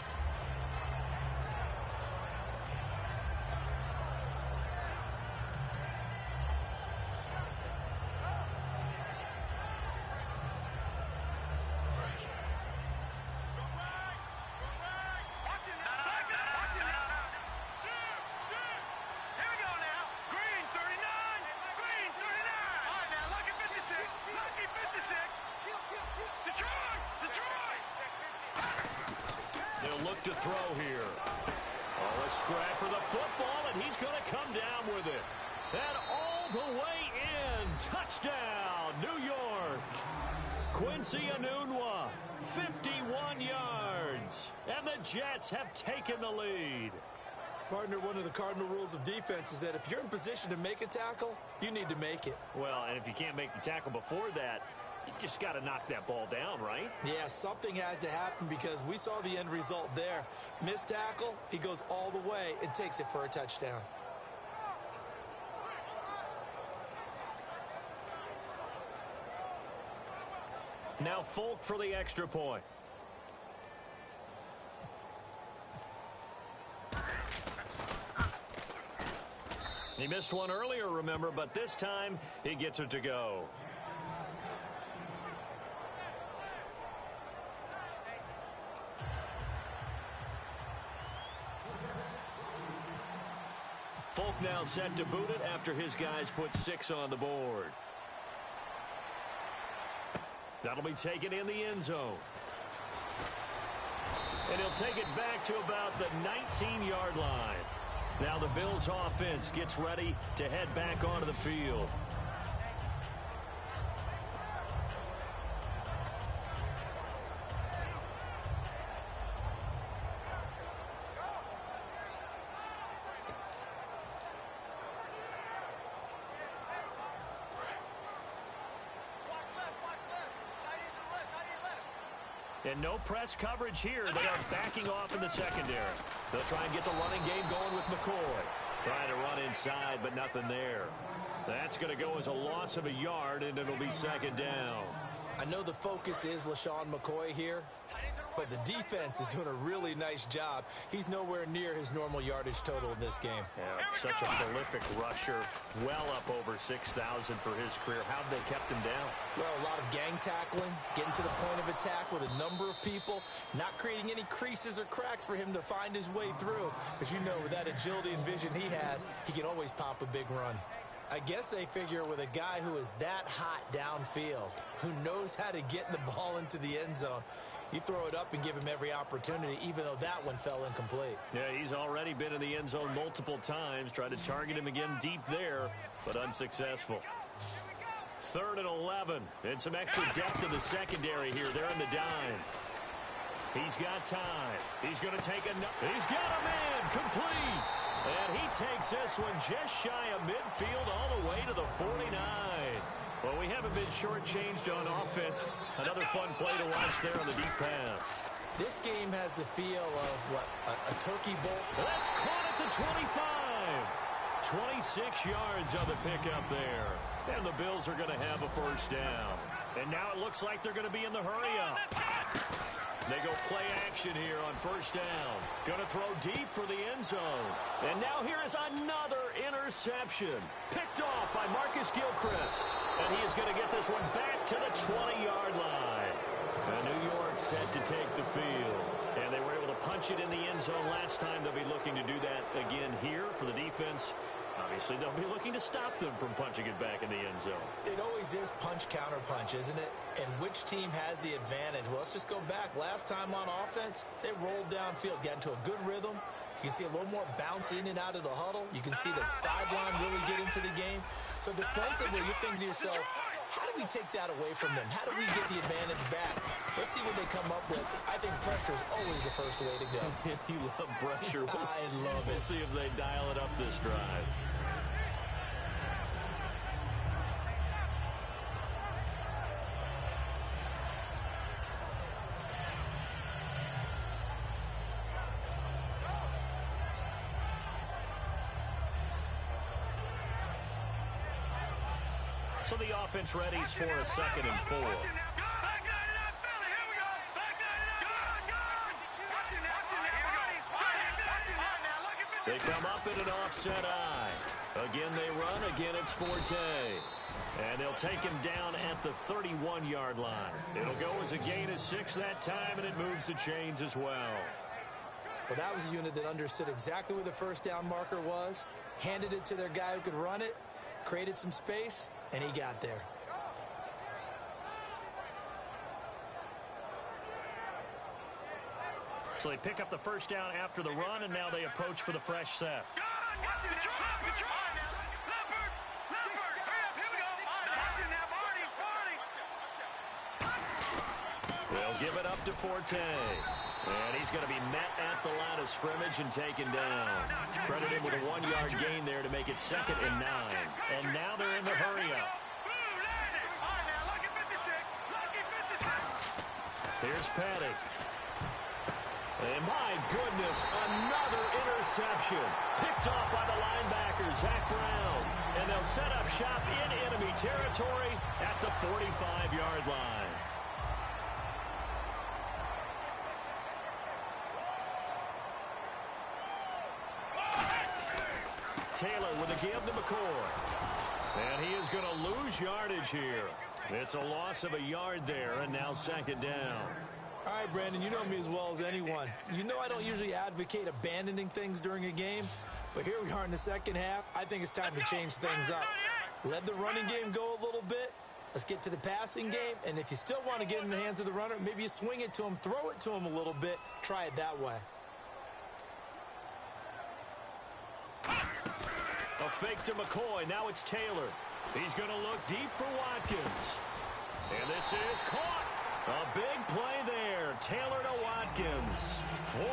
Look to throw here. Oh, a scrap for the football, and he's going to come down with it. And all the way in. Touchdown, New York. Quincy Anunwa, 51 yards. And the Jets have taken the lead. Partner, one of the cardinal rules of defense is that if you're in position to make a tackle, you need to make it. Well, and if you can't make the tackle before that, You just got to knock that ball down, right? Yeah, something has to happen because we saw the end result there. Missed tackle, he goes all the way and takes it for a touchdown. Now Folk for the extra point. He missed one earlier, remember, but this time he gets it to go. Folk now set to boot it after his guys put 6 on the board. That'll be taken in the end zone. And he'll take it back to about the 19-yard line. Now the Bills offense gets ready to head back onto the field. And no press coverage here. They are backing off in the secondary. They'll try and get the running game going with McCoy. Trying to run inside, but nothing there. That's going to go as a loss of a yard, and it'll be second down. I know the focus is LaShawn McCoy here, but the defense is doing a really nice job. He's nowhere near his normal yardage total in this game. Yeah, such a prolific rusher, well up over 6,000 for his career. How have they kept him down? Well, a lot of gang tackling, getting to the point of attack with a number of people, not creating any creases or cracks for him to find his way through. Because you know, with that agility and vision he has, he can always pop a big run. I guess they figure with a guy who is that hot downfield, who knows how to get the ball into the end zone, you throw it up and give him every opportunity, even though that one fell incomplete. Yeah, he's already been in the end zone multiple times. Tried to target him again deep there, but unsuccessful. 3rd and 11, and some extra depth in the secondary here. They're in the dime. He's got time. He's going to take a... He's got a man complete. And he takes this one just shy of midfield all the way to the 49. Well, we haven't been shortchanged on offense. Another fun play to watch there on the deep pass. This game has the feel of, what, a turkey bowl? That's caught at the 25. 26 yards on the pickup there. And the Bills are going to have a first down. And now it looks like they're going to be in the hurry-up. They go play action here on first down. Going to throw deep for the end zone. And now here is another interception. Picked off by Marcus Gilchrist. And he is going to get this one back to the 20-yard line. And New York set to take the field. And they were able to punch it in the end zone last time. They'll be looking to do that again here for the defense. Obviously, they'll be looking to stop them from punching it back in the end zone. It always is punch-counter-punch, isn't it? And which team has the advantage? Well, let's just go back. Last time on offense, they rolled downfield, got into a good rhythm. You can see a little more bounce in and out of the huddle. You can see the sideline really get into the game. So defensively, you're thinking to yourself, how do we take that away from them? How do we get the advantage back? Let's see what they come up with. I think pressure is always the first way to go. You love pressure. I love it. We'll see if they dial it up this drive. So the offense readies for a 2nd and 4. They come up in an offset eye. Again they run. Again it's Forte. And they'll take him down at the 31-yard line. It'll go as a gain of 6 that time, and it moves the chains as well. Well, that was a unit that understood exactly where the first down marker was, handed it to their guy who could run it, created some space, and he got there. So they pick up the first down after the run, and now they approach for the fresh set. They'll give it up to Forte. And he's going to be met at the line of scrimmage and taken down. Credit him with a 1-yard gain there to make it 2nd and 9. And now they're in the hurry-up. Here's Petty. And my goodness, another interception. Picked off by the linebacker, Zach Brown. And they'll set up shop in enemy territory at the 45-yard line. Taylor with a give to McCoy. And he is going to lose yardage here. It's a loss of a yard there, and now second down. All right, Brandon, you know me as well as anyone. You know I don't usually advocate abandoning things during a game, but here we are in the second half. I think it's time to change things up. Let the running game go a little bit. Let's get to the passing game, and if you still want to get in the hands of the runner, maybe you swing it to him, throw it to him a little bit, try it that way. A fake to McCoy. Now it's Taylor. He's going to look deep for Watkins. And this is caught. A big play there. Taylor to Watkins.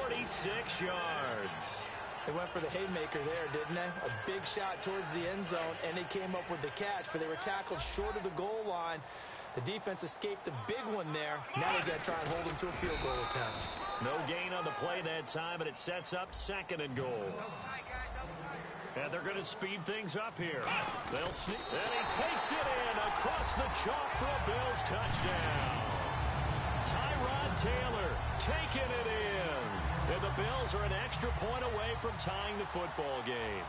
46 yards. They went for the haymaker there, didn't they? A big shot towards the end zone, and they came up with the catch, but they were tackled short of the goal line. The defense escaped the big one there. Now they've got to try and hold them to a field goal attempt. No gain on the play that time, and it sets up second and goal. And they're going to speed things up here. They'll see, and he takes it in across the chalk for a Bills touchdown. Tyrod Taylor taking it in. And the Bills are an extra point away from tying the football game.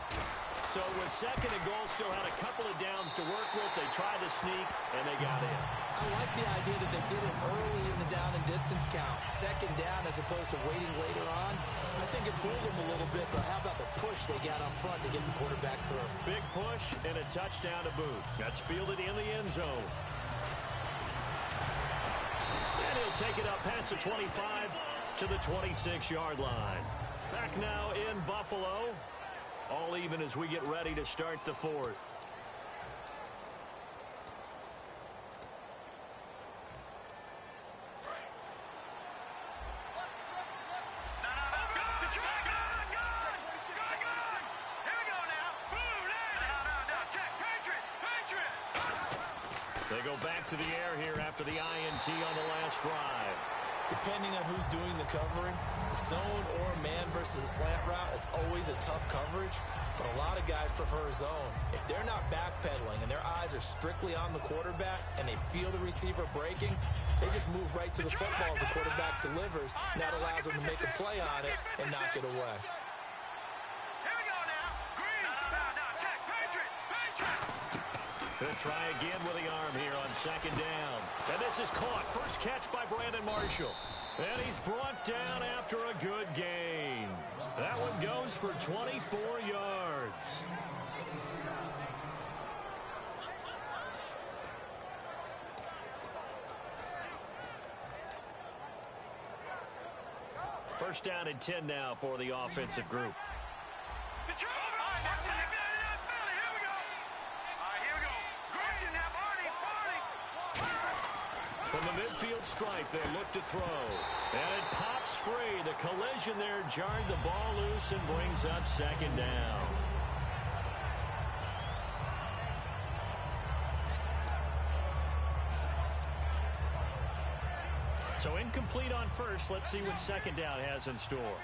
So with second and goal, still had a couple of downs to work with. They tried to sneak, and they got in. I like the idea that they did it early in the down and distance count. Second down as opposed to waiting later on. I think it fooled them a little bit, but how about the push they got up front to get the quarterback through? Big push and a touchdown to boot. That's fielded in the end zone. And he'll take it up past the 25 to the 26-yard line. Back now in Buffalo. All even as we get ready to start the fourth. They go back to the air here after the INT on the last drive. Depending on who's doing the covering, zone or man versus a slant route is always a tough coverage, but a lot of guys prefer zone. If they're not backpedaling and their eyes are strictly on the quarterback and they feel the receiver breaking, they just move right to the football as the quarterback delivers, and that allows them to make a play on it and knock it away. They'll try again with the arm here on second down. And this is caught. First catch by Brandon Marshall. And he's brought down after a good gain. That one goes for 24 yards. First down and 10 now for the offensive group. From the midfield stripe, they look to throw. And it pops free. The collision there jarred the ball loose and brings up second down. So incomplete on first. Let's see what second down has in store.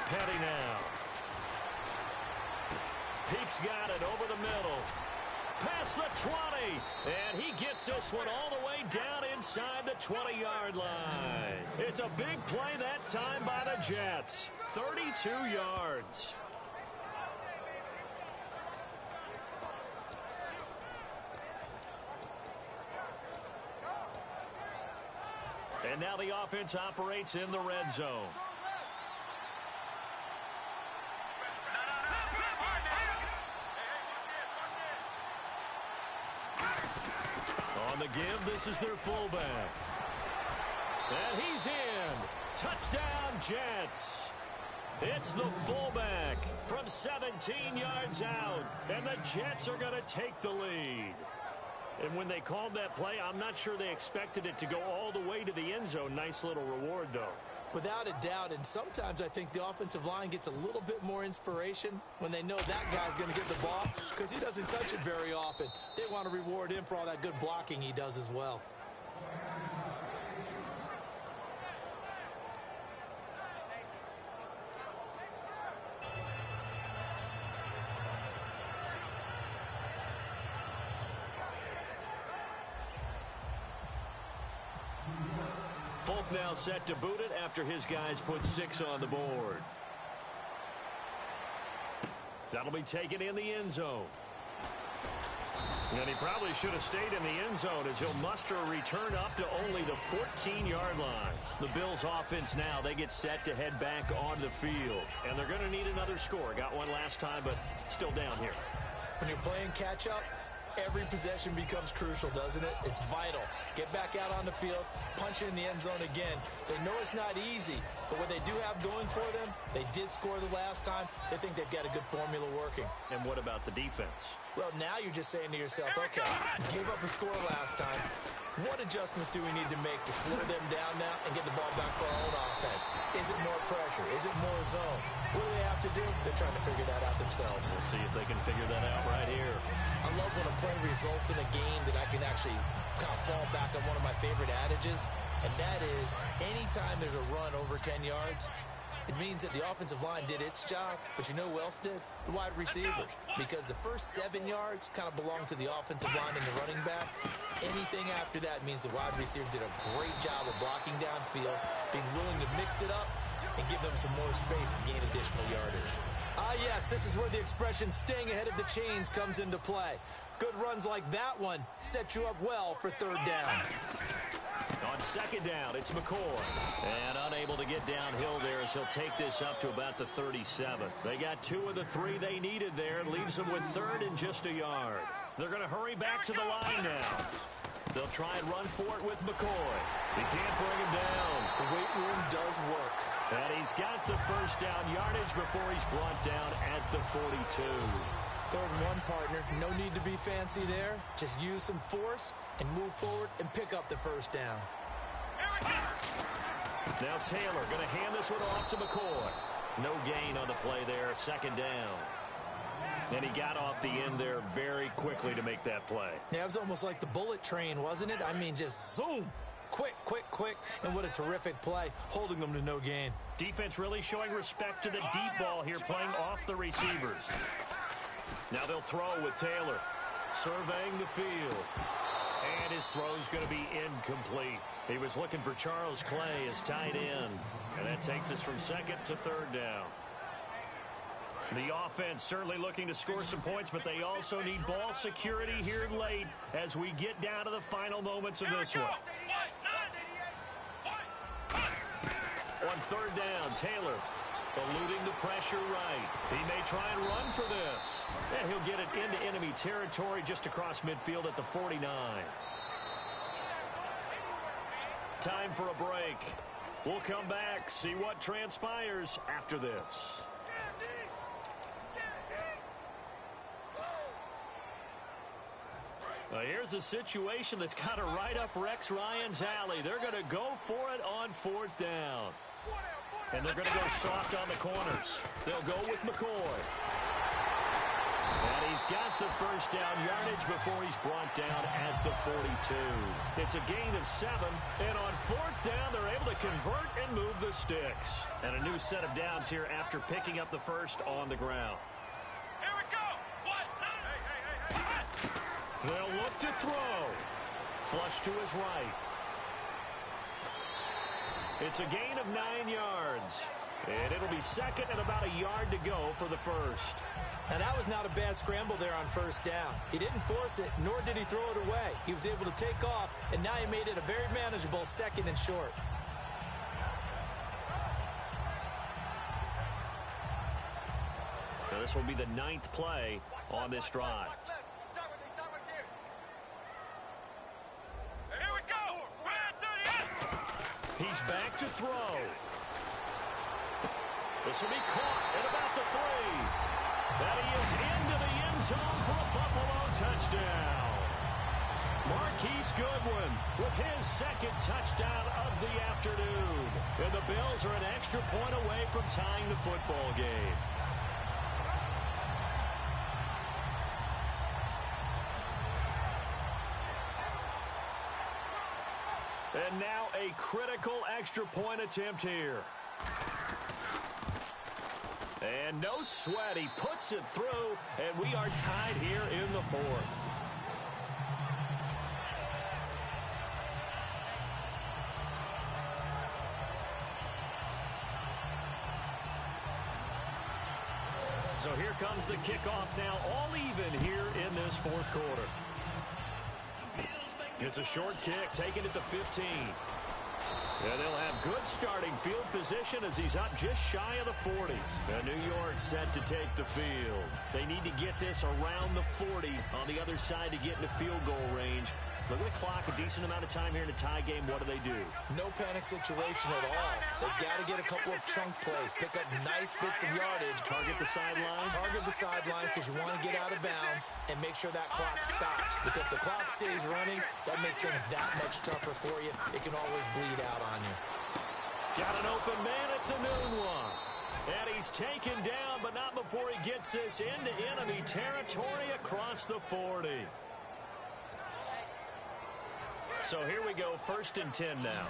Petty now. Peake's got it over the middle. Past the 20. And he gets this one all the way down inside the 20-yard line. It's a big play that time by the Jets. 32 yards. And now the offense operates in the red zone. On the give, this is their fullback. And he's in. Touchdown, Jets. It's the fullback from 17 yards out. And the Jets are going to take the lead. And when they called that play, I'm not sure they expected it to go all the way to the end zone. Nice little reward, though. Without a doubt, and sometimes I think the offensive line gets a little bit more inspiration when they know that guy's going to get the ball because he doesn't touch it very often. They want to reward him for all that good blocking he does as well. Folk now set to boot it after his guys put 6 on the board. That'll be taken in the end zone. And he probably should have stayed in the end zone as he'll muster a return up to only the 14-yard line. The Bills offense now, they get set to head back on the field. And they're going to need another score. Got one last time, but still down here. When you're playing catch-up, every possession becomes crucial, doesn't it? It's vital. Get back out on the field, punch it in the end zone again. They know it's not easy, but what they do have going for them, they did score the last time. They think they've got a good formula working. And what about the defense? Well, now you're just saying to yourself, okay, give up a score last time. What adjustments do we need to make to slow them down now and get the ball back for our own offense? Is it more pressure? Is it more zone? What do they have to do? They're trying to figure that out themselves. We'll see if they can figure that out right here. I love when a play results in a game that I can actually kind of fall back on one of my favorite adages, and that is anytime there's a run over 10 yards, it means that the offensive line did its job, but you know who else did? The wide receivers. Because the first 7 yards kind of belong to the offensive line and the running back. Anything after that means the wide receivers did a great job of blocking downfield, being willing to mix it up, and give them some more space to gain additional yardage. Ah, yes, this is where the expression staying ahead of the chains comes into play. Good runs like that one set you up well for third down. On second down, it's McCoy. And unable to get downhill there as he'll take this up to about the 37. They got 2 of the 3 they needed there. Leaves them with third and just a yard. They're going to hurry back to the line now. They'll try and run for it with McCoy. He can't bring him down. The weight room does work. And he's got the first down yardage before he's brought down at the 42. Third and 1, partner. No need to be fancy there. Just use some force and move forward and pick up the first down. Now Taylor going to hand this one off to McCoy. No gain on the play there, second down. And he got off the end there very quickly to make that play. Yeah, it was almost like the bullet train, wasn't it? I mean, just zoom. Quick, quick, quick. And what a terrific play, holding them to no gain. Defense really showing respect to the deep ball here, playing off the receivers. Now they'll throw with Taylor, surveying the field. And his throw's going to be incomplete. He was looking for Charles Clay as tight end. And that takes us from second to third down. The offense certainly looking to score some points, but they also need ball security here late as we get down to the final moments of this one. On third down, Taylor eluding the pressure right. He may try and run for this. And he'll get it into enemy territory just across midfield at the 49. Time for a break. We'll come back, see what transpires after this. Here's a situation that's kind of right up Rex Ryan's alley. They're going to go for it on fourth down. And they're going to go soft on the corners. They'll go with McCoy. And he's got the first down yardage before he's brought down at the 42. It's a gain of 7. And on fourth down, they're able to convert and move the sticks. And a new set of downs here after picking up the first on the ground. Here we go. What? They'll look to throw. Flush to his right. It's a gain of 9 yards. And it'll be second and about a yard to go for the first. Now, that was not a bad scramble there on first down. He didn't force it, nor did he throw it away. He was able to take off, and now he made it a very manageable second and short. Now, this will be the 9th play on this drive. Here we go. He's back to throw. This will be caught at about the 3. And he is into the end zone for a Buffalo touchdown. Marquise Goodwin with his second touchdown of the afternoon. And the Bills are an extra point away from tying the football game. And now a critical extra point attempt here. And no sweat. He puts it through, and we are tied here in the fourth. So here comes the kickoff now, all even here in this fourth quarter. It's a short kick, taking it to 15. And they'll have good starting field position as he's up just shy of the 40. And New York set to take the field. They need to get this around the 40 on the other side to get into field goal range. Look at the clock, a decent amount of time here in a tie game. What do? No panic situation at all. They've got to get a couple of chunk plays, pick up nice bits of yardage. Target the sidelines. Target the sidelines because you want to get out of bounds and make sure that clock stops. Because if the clock stays running, that makes things that much tougher for you. It can always bleed out on you. Got an open man. It's a noon one. And he's taken down, but not before he gets this into enemy territory across the 40. So here we go, 1st and 10 now.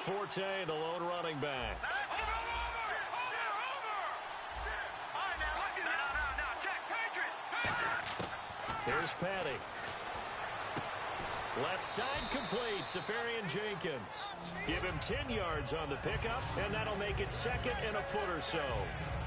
Forte, the lone running back. Here's Patty. Left side complete, Safarian Jenkins. Give him 10 yards on the pickup, and that'll make it 2nd and a foot or so.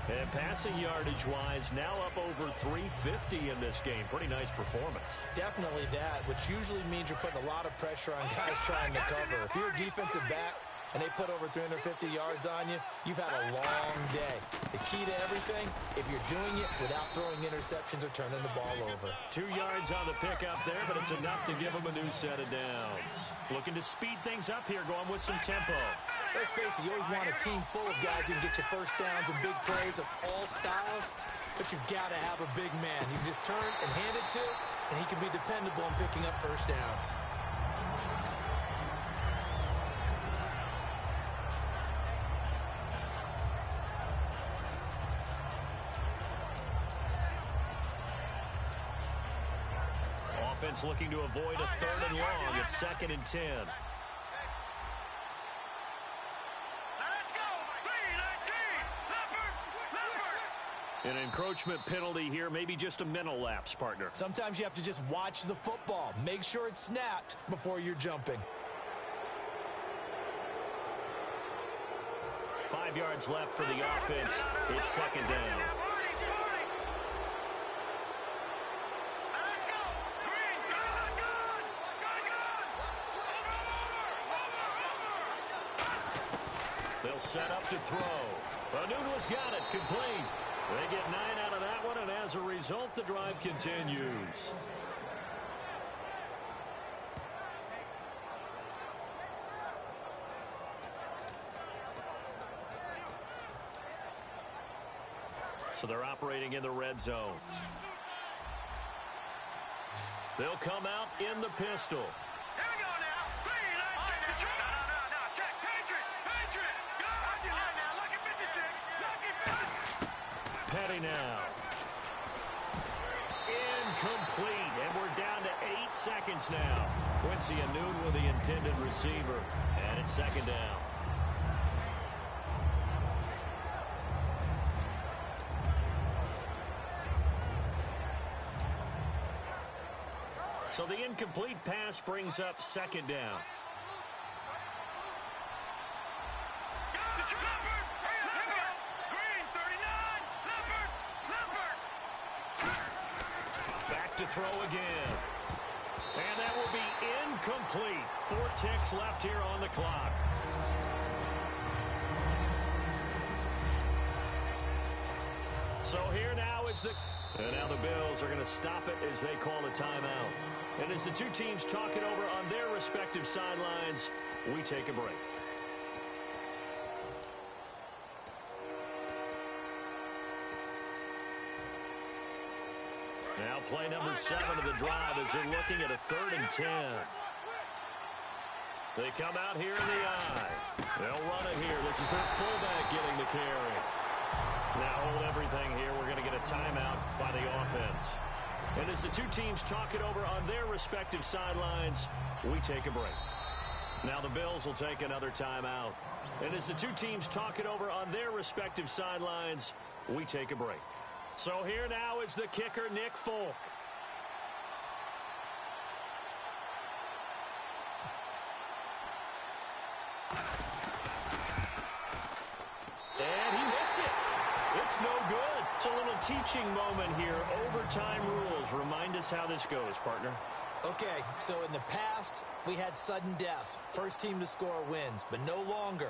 And passing yardage-wise, now up over 350 in this game. Pretty nice performance. Definitely that, which usually means you're putting a lot of pressure on guys trying to cover. If you're a defensive back and they put over 350 yards on you, you've had a long day. The key to everything, if you're doing it without throwing interceptions or turning the ball over. 2 yards on the pickup there, but it's enough to give them a new set of downs. Looking to speed things up here, going with some tempo. Let's face it, you always want a team full of guys who can get you first downs and big plays of all styles, but you've got to have a big man. You can just turn and hand it to, and he can be dependable in picking up first downs. Offense looking to avoid a 3rd and long. It's 2nd and 10. An encroachment penalty here, maybe just a mental lapse, partner. Sometimes you have to just watch the football. Make sure it's snapped before you're jumping. 5 yards left for the offense. It's 2nd down. They'll set up to throw. Anunu's got it, complete. They get 9 out of that one, and as a result, the drive continues. So they're operating in the red zone. They'll come out in the pistol. Here we go now. 3-19. No. Check. Patriot. Go. Now. Lucky 56. Lucky 56. Petty now. Incomplete. And we're down to 8 seconds now. Quincy Anun with the intended receiver. And it's 2nd down. So the incomplete pass brings up 2nd down. Back to throw again. And that will be incomplete. 4 ticks left here on the clock. So here now is the... And now the Bills are going to stop it as they call a timeout. And as the two teams talk it over on their respective sidelines, we take a break. Now Play number 7 of the drive as they're looking at a 3rd and 10. They come out here in the eye. They'll run it here. This is their fullback getting the carry. Now hold everything here. We're going to get a timeout by the offense. And as the two teams talk it over on their respective sidelines, we take a break. Now the Bills will take another timeout. And as the two teams talk it over on their respective sidelines, we take a break. So here now is the kicker, Nick Folk. And he missed it. It's no good. It's a little teaching moment here. Overtime rules. Remind us how this goes, partner. Okay, so in the past, we had sudden death. First team to score wins, but no longer.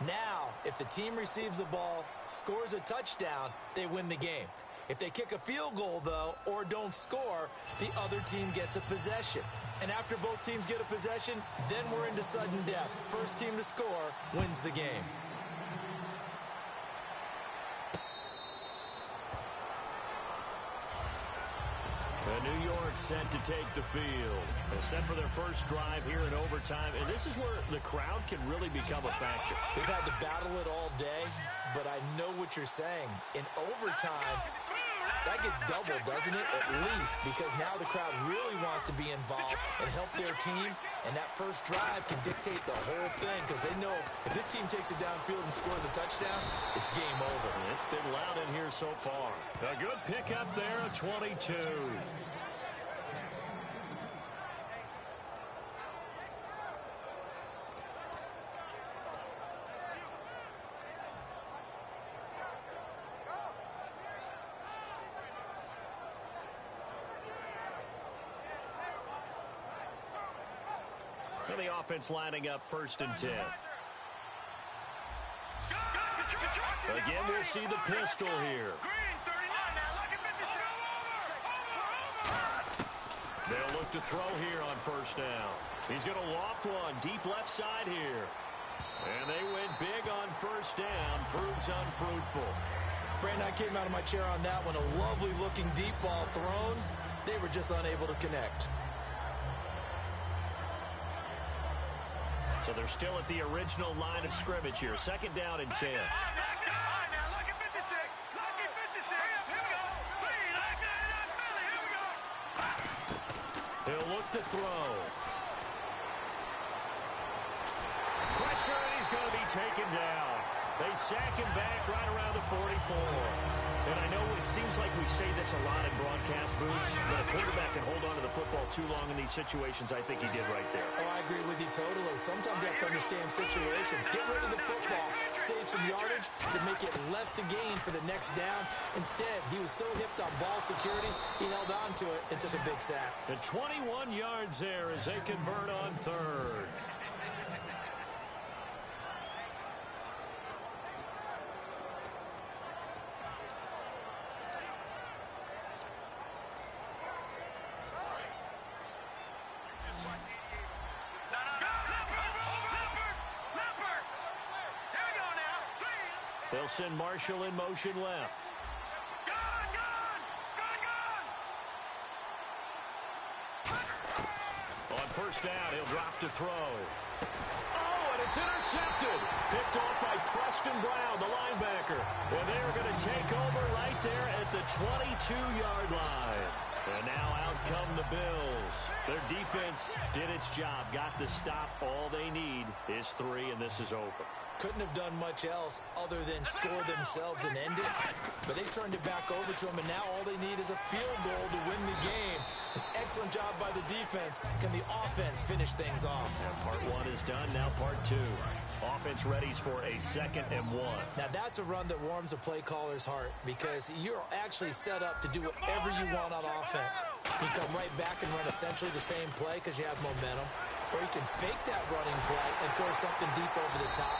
Now, if the team receives the ball, scores a touchdown, they win the game. If they kick a field goal, though, or don't score, the other team gets a possession. And after both teams get a possession, then we're into sudden death. First team to score wins the game. New York set to take the field. They're set for their first drive here in overtime, and this is where the crowd can really become a factor. They've had to battle it all day, but I know what you're saying. In overtime, that gets doubled, doesn't it? At least, because now the crowd really wants to be involved and help their team, and that first drive can dictate the whole thing because they know if this team takes it downfield and scores a touchdown, it's game over. It's been loud in here so far. A good pickup there, a 22. And the offense lining up 1st and 10. Again, we'll see the pistol here. They'll look to throw here on 1st down. He's going to loft one deep left side here. And they went big on 1st down. Proves unfruitful. Brandon, I came out of my chair on that one. A lovely looking deep ball thrown. They were just unable to connect. So they're still at the original line of scrimmage here. 2nd down and 10. He'll look to throw. Pressure, and he's going to be taken down. They sack him back right around the 44. And I know it seems like we say this a lot in broadcast booths, but a quarterback can hold on to the football too long in these situations. I think he did right there. Oh, I agree with you totally. Sometimes you have to understand situations. Get rid of the football, save some yardage to make it less to gain for the next down. Instead, he was so hipped on ball security, he held on to it and took a big sack. And 21 yards there as they convert on 3rd. They'll send Marshall in motion left. On 1st down, he'll drop to throw. Oh, and it's intercepted. Picked off by Preston Brown, the linebacker. And they're going to take over right there at the 22-yard line. And now out come the Bills. Their defense did its job, got the stop. All they need is 3, and this is over. Couldn't have done much else other than score themselves and end it. But they turned it back over to them, and now all they need is a field goal to win the game. An excellent job by the defense. Can the offense finish things off? And part 1 is done, now part 2. Offense readies for a 2nd and 1. Now that's a run that warms a play caller's heart because you're actually set up to do whatever you want on offense. You come right back and run essentially the same play because you have momentum. Or you can fake that running play and throw something deep over the top.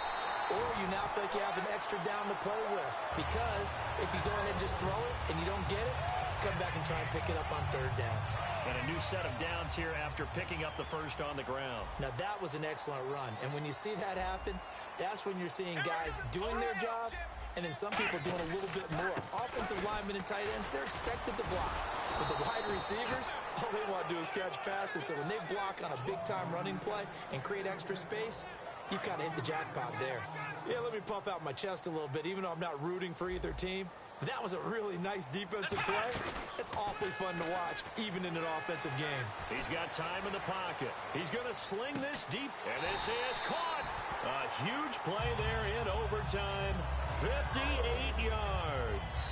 Or you now feel like you have an extra down to play with. Because if you go ahead and just throw it and you don't get it, come back and try and pick it up on 3rd down. And a new set of downs here after picking up the first on the ground. Now, that was an excellent run. And when you see that happen, that's when you're seeing guys doing their job and then some people doing a little bit more. Offensive linemen and tight ends, they're expected to block. But the wide receivers, all they want to do is catch passes. So when they block on a big-time running play and create extra space, you've kind of hit the jackpot there. Yeah, let me puff out my chest a little bit, even though I'm not rooting for either team. But that was a really nice defensive play. It's awfully fun to watch, even in an offensive game. He's got time in the pocket. He's going to sling this deep, and this is caught. A huge play there in overtime, 58 yards.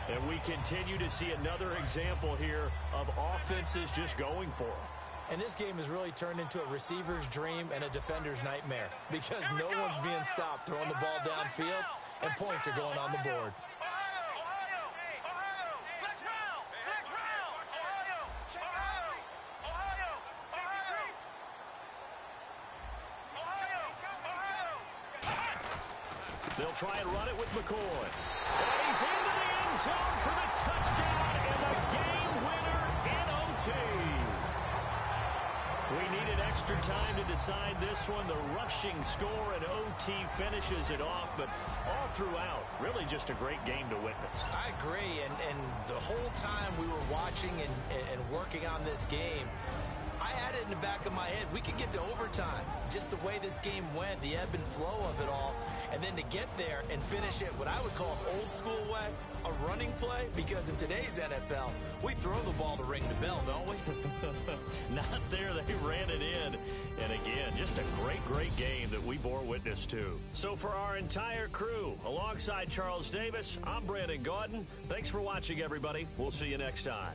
And we continue to see another example here of offenses just going for it. And this game has really turned into a receiver's dream and a defender's nightmare because no one's being stopped throwing the ball downfield, and points are going on the board. They'll try and run it with McCoy. And he's into the end zone for the touchdown and the game winner in OT. We needed extra time to decide this one. The rushing score in OT finishes it off, but all throughout, really just a great game to witness. I agree, and the whole time we were watching and working on this game, I had it in the back of my head. We could get to overtime. Just the way this game went, the ebb and flow of it all. And then to get there and finish it what I would call an old school way, a running play, because in today's NFL, we throw the ball to ring the bell, don't we? Not there. They ran it in. And again, just a great, great game that we bore witness to. So for our entire crew, alongside Charles Davis, I'm Brandon Gaudin. Thanks for watching, everybody. We'll see you next time.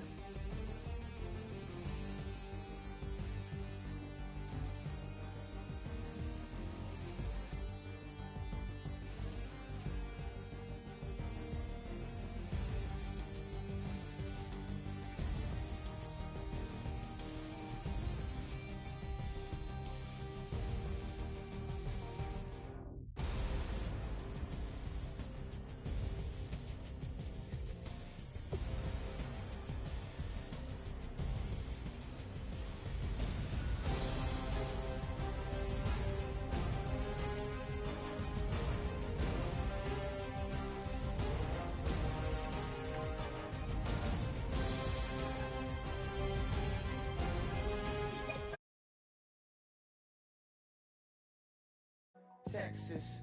Texas,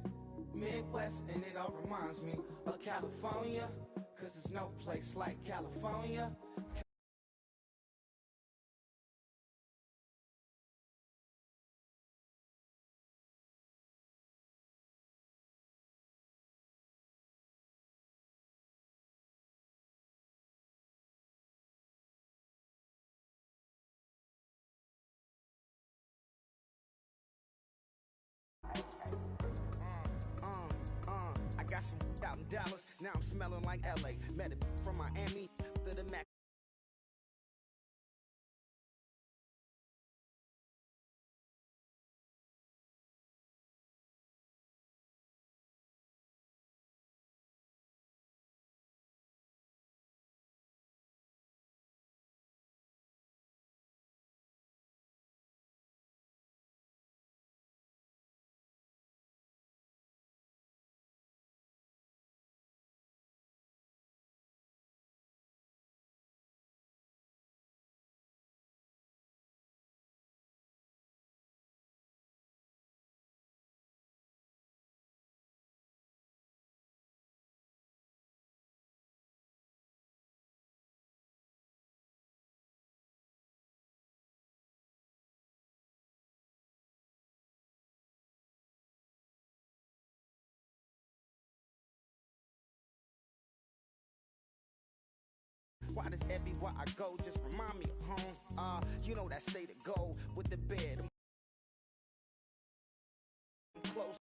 Midwest, and it all reminds me of California, 'cause there's no place like California. I got some out in Dallas, now I'm smelling like LA. Met it from Miami to the Mac. Why does everywhere I go just remind me of home? You know that say to go with the bed. Close.